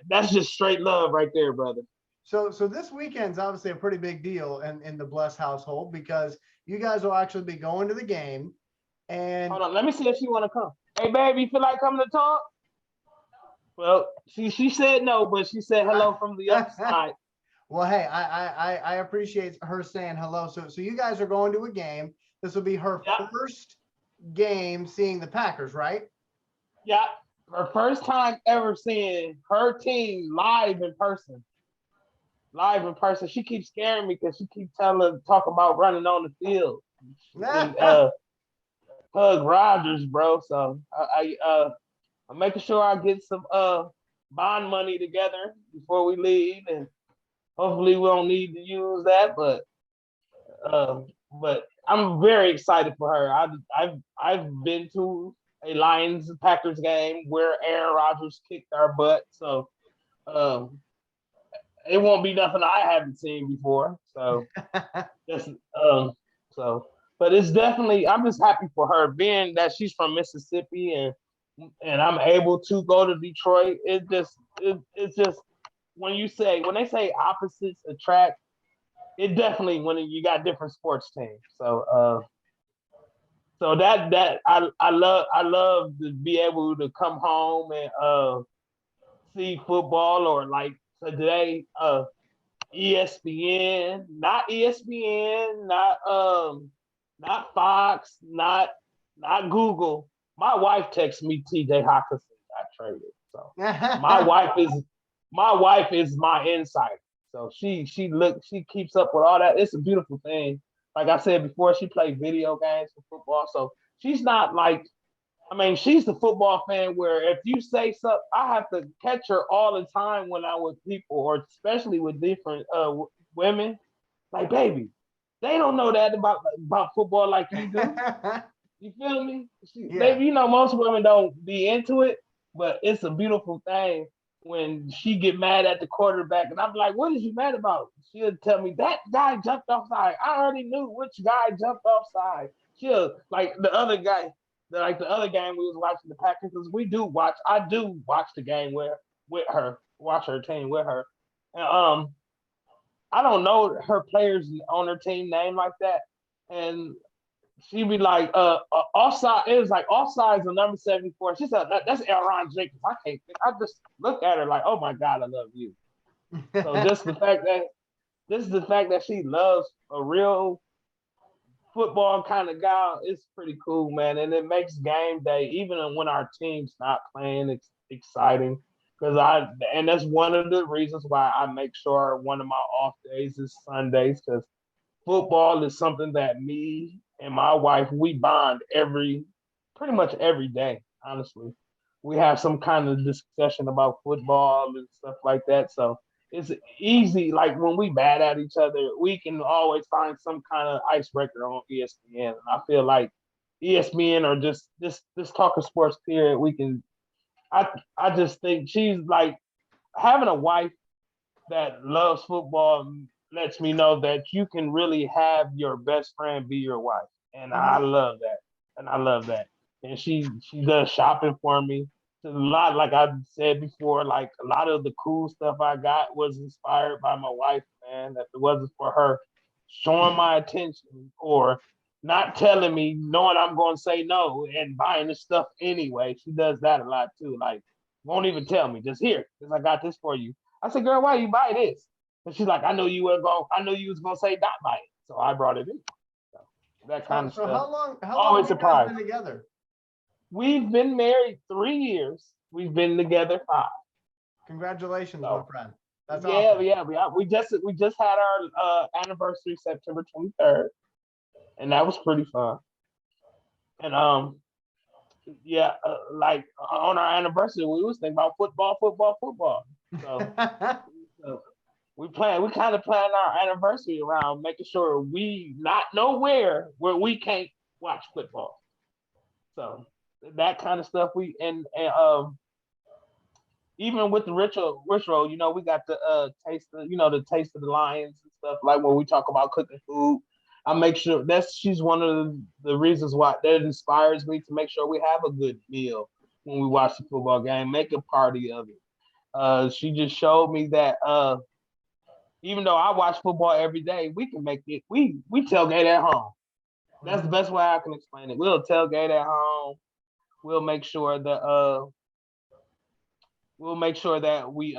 that's just straight love right there, brother.
So this weekend's obviously a pretty big deal in the Bless household because you guys will actually be going to the game. And
hold on, let me see if she want to come. Hey, baby, you feel like coming to talk? Well, she said no, but she said hello from the other side.
Well, hey, I appreciate her saying hello. So you guys are going to a game. This will be her first game seeing the Packers, right?
Yeah, her first time ever seeing her team live in person. Live in person. She keeps scaring me because she keeps talk about running on the field and hug Rogers, bro. So I'm making sure I get some bond money together before we leave, and hopefully we don't need to use that. But I'm very excited for her. I've been to a Lions Packers game where Aaron Rodgers kicked our butt, so um, it won't be nothing I haven't seen before. So just so, but it's definitely I'm just happy for her, being that she's from Mississippi and I'm able to go to Detroit. It's just when they say opposites attract, it definitely when you got different sports teams. So that I love to be able to come home and see football, or like today ESPN, not ESPN, not Fox, not Google. My wife texts me TJ Hockensen got traded. So my wife is my insider. So she keeps up with all that. It's a beautiful thing. Like I said before, she played video games for football. So she's not like, I mean, she's the football fan where if you say something, I have to catch her all the time when I'm with people, or especially with different women. Like, baby, they don't know that about football like you do. You feel me? Maybe most women don't be into it, but it's a beautiful thing when she get mad at the quarterback, and I'm like, "What is you mad about?" She'll tell me that guy jumped offside. I already knew which guy jumped offside. She'll like the other guy, like the other game we was watching the Packers, because we do watch. I do watch the game with her, watch her team with her, and I don't know her players on her team name like that, and she'd be like, offside. It was like offside's the number 74. She said that's Aaron Jacobs. I can't think. I just look at her like, oh my God, I love you. So just the fact that this is the fact that she loves a real football kind of guy, it's pretty cool, man. And it makes game day, even when our team's not playing, it's exciting. And that's one of the reasons why I make sure one of my off days is Sundays, because football is something that me and my wife, we bond pretty much every day, honestly. We have some kind of discussion about football and stuff like that. So it's easy. Like when we bad at each other, we can always find some kind of icebreaker on ESPN. And I feel like ESPN or just this talking sports period, we can I just think she's like having a wife that loves football lets me know that you can really have your best friend be your wife. And I love that. And I love that. And she does shopping for me. A lot, like I said before, like a lot of the cool stuff I got was inspired by my wife, man. If it wasn't for her showing my attention or not telling me, knowing I'm going to say no and buying the stuff anyway, she does that a lot too. Like, won't even tell me, just here, because I got this for you. I said, girl, why you buy this? And she's like, I know you was gonna say not buy it. So I brought it in. So that kind of
So
stuff.
how long
Always
have you guys
surprised.
been together?
We've been married 3 years. We've been together 5.
Congratulations, my friend. That's
yeah,
awesome.
yeah. We just had our anniversary September 23rd, and that was pretty fun. And yeah, like on our anniversary, we was thinking about football. So, so we kind of plan our anniversary around making sure we not nowhere where we can't watch football. So that kind of stuff and even with the ritual, we got the the taste of the lions and stuff, like when we talk about cooking food. I make sure she's one of the reasons why that inspires me to make sure we have a good meal when we watch the football game, make a party of it. She just showed me that even though I watch football every day, we can make it. We tailgate at home. That's the best way I can explain it. We'll tailgate at home. We'll make sure that we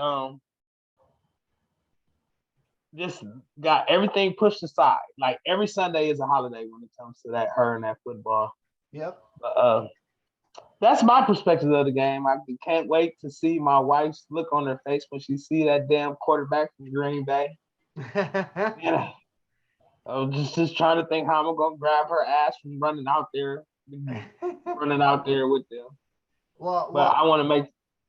just got everything pushed aside. Like every Sunday is a holiday when it comes to that her and that football.
Yep.
But, that's my perspective of the game. I can't wait to see my wife's look on her face when she see that damn quarterback from Green Bay. And I'm just trying to think how I'm gonna grab her ass from running out there with them. But I want to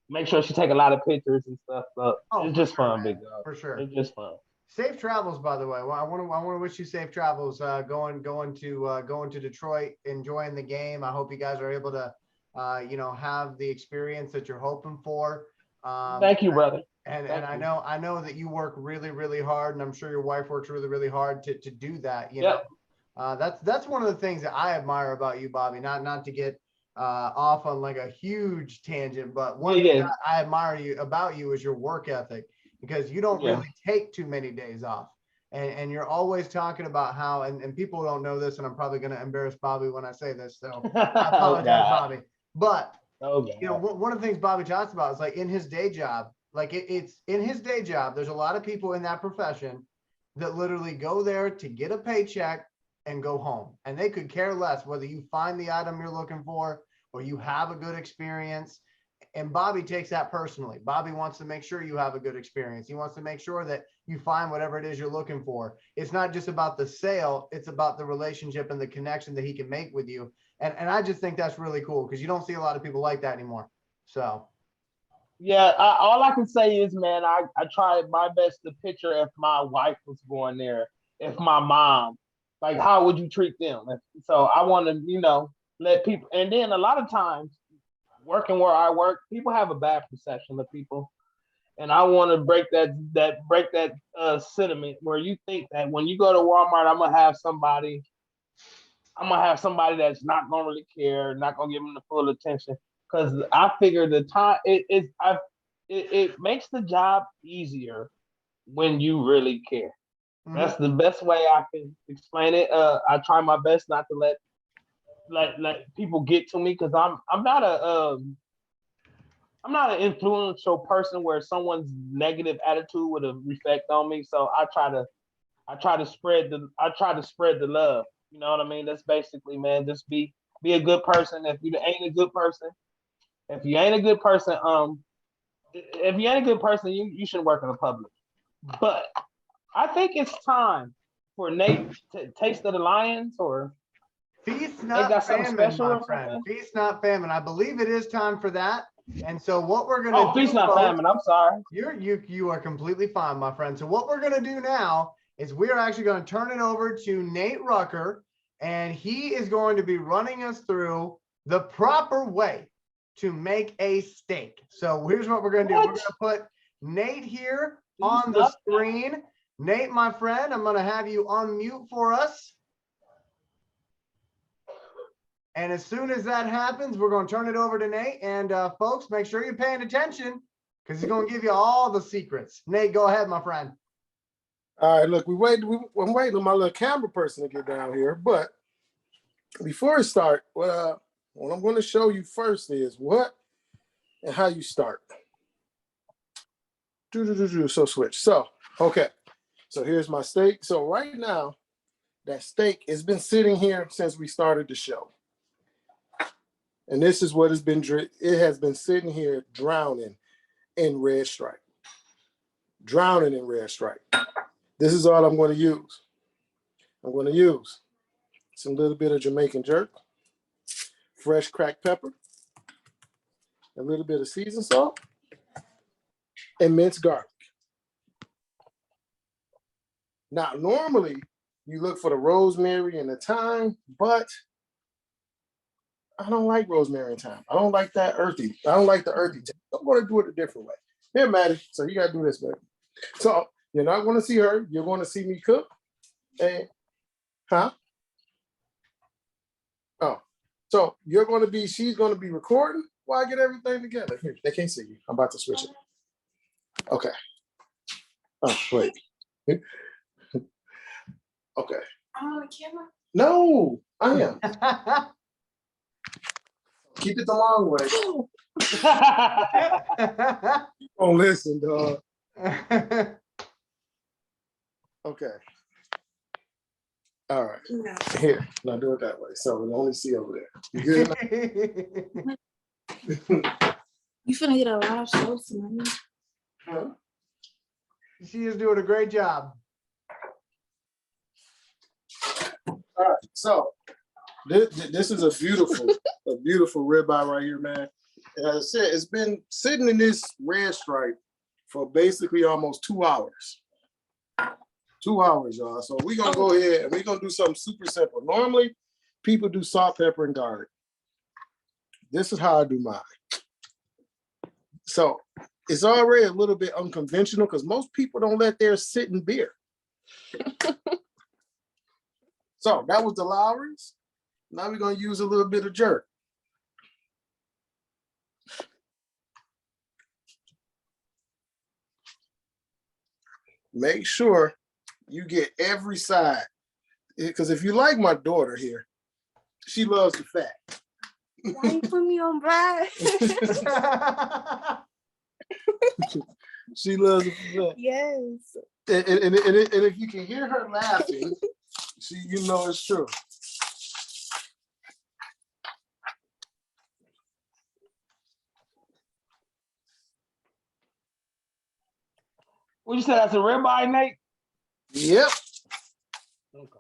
make sure she take a lot of pictures and stuff. But it's just fun, big dog.
For sure.
It's just fun.
Safe travels, by the way. Well, I want to wish you safe travels. Going to Detroit, enjoying the game. I hope you guys are able to, have the experience that you're hoping for.
Thank you, brother.
And I know that you work really, really hard, and I'm sure your wife works really, really hard to do that. You know, that's one of the things that I admire about you, Bobby. Not to get off on like a huge tangent, but one thing I admire about you is your work ethic, because you don't really take too many days off. And you're always talking about how, and people don't know this, and I'm probably going to embarrass Bobby when I say this, so I apologize, Bobby. But, one of the things Bobby talks about is like in his day job, like it's in his day job, there's a lot of people in that profession that literally go there to get a paycheck and go home. And they could care less whether you find the item you're looking for or you have a good experience. And Bobby takes that personally. Bobby wants to make sure you have a good experience. He wants to make sure that you find whatever it is you're looking for. It's not just about the sale. It's about the relationship and the connection that he can make with you. And I just think that's really cool, because you don't see a lot of people like that anymore. So.
Yeah, all I can say is, man, I tried my best to picture if my wife was going there, if my mom, like, how would you treat them? So I want to, let people, and then a lot of times, working where I work, people have a bad perception of people, and I want to break that sentiment where you think that when you go to Walmart, I'm gonna have somebody that's not gonna really care, not gonna give them the full attention, because I figure the time it makes the job easier when you really care. Mm-hmm. That's the best way I can explain it. I try my best not to let people get to me, because I'm not an influential person where someone's negative attitude would reflect on me. So I try to spread the love. You know what I mean? That's basically, man, just be a good person. If you ain't a good person, you shouldn't work in the public. But I think it's time for Nate to taste of the lions, or
Feast Not Famine, my friend. Feast Not Famine. I believe it is time for that. And so what we're going to do,
Feast Not Famine. I'm sorry.
You are completely fine, my friend. So what we're going to do now is we're actually going to turn it over to Nate Rucker, and he is going to be running us through the proper way to make a steak. So here's what we're going to do. We're going to put Nate here on the screen. Nate, my friend, I'm going to have you unmute for us. And as soon as that happens, we're going to turn it over to Nate. And folks, make sure you're paying attention, because he's going to give you all the secrets. Nate, go ahead, my friend.
All right, look, I'm waiting on my little camera person to get down here. But before I start, what I'm going to show you first is what and how you start. So switch. So, okay. So here's my steak. So right now, that steak has been sitting here since we started the show. And this is what it has been sitting here drowning in red stripe. Drowning in red stripe. This is all I'm going to use. I'm going to use some little bit of Jamaican jerk, fresh cracked pepper, a little bit of seasoned salt, and minced garlic. Now, normally you look for the rosemary and the thyme, but I don't like rosemary and thyme. I don't like that earthy. I don't like the earthy taste. I'm going to do it a different way. Here, Maddie. So you got to do this, baby. So you're not going to see her. You're going to see me cook. And, so she's going to be recording while I get everything together. Here, they can't see you. I'm about to switch it. Okay. Oh, wait. Okay.
I'm on the camera?
No, I am. Keep it the long way. Oh, listen, dog. Okay. All right.
No.
Here. Now do it that way. So we only see over there. You good?
You finna get a lot of shows tonight.
Huh?
She is doing a great job.
All right. So this is a beautiful ribeye right here, man. And as I said, it's been sitting in this red stripe for basically almost 2 hours. 2 hours, y'all. So we're gonna go ahead and we're gonna do something super simple. Normally, people do salt, pepper, and garlic. This is how I do mine. So it's already a little bit unconventional because most people don't let theirs sit in beer. So that was the Lowry's. Now we're gonna use a little bit of jerk. Make sure you get every side. Because if you like my daughter here, she loves the fat.
Why you put me on blast?
She loves the fat.
Yes.
And if you can hear her laughing, you know it's true.
What you said? That's a ribeye, Nate?
Yep.
Okay.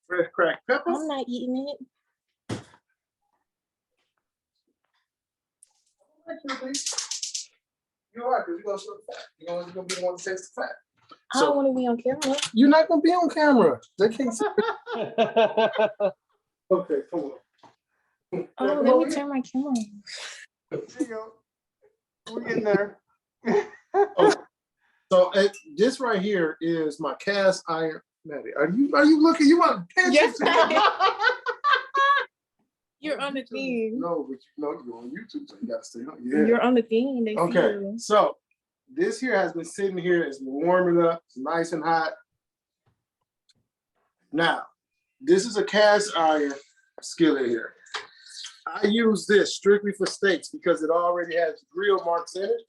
Fresh cracked pepper.
I'm not eating it.
You're right, because you're gonna show the fat. You're gonna be one to taste the fat.
I don't want to be on camera.
You're not gonna be on camera. They can't see. Okay, come on.
Oh, let me turn my camera on.
There you go. We're getting there.
So this right here is my cast iron. Maddie, are you looking? You want to
Yes, you're on the thing.
No, but you're on YouTube, so you gotta stay on. Yeah.
You're on the thing. They see
Okay,
you.
so this here has been sitting here. It's been warming up. It's nice and hot. Now, this is a cast iron skillet here. I use this strictly for steaks because it already has grill marks in it.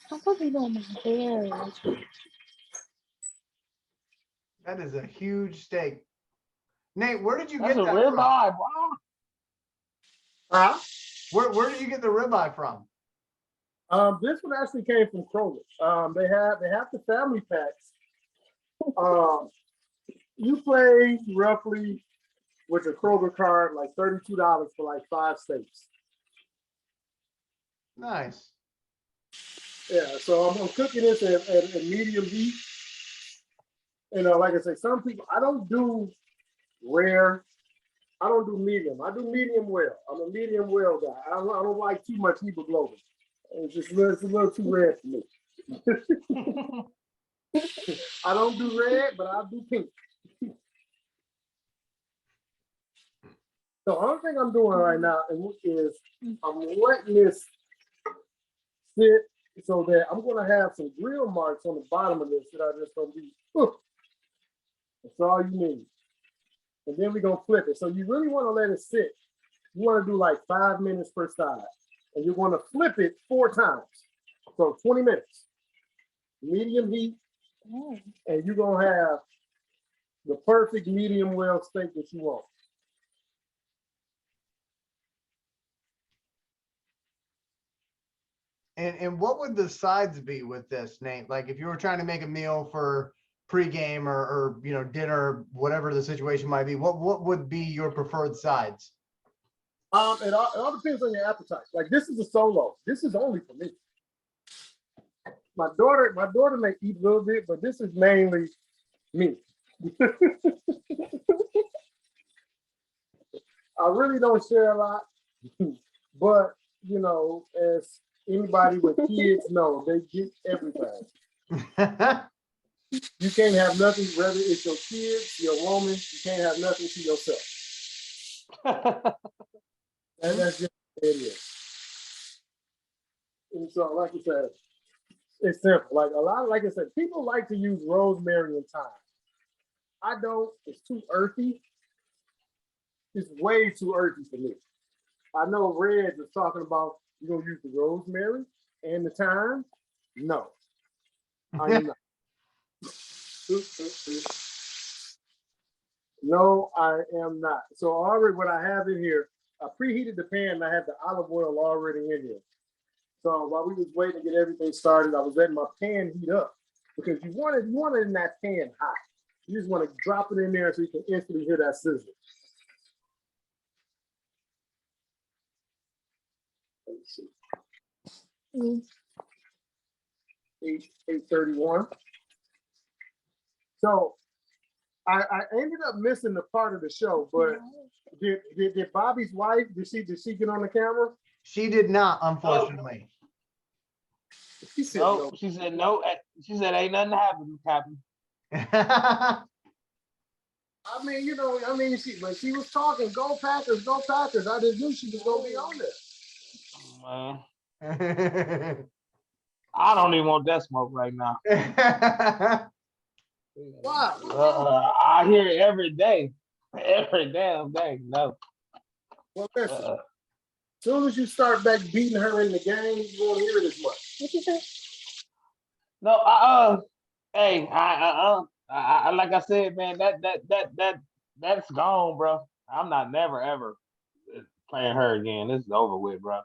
I'm probably doing my hair.
That is a huge steak. Nate, where did you
That's
get
a
that
ribeye,
from?
bro.
Where did you get the ribeye from?
This one actually came from Kroger. They have the family packs. You pay roughly with a Kroger card like $32 for like 5 steaks.
Nice.
Yeah, so I'm cooking this at medium heat. You know, like I say, some people, I don't do rare. I don't do medium. I do medium well. I'm a medium well guy. I don't like too much hemoglobin. It's a little too red for me. I don't do red, but I do pink. So the only thing I'm doing right now is I'm letting this sit so that I'm going to have some grill marks on the bottom of this that are just going to be, that's all you need. And then we're going to flip it. So you really want to let it sit. You want to do like 5 minutes per side. And you're going to flip it 4 times. So 20 minutes. Medium heat. And you're going to have the perfect medium well steak that you want.
And what would the sides be with this, Nate? Like if you were trying to make a meal for pregame or dinner, whatever the situation might be, what would be your preferred sides?
It all depends on your appetite. Like this is a solo. This is only for me. My daughter may eat a little bit, but this is mainly me. I really don't share a lot, but as anybody with kids know, they get everything. You can't have nothing, whether it's your kids, your woman, you can't have nothing to yourself. That's just what it is. And so, like I said, it's simple. Like I said, people like to use rosemary and thyme. I don't. It's too earthy. It's way too earthy for me. I know Reg was talking about you're gonna use the rosemary and the thyme. No, I am not. No, I am not. So already what I have in here, I preheated the pan and I have the olive oil already in here. So while we was waiting to get everything started, I was letting my pan heat up because you want it in that pan hot. You just want to drop it in there so you can instantly hear that sizzle. Let's see. 8:31. So I ended up missing the part of the show, but did Bobby's wife, did she get on the camera?
She did not, unfortunately.
She said
No,
no.
she said no. She said ain't nothing happened, Captain.
I mean, when she was talking, go Packers, go Packers. I just knew she was gonna be on there.
Man, I don't even want that smoke right now.
Why?
I hear it every day, every damn day. No.
Well, listen. As soon as you start back beating her in the game, you won't hear it as much.
What you say?
No, hey, I like I said, man, that's gone, bro. I'm not never ever playing her again. This is over with, bro.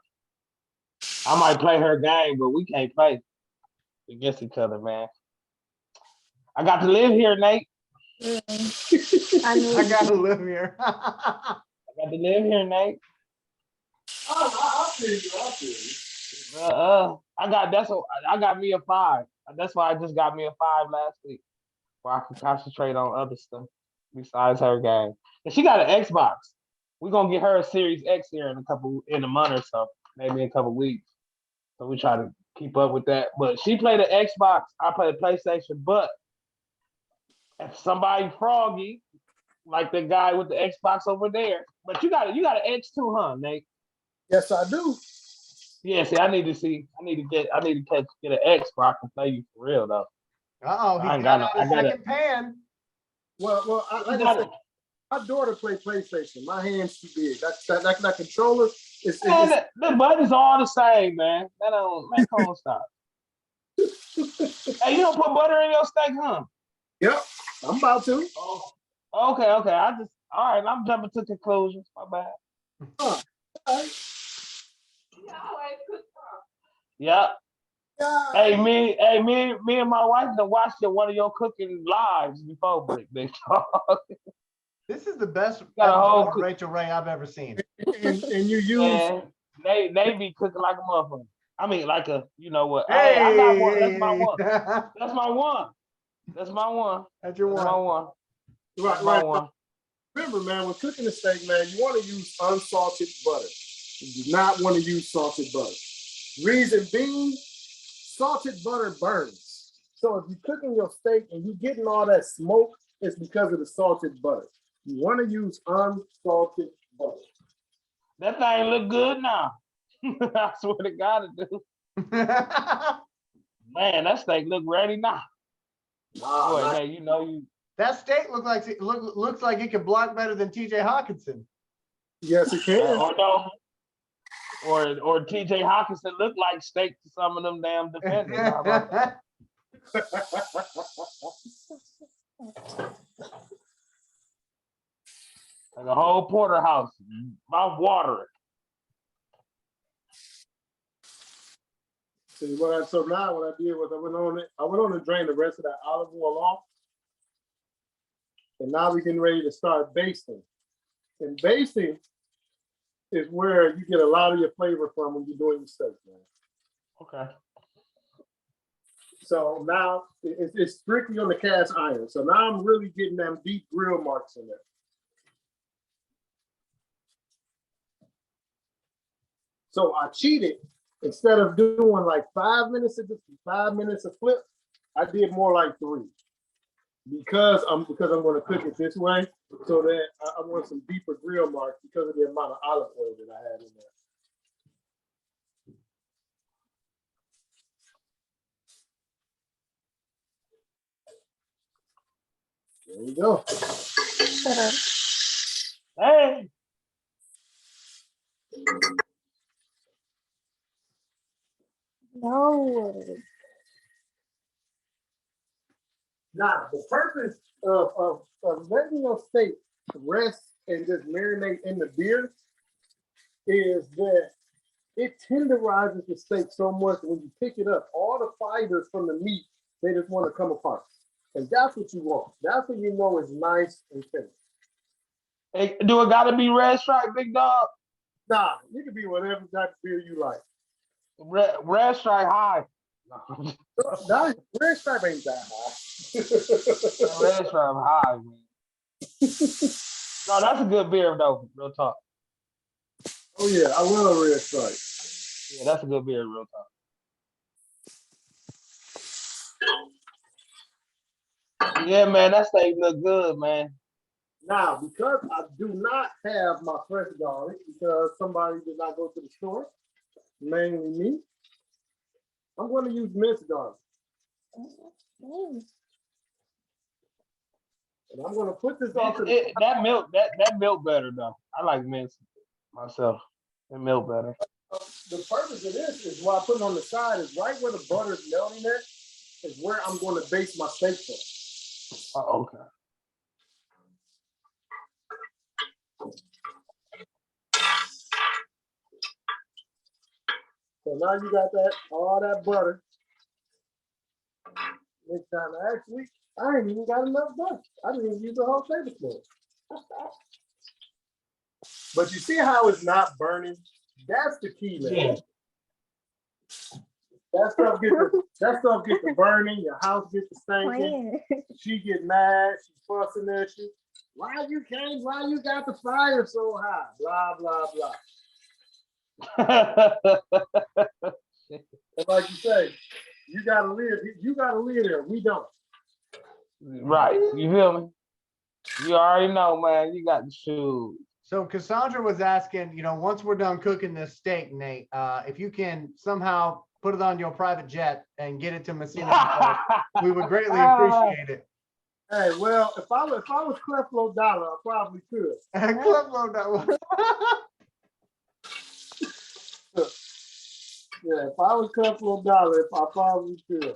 I might play her game, but we can't play against each other, man. I got to live here, Nate.
I knew
I gotta live here.
I got to live here, Nate.
I feel you.
I got me a 5. That's why I just got me a 5 last week, where I can concentrate on other stuff besides her game. And she got an Xbox. We're gonna get her a Series X here in a month or so, maybe in a couple weeks. So we try to keep up with that. But she played the Xbox, I play the PlayStation. But if somebody froggy, like the guy with the Xbox over there, but you got an X too, huh, Nate?
Yes, I do.
Yeah, see, I need to get an X so I can play you for real though.
He's got a second pan.
Well, like I said, my daughter play PlayStation. My hand's too big. That controller is.
The buttons all the same, man. Man, come on, stop. Hey, you don't put butter in your steak, huh?
Yep, I'm about to.
Oh, okay. All right. I'm jumping to conclusions. My bad.
All right.
Yeah. Hey, me and my wife done watched one of your cooking lives before, Big Dog.
This is the best
Got a whole
episode of Rachel Ray I've ever seen.
And you use
they be cooking like a motherfucker. I mean, like a, you know what?
Hey,
I got one. That's my one. That's my one. That's my one.
That's your
That's
one.
my one.
right,
That's my
right.
one.
Remember, man, when cooking a steak, man, you want to use unsalted butter. You do not want to use salted butter. Reason being, salted butter burns. So if you're cooking your steak and you're getting all that smoke, it's because of the salted butter. You want to use unsalted butter.
That thing look good now. I swear to God it do. Man, that steak look ready now. Boy, man, you know you.
That steak looks like it could block better than TJ Hockensen.
Yes, it can.
Or no. Or TJ Hockensen look like steak to some of them damn defenders. How about that? Like a whole porterhouse, mouth watering.
So now what I did was I went on to drain the rest of that olive oil off. And now we're getting ready to start basting. And basting is where you get a lot of your flavor from when you're doing your steak, man.
Okay.
So now it's strictly on the cast iron. So now I'm really getting them deep grill marks in there. So I cheated. Instead of doing like 5 minutes of flip, I did more like 3. Because I'm going to cook it this way, so that I want some deeper grill marks because of the amount of olive oil that I had in there. There you go.
Shut up.
Hey.
No.
Now, the purpose of letting your steak rest and just marinate in the beer is that it tenderizes the steak so much when you pick it up, all the fibers from the meat, they just want to come apart. And that's what you want. That's what you know is nice and tender.
Hey, do it gotta be red stripe, big dog?
Nah, you can be whatever type of beer you like.
Red stripe high.
Nah, red stripe ain't that high.
Red stripe high, man. No, that's a good beer though. Real talk.
Oh yeah, I love red stripe.
Yeah, that's a good beer. Real talk. Yeah, man, that steak look good, man.
Now, because I do not have my fresh garlic, because somebody did not go to the store, mainly me, I'm going to use minced garlic.
Mm.
And I'm going to put this off.
That milk better though. I like mince myself. That milk better.
The purpose of this is why I put it on the side is right where the butter is melting at is where I'm going to base my steak from.
Oh, okay.
So now you got that, all that butter. Next time, actually, I ain't even got enough butter. I didn't even use the whole tablespoon. But you see how it's not burning? That's the key, man.
Yeah.
That stuff get to burning, your house gets to stinking. She get mad, she's fussing at you. Why you got the fire so high? Blah, blah, blah. And like you say, you gotta live there. We don't.
Right. You feel me? You already know, man. You got the shoes.
So Cassandra was asking, once we're done cooking this steak, Nate, if you can somehow put it on your private jet and get it to Messina, we would greatly appreciate it.
Hey, well, if I was Creflo Dollar, I probably could.
Creflo Dollar.
Yeah, if I was Creflo Dollar, I probably could.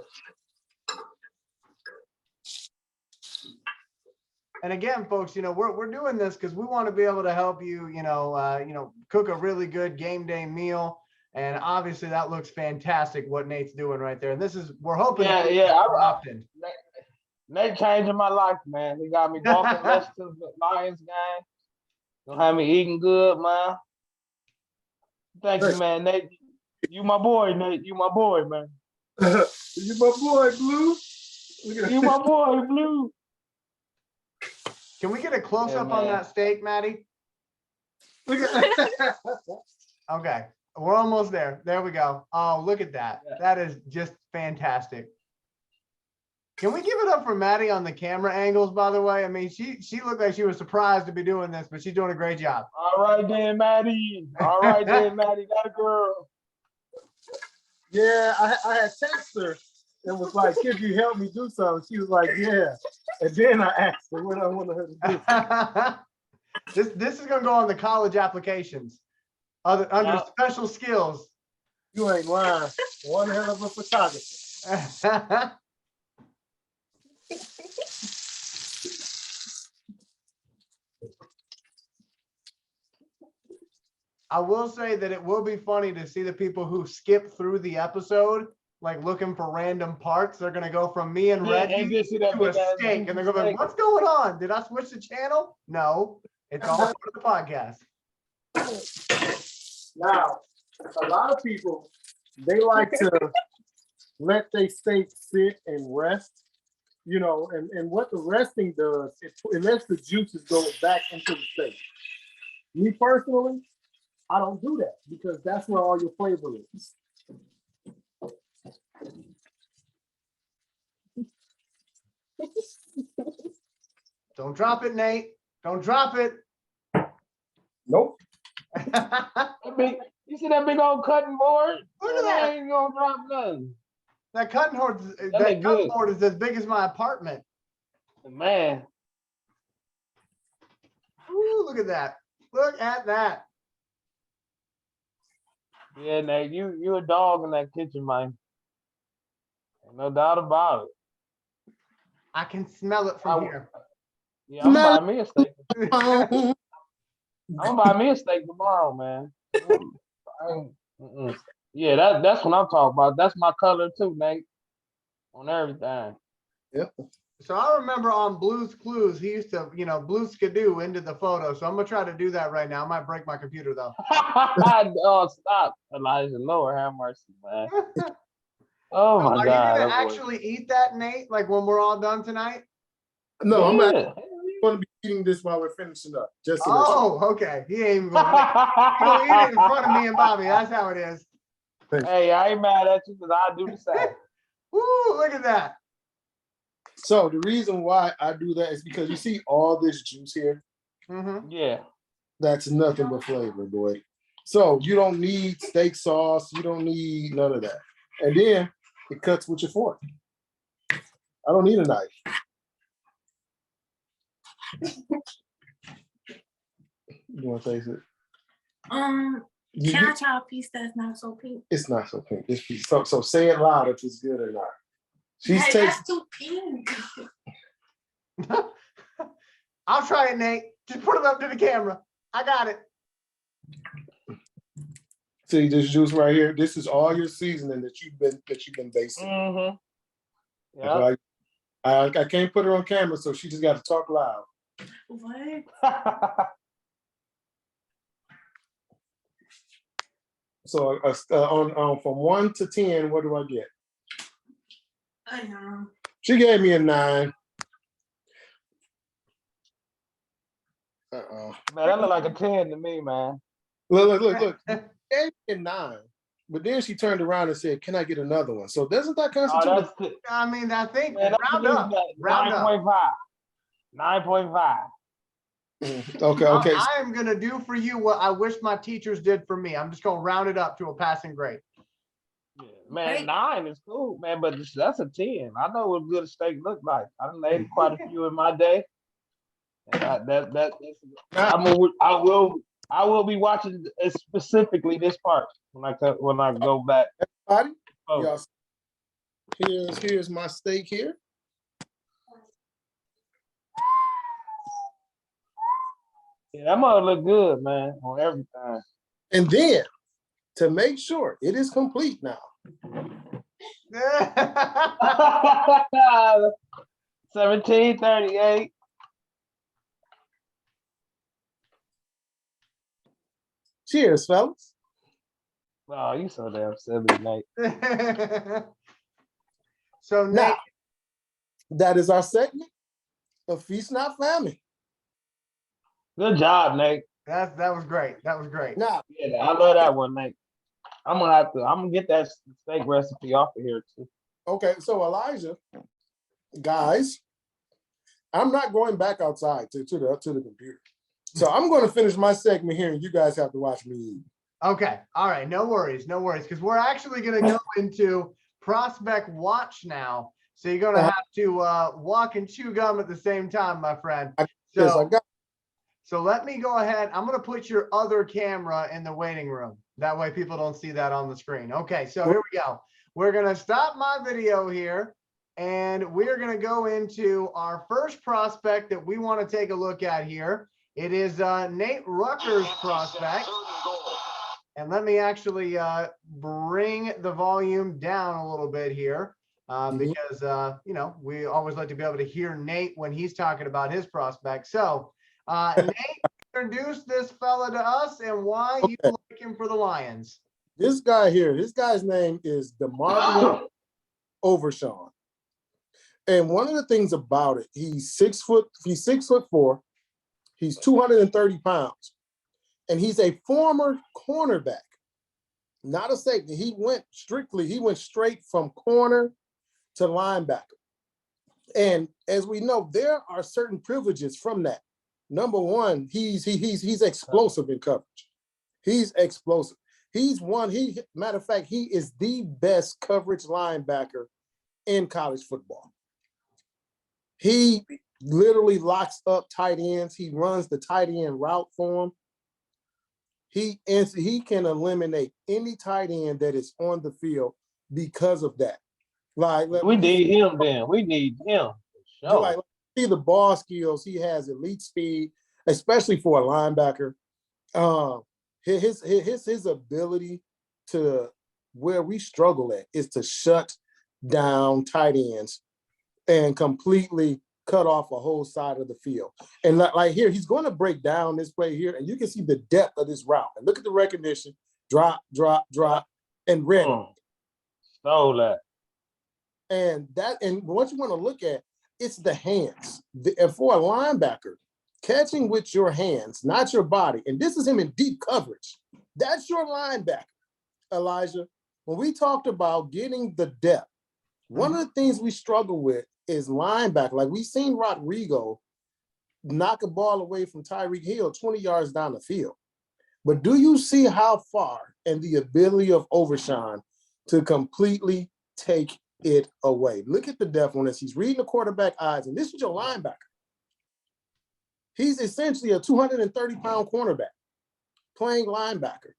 And again, folks, we're doing this because we want to be able to help you, cook a really good game day meal. And obviously that looks fantastic what Nate's doing right there. And we're hoping
Nate changing my life, man. He got me walking less to the Lions game. Gonna have me eating good, man. Thank you, man. Nate, you my boy, Nate. You my boy, man.
You my boy, Blue.
You my boy, Blue.
Can we get a close-up on that steak, Maddie?
Look at
Okay, we're almost there. There we go. Oh, look at that. Yeah. That is just fantastic. Can we give it up for Maddie on the camera angles, by the way? I mean, she looked like she was surprised to be doing this, but she's doing a great job.
All right then, Maddie. All right then, Maddie. That girl.
Yeah, I had texted her and was like, "Could you help me do something?" She was like, "Yeah." And then I asked her what I wanted her to
do. This is gonna go on the college applications. Under special skills.
You ain't lying. One hell of a photographer.
I will say that it will be funny to see the people who skip through the episode, like looking for random parts. They're gonna go from me and Reggie to a steak, and they're gonna be like, "What's going on? Did I switch the channel?" No, it's all part of the podcast.
Now, a lot of people, they like to let their steak sit and rest, and what the resting does, it lets the juices go back into the steak. Me personally, I don't do that because that's where all your flavor is.
Don't drop it, Nate. Don't drop it.
Nope.
You see that big old cutting board?
Look at that.
I ain't gonna drop nothing.
That cutting board is as big as my apartment.
Man,
Ooh, look at that. Look at that.
Yeah, Nate, you a dog in that kitchen, man. Ain't no doubt about it.
I can smell it from here.
Yeah, I'm gonna buy me a steak.
Oh,
I'm gonna buy me a steak tomorrow, man. Yeah, that's what I'm talking about. That's my color too, Nate. On everything.
yep.
So I remember on Blue's Clues, he used to, Blue Skidoo into the photo. So I'm gonna try to do that right now. I might break my computer though.
Oh, stop, Elijah. Lord have mercy, man. Oh my
Are you
God.
gonna
that boy.
actually eat that, Nate? Like when we're all done tonight?
No, I'm
Yeah.
actually going to be eating this while we're finishing up. Just to let you know.
Oh, okay. He ain't even gonna eat it in front of me and Bobby. That's how it is.
Hey, I ain't mad at you because I do the same.
Woo, look at that.
So the reason why I do that is because you see all this juice here.
Mm-hmm.
Yeah.
That's nothing but flavor, boy. So you don't need steak sauce. You don't need none of that. And then it cuts with your fork. I don't need a knife. You want to taste it?
Can I try a piece that's not so pink?
It's not so pink. This piece. So say it loud if it's good or not. She's
Hey,
tasting.
that's too pink.
I'll try it, Nate. Just put it up to the camera. I got it.
See this juice right here. This is all your seasoning that you've been basting.
Mm-hmm.
So
Yeah.
I can't put her on camera, so she just got to talk loud.
What?
So on from 1 to 10, what do I get?
I don't know.
She gave me a 9.
Man, that look like a 10 to me, man.
Look. She gave me a 9, but then she turned around and said, "Can I get another one?" So doesn't that
Oh,
constitute?
that's
I mean, I think
man,
round up. Round up.
9.5. 9.5.
Okay.
I am gonna do for you what I wish my teachers did for me. I'm just gonna round it up to a passing grade.
Yeah, man,
Wait.
9 is cool, man, but that's a 10. I know what good steak look like. I done ate quite a few in my day. And I will be watching specifically this part when I go back.
Everybody,
Oh,
y'all, here's my steak here.
yeah, that mother look good, man, on everything.
And then to make sure it is complete now,
1738.
cheers, fellas.
Oh, you so damn silly, Nate.
So Nate,
Now, that is our segment of Feast Not Famine.
Good job, Nate.
that was great. That was great.
Now,
Yeah, I love that one, Nate. I'm gonna get that steak recipe off of here too.
okay, so Elijah, guys, I'm not going back outside to the computer. So I'm going to finish my segment here, and you guys have to watch me eat.
Okay. All right. No worries. Because we're actually going to go into prospect watch now. So you're going to have to walk and chew gum at the same time, my friend. So let me go ahead. I'm going to put your other camera in the waiting room. That way people don't see that on the screen. Okay. So here we go. We're going to stop my video here. And we're going to go into our first prospect that we want to take a look at here. It is Nate Rucker's prospect. And let me actually bring the volume down a little bit here because, we always like to be able to hear Nate when he's talking about his prospect. So, Nate, introduce this fella to us and why you like him for the Lions.
This guy here, this guy's name is DeMarvion Overshawn. And one of the things about it, he's 6'4", he's 230 pounds, and he's a former cornerback, not a safety. He went straight from corner to linebacker. And as we know, there are certain privileges from that. Number one, he's explosive in coverage. He's explosive. Matter of fact, he is the best coverage linebacker in college football. He
literally locks up tight ends. He runs the tight end route for him. He can eliminate any tight end that is on the field because of that. Like
We need him then. We need him.
Sure. Like, see the ball skills. He has elite speed, especially for a linebacker. His ability to where we struggle at is to shut down tight ends and completely cut off a whole side of the field. And like here, he's going to break down this play here, and you can see the depth of this route. And look at the recognition: drop, drop, drop, and ready.
Stole that.
And what you want to look at, it's the hands. And for a linebacker, catching with your hands, not your body, and this is him in deep coverage. That's your linebacker, Elijah. When we talked about getting the depth, one of the things we struggle with is linebacker. Like we've seen Rodrigo knock a ball away from Tyreek Hill 20 yards down the field. But do you see how far and the ability of Overshawn to completely take it away? Look at the depth on this. He's reading the quarterback eyes, and this is your linebacker. He's essentially a 230-pound cornerback playing linebacker.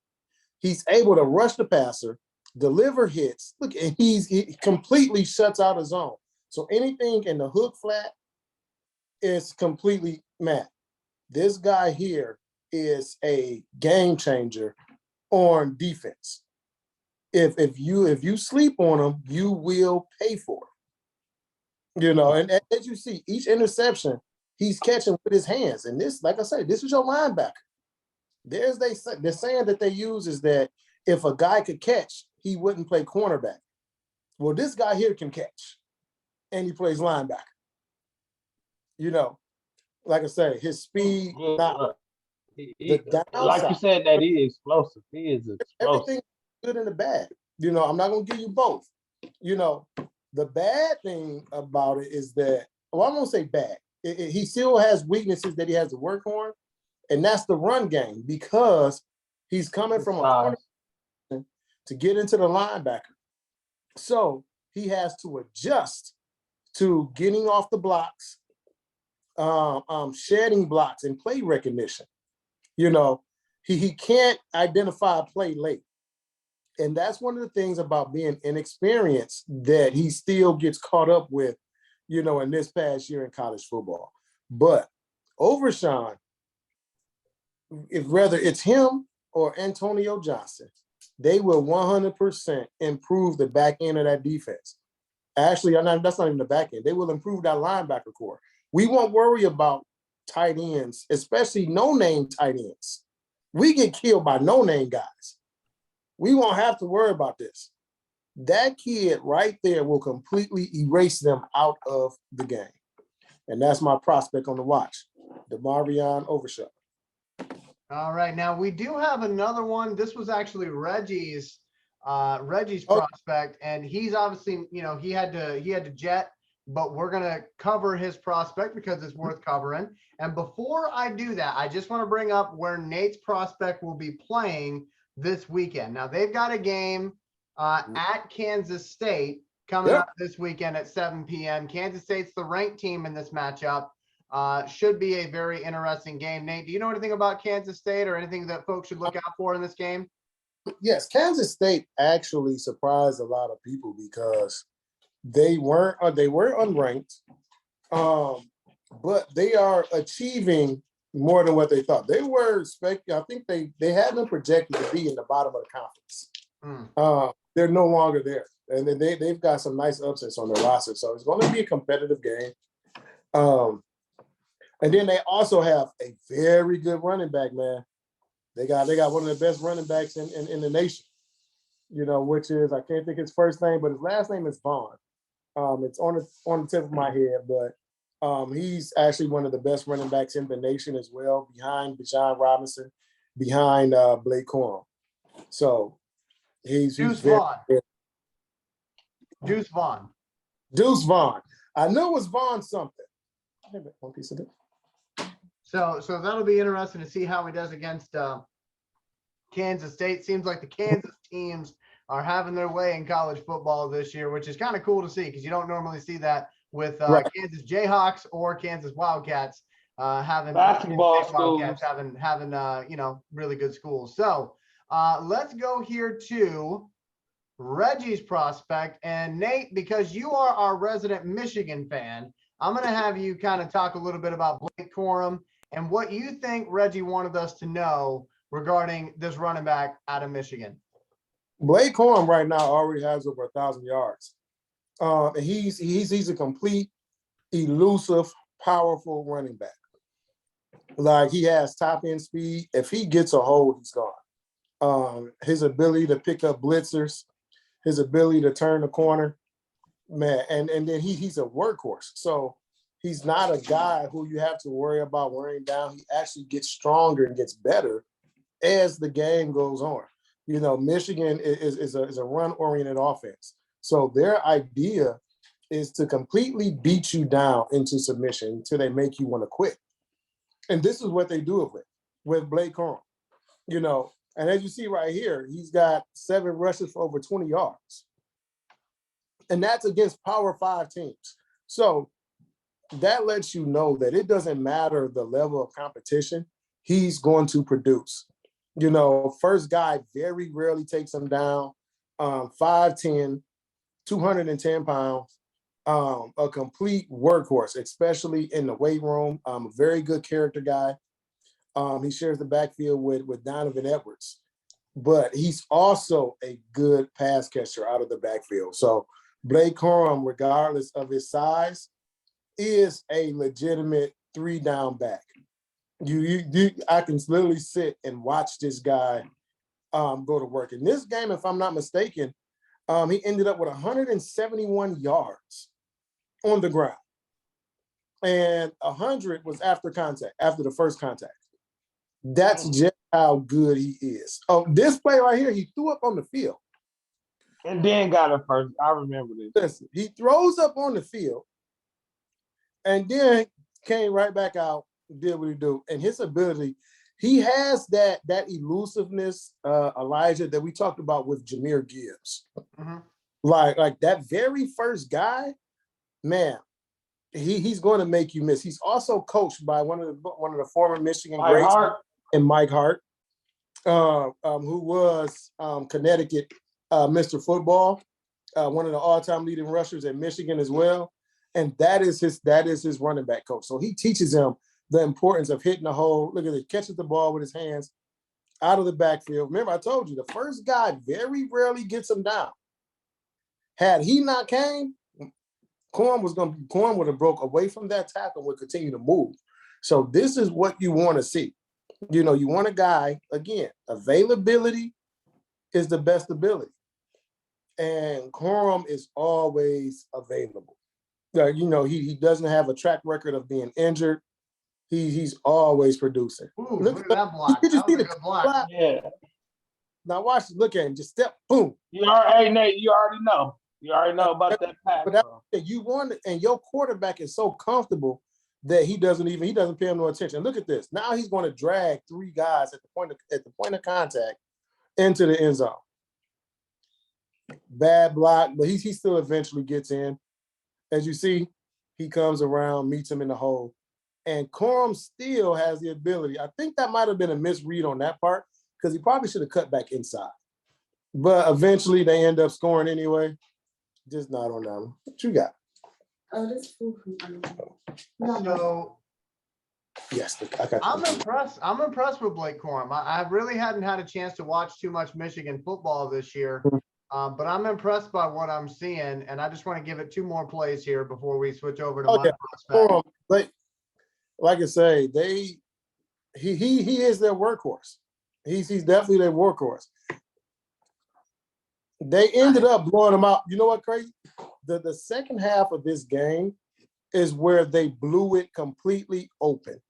He's able to rush the passer, deliver hits. Look, and he completely shuts out a zone. So anything in the hook flat is completely mad. This guy here is a game changer on defense. If you sleep on him, you will pay for it. You know, and as you see, each interception he's catching with his hands. And this, like I said, this is your linebacker. The saying that they use is that if a guy could catch, he wouldn't play cornerback. Well, this guy here can catch, and he plays linebacker. You know, like I said, his speed,
like you said, that he is explosive. He is explosive.
Everything good and the bad. You know, I'm not going to give you both. You know, the bad thing about it is that, well, I won't say bad. He still has weaknesses that he has to work on, and that's the run game, because he's coming from a corner to get into the linebacker. So he has to adjust to getting off the blocks, shedding blocks, and play recognition. You know, he can't identify a play late. And that's one of the things about being inexperienced that he still gets caught up with, you know, in this past year in college football. But Overshawn, whether it's him or Antonio Johnson, they will 100% improve the back end of that defense. Actually, that's not even the back end. They will improve that linebacker core. We won't worry about tight ends, especially no-name tight ends. We get killed by no-name guys. We won't have to worry about this. That kid right there will completely erase them out of the game. And that's my prospect on the watch, DeMarvion Overshawn.
All right, now we do have another one. This was actually Reggie's prospect, and he's obviously, you know, he had to jet, but we're gonna cover his prospect because it's worth covering. And before I do that, I just want to bring up where Nate's prospect will be playing this weekend. Now they've got a game at Kansas State coming up this weekend at 7 p.m. Kansas State's the ranked team in this matchup. Should be a very interesting game. Nate, do you know anything about Kansas State or anything that folks should look out for in this game?
Yes, Kansas State actually surprised a lot of people because they weren't unranked, but they are achieving more than what they thought. They were I think they had them projected to be in the bottom of the conference. They're no longer there, and then they've got some nice upsets on their roster. So it's going to be a competitive game. And then they also have a very good running back, man. They got one of the best running backs in the nation, you know, which is, I can't think his first name, but his last name is Vaughn. It's on the tip of my head, but he's actually one of the best running backs in the nation as well, behind Bijan Robinson, behind Blake Corum. So he's Vaughn.
Deuce Vaughn.
Deuce Vaughn. I knew it was Vaughn something. I have one piece of it.
So that'll be interesting to see how he does against Kansas State. Seems like the Kansas teams are having their way in college football this year, which is kind of cool to see because you don't normally see that with
Right.
Kansas Jayhawks or Kansas Wildcats having
Basketball
Wildcats
schools.
having really good schools. So let's go here to Reggie's prospect. And Nate, because you are our resident Michigan fan, I'm going to have you kind of talk a little bit about Blake Corum and what you think Reggie wanted us to know regarding this running back out of Michigan.
Blake Corum right now already has over 1,000 yards. And he's a complete, elusive, powerful running back. Like, he has top end speed. If he gets a hold, he's gone. His ability to pick up blitzers, his ability to turn the corner, man, and then he's a workhorse. So he's not a guy who you have to worry about wearing down. He actually gets stronger and gets better as the game goes on. You know, Michigan is a run-oriented offense. So their idea is to completely beat you down into submission until they make you want to quit. And this is what they do with Blake Corum. You know, and as you see right here, he's got 7 rushes for over 20 yards. And that's against Power 5 teams. So that lets you know that it doesn't matter the level of competition, he's going to produce. You know, first guy very rarely takes him down. 5'10", 210 pounds, a complete workhorse, especially in the weight room. A very good character guy. He shares the backfield with Donovan Edwards, but he's also a good pass catcher out of the backfield. So Blake Corum, regardless of his size, is a legitimate 3-down back. I can literally sit and watch this guy go to work. In this game, if I'm not mistaken, he ended up with 171 yards on the ground, and 100 was after the first contact. That's just how good he is. Oh, this play right here, he threw up on the field.
And then got it first. I remember this.
Listen, he throws up on the field and then came right back out, did what he do. And his ability, he has that elusiveness, Elijah, that we talked about with Jahmyr Gibbs.
Mm-hmm.
Like that very first guy, man, he's going to make you miss. He's also coached by one of the former Michigan greats, and Mike Hart, who was Connecticut Mr. Football, one of the all-time leading rushers at Michigan as well. And that is his running back coach. So he teaches him the importance of hitting the hole. Look at it, catches the ball with his hands out of the backfield. Remember, I told you, the first guy very rarely gets him down. Had he not came, Corum would have broke away from that tackle and would continue to move. So this is what you want to see. You know, you want a guy, again, availability is the best ability. And Corum is always available. You know, he doesn't have a track record of being injured. He's always producing.
Ooh, look at that block.
Did you see
the
the
block?
Yeah.
Now watch, look at him, just step, boom.
Hey, Nate, you already know. You already know about that pass.
But you want, and your quarterback is so comfortable that he doesn't pay him no attention. Look at this. Now he's going to drag 3 guys at the point of contact into the end zone. Bad block, but he still eventually gets in. As you see, he comes around, meets him in the hole. And Corum still has the ability. I think that might have been a misread on that part because he probably should have cut back inside. But eventually they end up scoring anyway. Just not on them. What you got?
Oh, this food from
So
yes, I got.
I'm impressed. I'm impressed with Blake Corum. I really hadn't had a chance to watch too much Michigan football this year, but I'm impressed by what I'm seeing, and I just want to give it 2 more plays here before we switch over to my prospect.
Like I say, he is their workhorse. He's definitely their workhorse. They ended up blowing him out. You know what, crazy? The second half of this game is where they blew it completely open.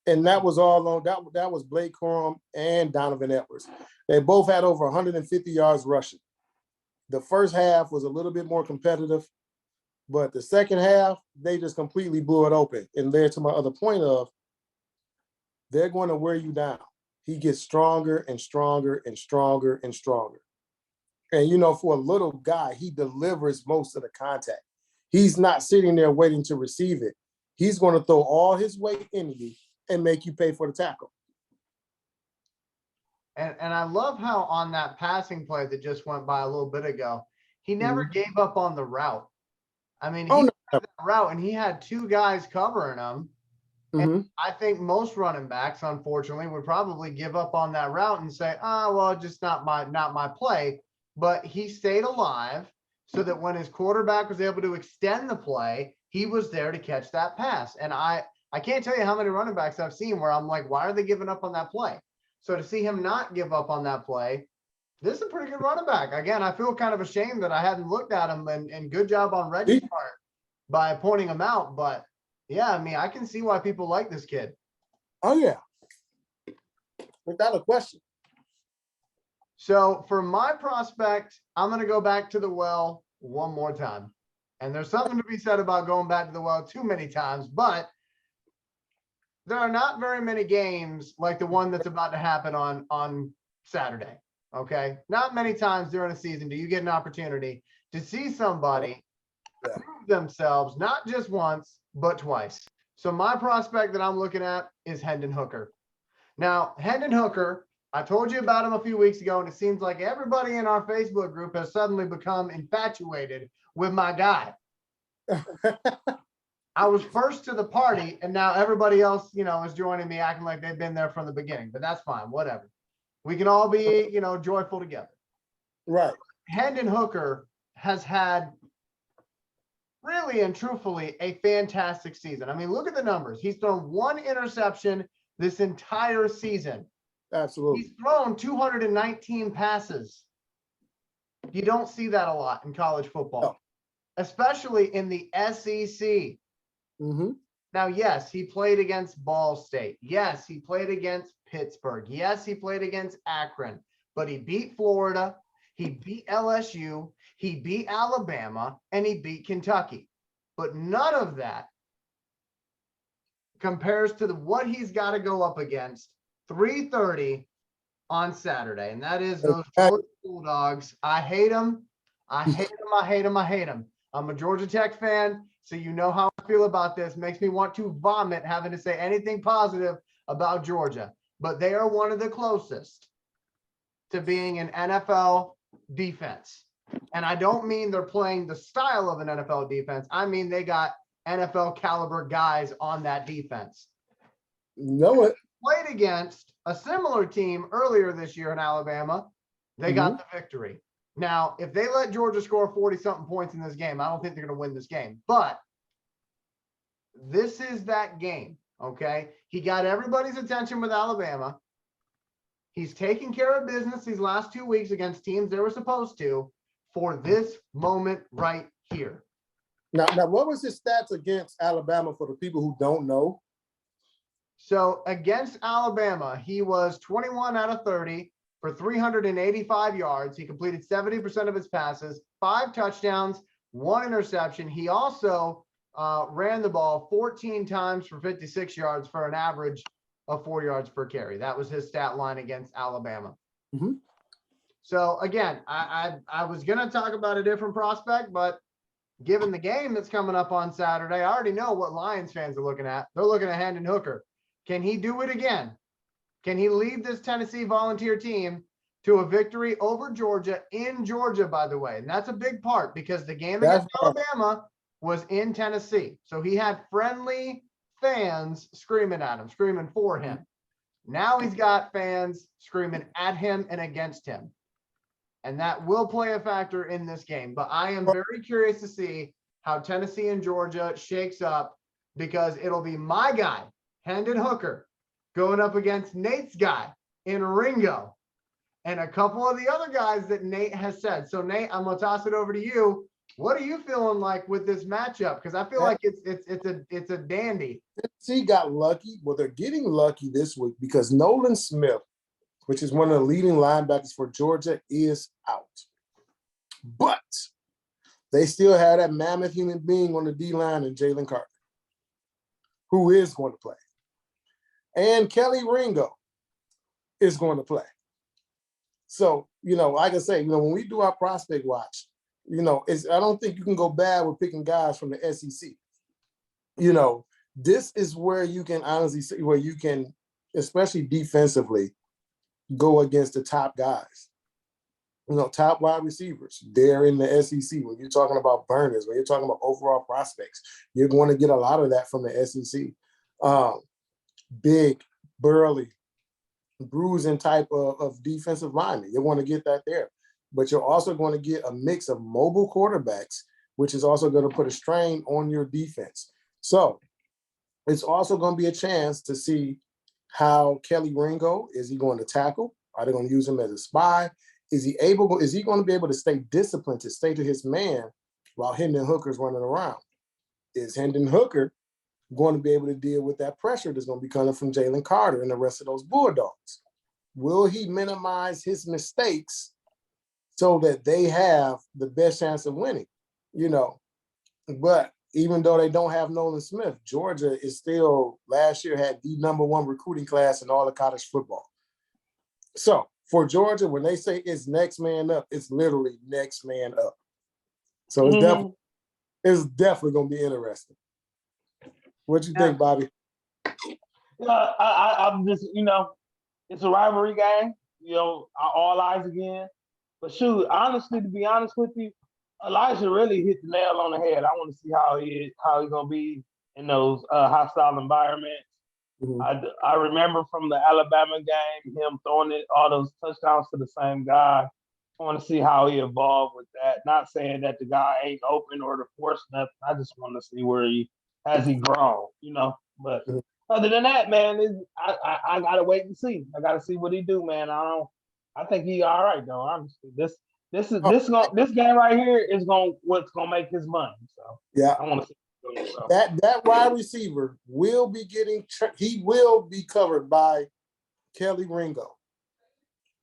And that was all on that was Blake Corum and Donovan Edwards. They both had over 150 yards rushing. The first half was a little bit more competitive, but the second half, they just completely blew it open. And led to my other point of they're going to wear you down. He gets stronger and stronger and stronger and stronger. And, you know, for a little guy, he delivers most of the contact. He's not sitting there waiting to receive it. He's going to throw all his weight into you and make you pay for the tackle.
And I love how on that passing play that just went by a little bit ago, he never gave up on the route. I mean, he had that route and he had two guys covering him. And I think most running backs, unfortunately, would probably give up on that route and say, "Oh, well, just not my play." But he stayed alive so that when his quarterback was able to extend the play, he was there to catch that pass. And I can't tell you how many running backs I've seen where I'm like, why are they giving up on that play? So to see him not give up on that play, this is a pretty good running back. Again, I feel kind of ashamed that I hadn't looked at him, and good job on Reggie's part by pointing him out. But yeah, I mean, I can see why people like this kid.
Oh, yeah. Without a question.
So for my prospect, I'm going to go back to the well one more time. And there's something to be said about going back to the well too many times, but there are not very many games like the one that's about to happen on Saturday. Okay. Not many times during a season do you get an opportunity to see somebody prove themselves, not just once, but twice. So my prospect that I'm looking at is Hendon Hooker. Now, Hendon Hooker, I told you about him a few weeks ago, and it seems like everybody in our Facebook group has suddenly become infatuated with my guy. I was first to the party, and now everybody else, is joining me, acting like they've been there from the beginning, but that's fine, whatever. We can all be, joyful together.
Right.
Hendon Hooker has had really and truthfully a fantastic season. I mean, look at the numbers. He's thrown one interception this entire season.
Absolutely.
He's thrown 219 passes. You don't see that a lot in college football, especially in the SEC. Now, yes, he played against Ball State. Yes, he played against Pittsburgh. Yes, he played against Akron, but he beat Florida. He beat LSU. He beat Alabama, and he beat Kentucky. But none of that compares to what he's got to go up against 3:30 on Saturday, and that is those Georgia Bulldogs. I hate them. I hate them. I hate them. I hate them. I'm a Georgia Tech fan, so you know how I feel about this. Makes me want to vomit having to say anything positive about Georgia. But they are one of the closest to being an NFL defense. And I don't mean they're playing the style of an NFL defense. I mean they got NFL caliber guys on that defense.
Know it.
Played against a similar team earlier this year in Alabama. They got the victory. Now, if they let Georgia score 40-something points in this game, I don't think they're going to win this game. But this is that game, okay? He got everybody's attention with Alabama. He's taking care of business these last 2 weeks against teams they were supposed to for this moment right here.
Now, what was his stats against Alabama for the people who don't know?
So against Alabama, he was 21 out of 30 for 385 yards. He completed 70% of his passes, 5 touchdowns, 1 interception. He also ran the ball 14 times for 56 yards for an average of 4 yards per carry. That was his stat line against Alabama. So again, I was going to talk about a different prospect, but given the game that's coming up on Saturday, I already know what Lions fans are looking at. They're looking at Hendon Hooker. Can he do it again? Can he lead this Tennessee Volunteer team to a victory over Georgia in Georgia, by the way? And that's a big part because the game against Alabama was in Tennessee. So he had friendly fans screaming at him, screaming for him. Now he's got fans screaming at him and against him. And that will play a factor in this game. But I am very curious to see how Tennessee and Georgia shakes up because it'll be my guy, Hendon Hooker, going up against Nate's guy in Ringo and a couple of the other guys that Nate has said. So Nate, I'm gonna toss it over to you. What are you feeling like with this matchup? Because I feel like it's a dandy.
Tennessee got lucky. Well, they're getting lucky this week because Nolan Smith, which is one of the leading linebackers for Georgia, is out. But they still have that mammoth human being on the D-line in Jalen Carter, who is going to play. And Kelly Ringo is going to play. So, like I say, when we do our prospect watch, I don't think you can go bad with picking guys from the SEC. This is where you can honestly say where you can, especially defensively, go against the top guys. Top wide receivers. They're in the SEC. When you're talking about burners, when you're talking about overall prospects, you're going to get a lot of that from the SEC. Big, burly, bruising type of defensive lineman. You want to get that there. But you're also going to get a mix of mobile quarterbacks, which is also going to put a strain on your defense. So it's also going to be a chance to see how Kelly Ringo, is he going to tackle? Are they going to use him as a spy? Is he going to be able to stay disciplined, to stay to his man while Hendon Hooker's running around? Is Hendon Hooker going to be able to deal with that pressure that's going to be coming from Jalen Carter and the rest of those Bulldogs? Will he minimize his mistakes so that they have the best chance of winning? But even though they don't have Nolan Smith, Georgia is still, last year, had the #1 recruiting class in all of college football. So for Georgia, when they say it's next man up, it's literally next man up. So it's definitely going to be interesting. What you think, Bobby?
I'm just, it's a rivalry game. All eyes again. But shoot, honestly, to be honest with you, Elijah really hit the nail on the head. I want to see how he's gonna be in those hostile environments. Mm-hmm. I remember from the Alabama game him throwing all those touchdowns to the same guy. I want to see how he evolved with that. Not saying that the guy ain't open or to force nothing. I just want to see where he grown, But other than that, man, I gotta wait and see. I gotta see what he do, man. I think he all right though. Honestly, this game right here is what's gonna make his money. So
yeah,
I want to see
that wide receiver will be he will be covered by Kelly Ringo.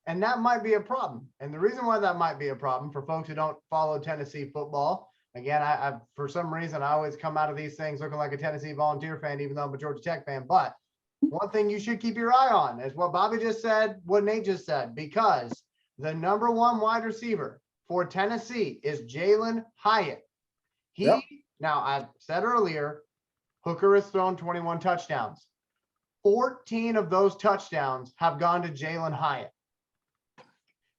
And that might be a problem. And the reason why that might be a problem for folks who don't follow Tennessee football, again, I for some reason I always come out of these things looking like a Tennessee Volunteer fan, even though I'm a Georgia Tech fan. But one thing you should keep your eye on is what Bobby just said, what Nate just said, because the #1 wide receiver for Tennessee is Jalen Hyatt. Now, I said earlier, Hooker has thrown 21 touchdowns. 14 of those touchdowns have gone to Jalen Hyatt.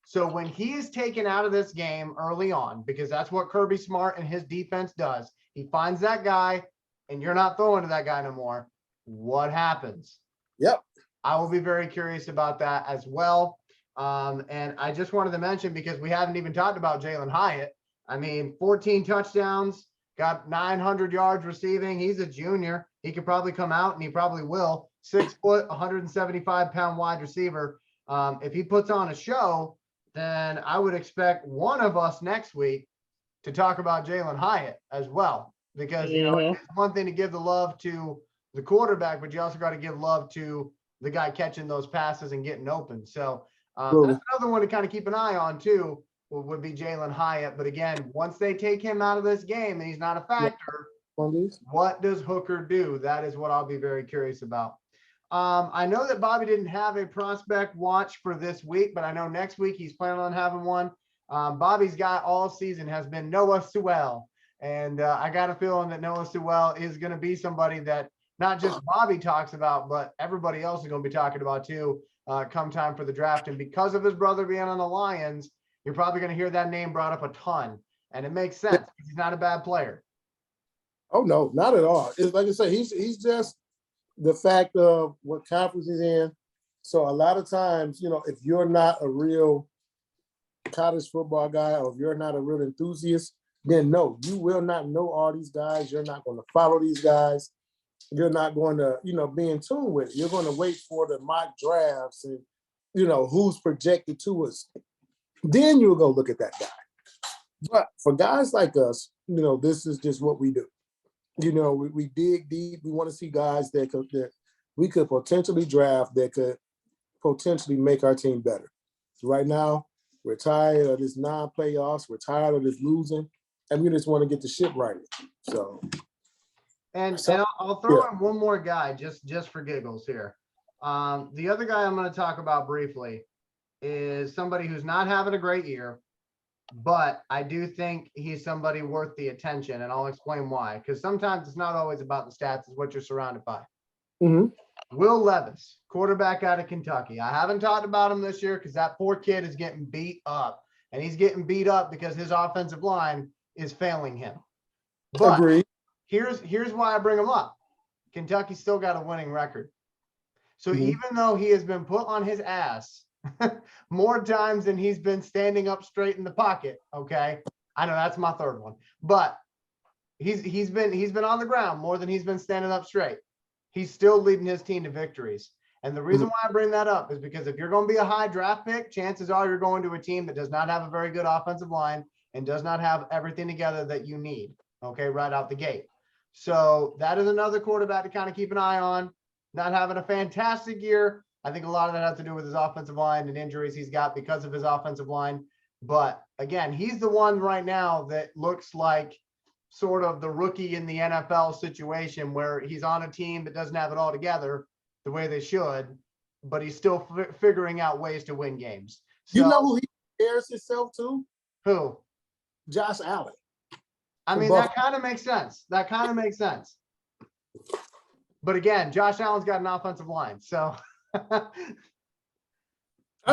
So when he is taken out of this game early on, because that's what Kirby Smart and his defense does, he finds that guy and you're not throwing to that guy no more. What happens?
Yep.
I will be very curious about that as well. And I just wanted to mention, because we haven't even talked about Jalen Hyatt. 14 touchdowns, got 900 yards receiving. He's a junior. He could probably come out, and he probably will. 6 foot, 175-pound wide receiver. If he puts on a show, then I would expect one of us next week to talk about Jalen Hyatt as well. Because, it's one thing to give the love to the quarterback, but you also got to give love to the guy catching those passes and getting open. So that's another one to kind of keep an eye on too, would be Jalen Hyatt. But again, once they take him out of this game and he's not a factor, what does Hooker do? That is what I'll be very curious about. I know that Bobby didn't have a prospect watch for this week, but I know next week he's planning on having one. Bobby's guy all season has been Noah Sewell. And I got a feeling that Noah Sewell is going to be somebody that not just Bobby talks about, but everybody else is going to be talking about too, come time for the draft. And because of his brother being on the Lions, you're probably going to hear that name brought up a ton. And it makes sense. He's not a bad player.
Oh, no, not at all. It's like I say, he's just the fact of what conference he's in. So a lot of times, if you're not a real college football guy, or if you're not a real enthusiast, then no, you will not know all these guys. You're not going to follow these guys. You're not going to, be in tune with it. You're going to wait for the mock drafts and, who's projected to us. Then you'll go look at that guy. But for guys like us, this is just what we do. We dig deep. We want to see guys that we could potentially draft that could potentially make our team better. Right now, we're tired of this non-playoffs. We're tired of this losing. And we just want to get the ship right. So,
and I'll throw in one more guy just for giggles here. The other guy I'm going to talk about briefly is somebody who's not having a great year. but I do think he's somebody worth the attention, and I'll explain why. Because sometimes it's not always about the stats, it's what you're surrounded by.
Mhm.
Will Levis, quarterback out of Kentucky. I haven't talked about him this year because that poor kid is getting beat up. And he's getting beat up because his offensive line is failing him. But
Agreed.
here's why I bring him up. Kentucky still got a winning record. So
Mhm.
even though he has been put on his ass more times than he's been standing up straight in the pocket, okay? I know that's my third one. But he's been on the ground more than he's been standing up straight. He's still leading his team to victories. And the reason why I bring that up is because if you're going to be a high draft pick, chances are you're going to a team that does not have a very good offensive line and does not have everything together that you need, okay, right out the gate. So that is another quarterback to kind of keep an eye on. Not having a fantastic year. I think a lot of that has to do with his offensive line and injuries he's got because of his offensive line. But again, he's the one right now that looks like sort of the rookie in the NFL situation where he's on a team that doesn't have it all together the way they should, but he's still figuring out ways to win games. So,
You know who he compares himself to?
who?
Josh Allen.
I mean, that kind of makes sense. That kind of makes sense. But again, Josh Allen's got an offensive line, so.
I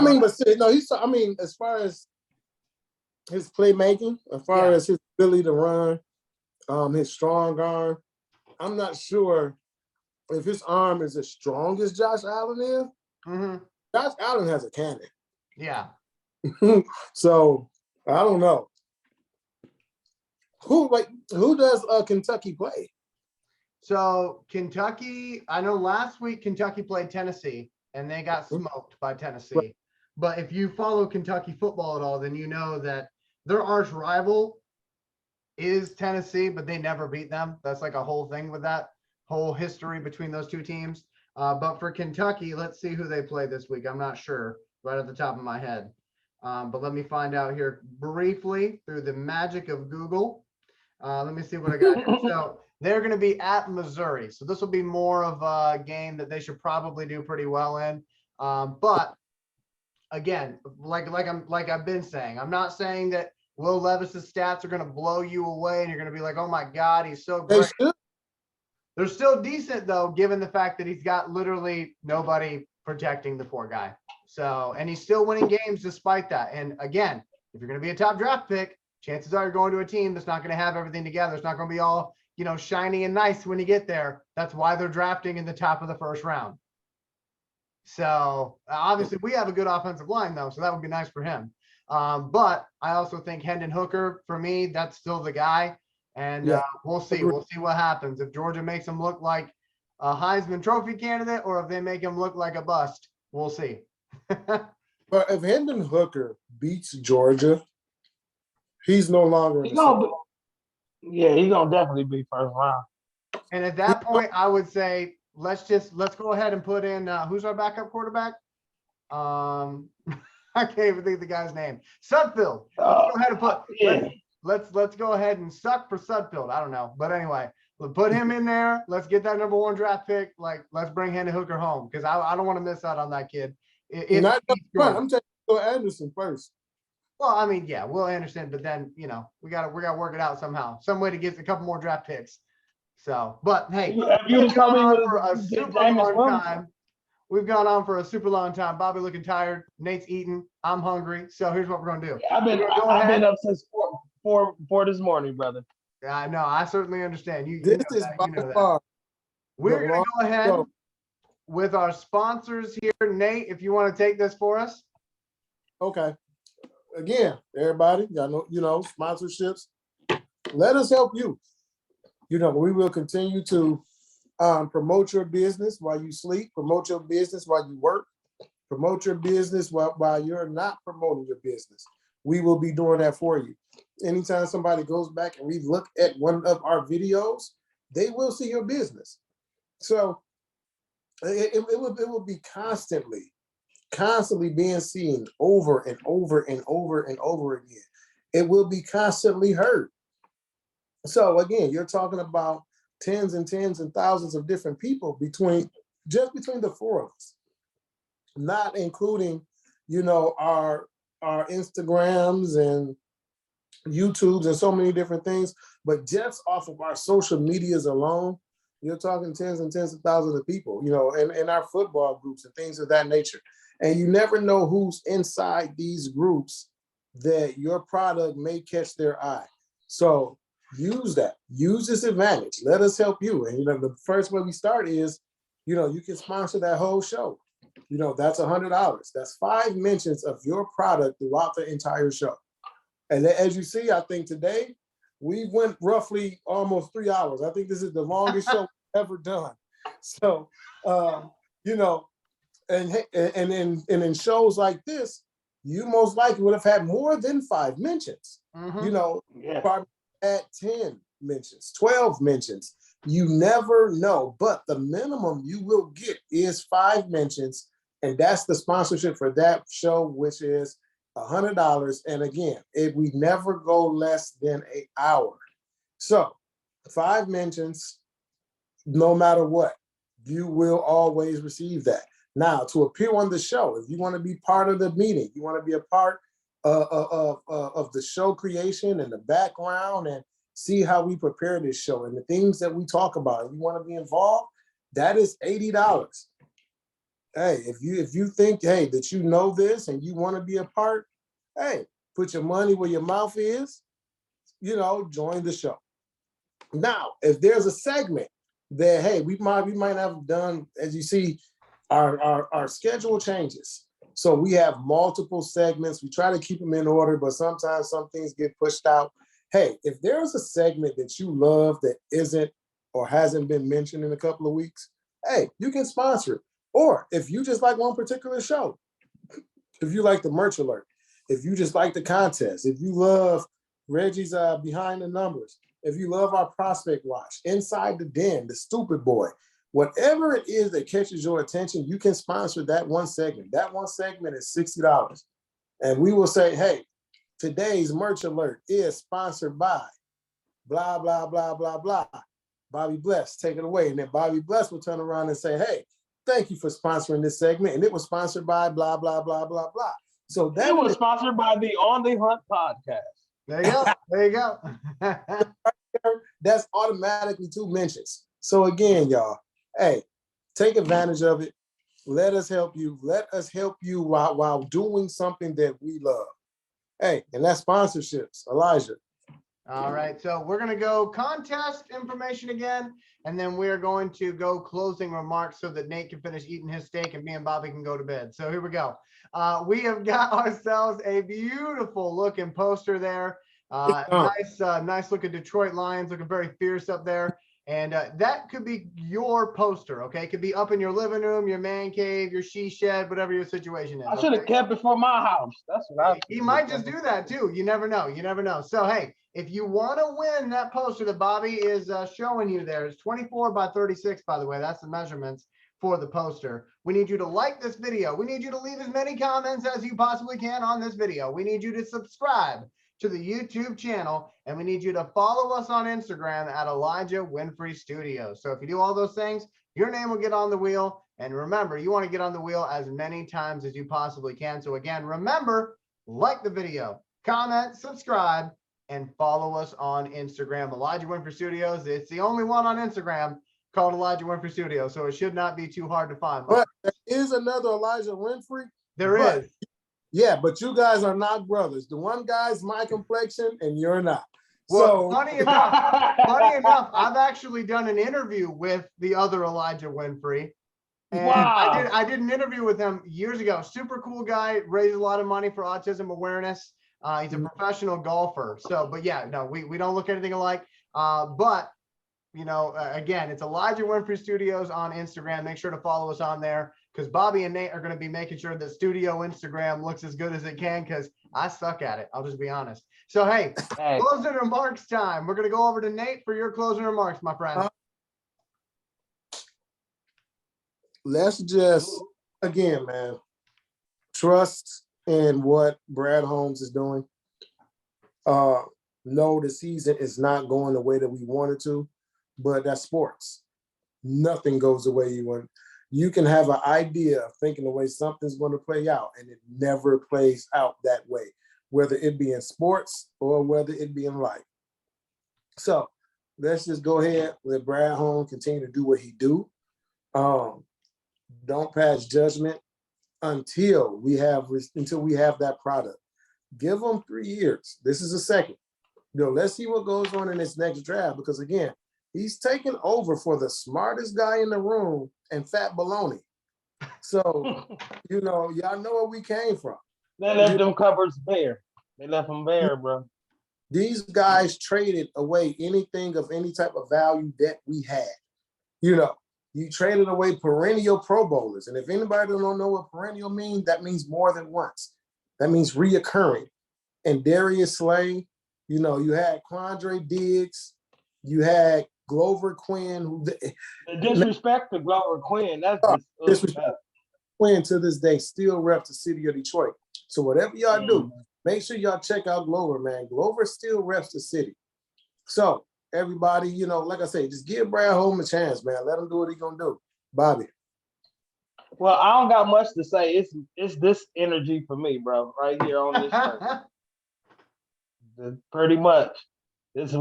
mean, but see, no, I mean, as far as his playmaking, as far as his ability to run, his strong arm, I'm not sure if his arm is as strong as Josh Allen is.
Mm-hmm.
Josh Allen has a cannon.
Yeah.
So I don't know. Who does Kentucky play?
So Kentucky, I know last week Kentucky played Tennessee and they got smoked by Tennessee. Right. But if you follow Kentucky football at all, then you know that their arch rival is Tennessee, but they never beat them. That's like a whole thing with that whole history between those two teams. But for Kentucky, let's see who they play this week. I'm not sure right at the top of my head. But let me find out here briefly through the magic of Google. Let me see what I got here. So they're going to be at Missouri. So this will be more of a game that they should probably do pretty well in. But again, like I've been saying, I'm not saying that Will Levis's stats are going to blow you away and you're going to be like, oh my God, he's so great. They're still decent though, given the fact that he's got literally nobody protecting the poor guy. So, and he's still winning games despite that. And again, if you're going to be a top draft pick, chances are you're going to a team that's not going to have everything together. It's not going to be all, shiny and nice when you get there. That's why they're drafting in the top of the first round. So obviously we have a good offensive line though, so that would be nice for him. But I also think Hendon Hooker, for me, that's still the guy. And we'll see. We'll see what happens. If Georgia makes him look like a Heisman Trophy candidate or if they make him look like a bust, we'll see.
But if Hendon Hooker beats Georgia, he's no longer in
he's gonna definitely be first round.
And at that point, I would say let's go ahead and put in who's our backup quarterback? I can't even think of the guy's name. Sudfeld. Let's go ahead and let's go ahead and suck for Sudfeld. I don't know, but anyway, we'll put him in there. Let's get that number 1 draft pick. Like, let's bring Hendon Hooker home because I don't want to miss out on that kid.
I'm taking Will Anderson first.
Well, I mean, yeah, Will Anderson, but then we gotta work it out somehow, some way to get a couple more draft picks. So, but hey, we've gone on for a super long time. We've gone on for a super long time. Bobby looking tired. Nate's eating. I'm hungry. So here's what we're gonna do.
I've been up since four this morning, brother.
Yeah, I know. I certainly understand.
This is by far.
We're gonna go ahead with our sponsors here. Nate, if you want to take this for us.
Okay. Again, everybody, y'all know, sponsorships. Let us help you. We will continue to promote your business while you sleep, promote your business while you work, promote your business while you're not promoting your business. We will be doing that for you. Anytime somebody goes back and we look at one of our videos, they will see your business. So it will be constantly being seen over and over and over and over again. It will be constantly heard. So again, you're talking about tens and thousands of different people between the 4 of us, not including, our Instagrams and YouTubes and so many different things. But just off of our social medias alone, you're talking tens and tens of thousands of people, you know, and our football groups and things of that nature. And you never know who's inside these groups that your product may catch their eye. So use that. Use this advantage. Let us help you. And, you know, the first way we start is, you know, you can sponsor that whole show. You know, that's $100. That's 5 mentions of your product throughout the entire show. And as you see, I think today we went roughly almost 3 hours. I think this is the longest show we've ever done. So, you know, and in shows like this, you most likely would have had more than 5 mentions. You know, probably at 10 mentions, 12 mentions. You never know, but the minimum you will get is 5 mentions, and that's the sponsorship for that show, which is $100. And again, we never go less than an hour. So 5 mentions, no matter what, you will always receive that. Now, to appear on the show, if you want to be part of the meeting, you want to be a part of the show creation and the background and see how we prepare this show and the things that we talk about, and you want to be involved, that is $80. Hey, if you think, hey, that you know this and you want to be a part, hey, put your money where your mouth is, you know, join the show. Now, if there's a segment that, hey, we might have done, as you see, our schedule changes. So we have multiple segments. We try to keep them in order, but sometimes some things get pushed out. Hey, if there's a segment that you love that isn't or hasn't been mentioned in a couple of weeks, hey, you can sponsor it. Or if you just like one particular show, if you like the merch alert, if you just like the contest, if you love Reggie's Behind the Numbers, if you love our prospect watch, Inside the Den, the Stupid Boy, whatever it is that catches your attention, you can sponsor that one segment. That one segment is $60. And we will say, hey, today's merch alert is sponsored by blah, blah, blah, blah, blah. Bobby Bless, take it away. And then Bobby Bless will turn around and say, hey, thank you for sponsoring this segment. And it was sponsored by blah, blah, blah, blah, blah. So that
it was sponsored by the On the Hunt podcast.
There you go. There you go.
That's automatically 2 mentions. So again, y'all, hey, take advantage of it. Let us help you. Let us help you while doing something that we love. Hey, and that's sponsorships. Elijah.
All right, so we're going to go contest information again, and then we're going to go closing remarks so that Nate can finish eating his steak and me and Bobby can go to bed. So here we go. We have got ourselves a beautiful looking poster there. Nice looking Detroit Lions, looking very fierce up there. And that could be your poster, okay? It could be up in your living room, your man cave, your she shed, whatever your situation is.
I should have kept it for my house. That's what I.
He might just do that too. You never know. You never know. So hey, if you want to win that poster that Bobby is showing you there, it's 24 by 36, by the way. That's the measurements for the poster. We need you to like this video. We need you to leave as many comments as you possibly can on this video. We need you to subscribe to the YouTube channel, and we need you to follow us on Instagram at Elijah Winfrey Studios. So if you do all those things, your name will get on the wheel. And remember, you want to get on the wheel as many times as you possibly can. So again, remember, like the video, comment, subscribe, and follow us on Instagram, Elijah Winfrey Studios. It's the only one on Instagram called Elijah Winfrey Studios, so it should not be too hard to find.
But there is another Elijah Winfrey.
There is.
Yeah, but you guys are not brothers. The one guy's my complexion, and you're not.
Well,
So
funny enough, I've actually done an interview with the other Elijah Winfrey. And
wow.
I did an interview with him years ago. Super cool guy, raised a lot of money for autism awareness. He's a professional golfer. So, but yeah, no, we don't look anything alike. But, you know, again, it's Elijah Winfrey Studios on Instagram. Make sure to follow us on there, because Bobby and Nate are going to be making sure that studio Instagram looks as good as it can, because I suck at it. I'll just be honest. So, hey, closing remarks time. We're going to go over to Nate for your closing remarks, my friend.
Let's just, again, man, trust in what Brad Holmes is doing. No, the season is not going the way that we wanted to, but that's sports. Nothing goes the way you want. You can have an idea of thinking the way something's going to play out, and it never plays out that way. whether it be in sports or whether it be in life. So let's just go ahead, let Brad Holmes continue to do what he do. Don't pass judgment until we have that product. Give them 3 years. This is the second. Let's see what goes on in this next draft, because again, he's taking over for the smartest guy in the room and fat baloney. So, y'all know where we came from.
They left them cupboards bare. They left them bare, bro.
These guys traded away anything of any type of value that we had. You traded away perennial Pro Bowlers. And if anybody don't know what perennial means, that means more than once. That means reoccurring. And Darius Slay, you had Quandre Diggs, you had Glover Quinn.
The disrespect to Glover Quinn, that's
disrespect. Quinn to this day still reps the city of Detroit. So whatever y'all do, make sure y'all check out Glover, man. Glover still reps the city. So everybody, like I say, just give Brad Holmes a chance, man. Let him do what he's gonna do. Bobby.
Well, I don't got much to say. It's this energy for me, bro, right here on this show. Pretty much. This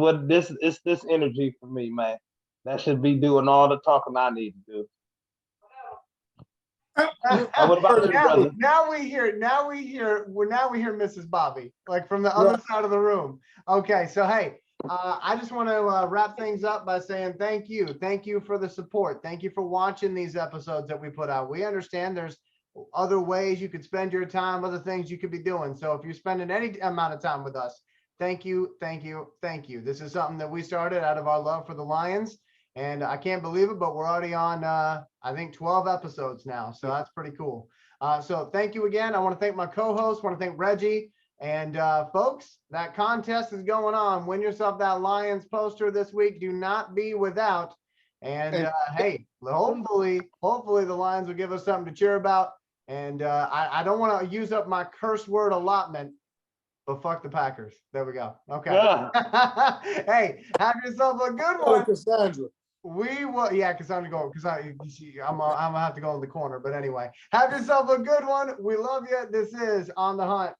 energy for me, man. That should be doing all the talking I need to do.
What about now we hear Mrs. Bobby, like from the other side of the room. Okay, so hey, I just want to wrap things up by saying thank you. Thank you for the support. Thank you for watching these episodes that we put out. We understand there's other ways you could spend your time, other things you could be doing. So if you're spending any amount of time with us, thank you, thank you, thank you. This is something that we started out of our love for the Lions. And I can't believe it, but we're already on, I think, 12 episodes now. So that's pretty cool. So thank you again. I want to thank my co-host. I want to thank Reggie. And folks, that contest is going on. Win yourself that Lions poster this week. Do not be without. And hey, hopefully the Lions will give us something to cheer about. And I don't want to use up my curse word allotment, but fuck the Packers. There we go. Okay. Yeah. Hey, have yourself a good one.
Cassandra.
We will, Cassandra, go because I'm gonna have to go in the corner. But anyway, have yourself a good one. We love you. This is On the Hunt.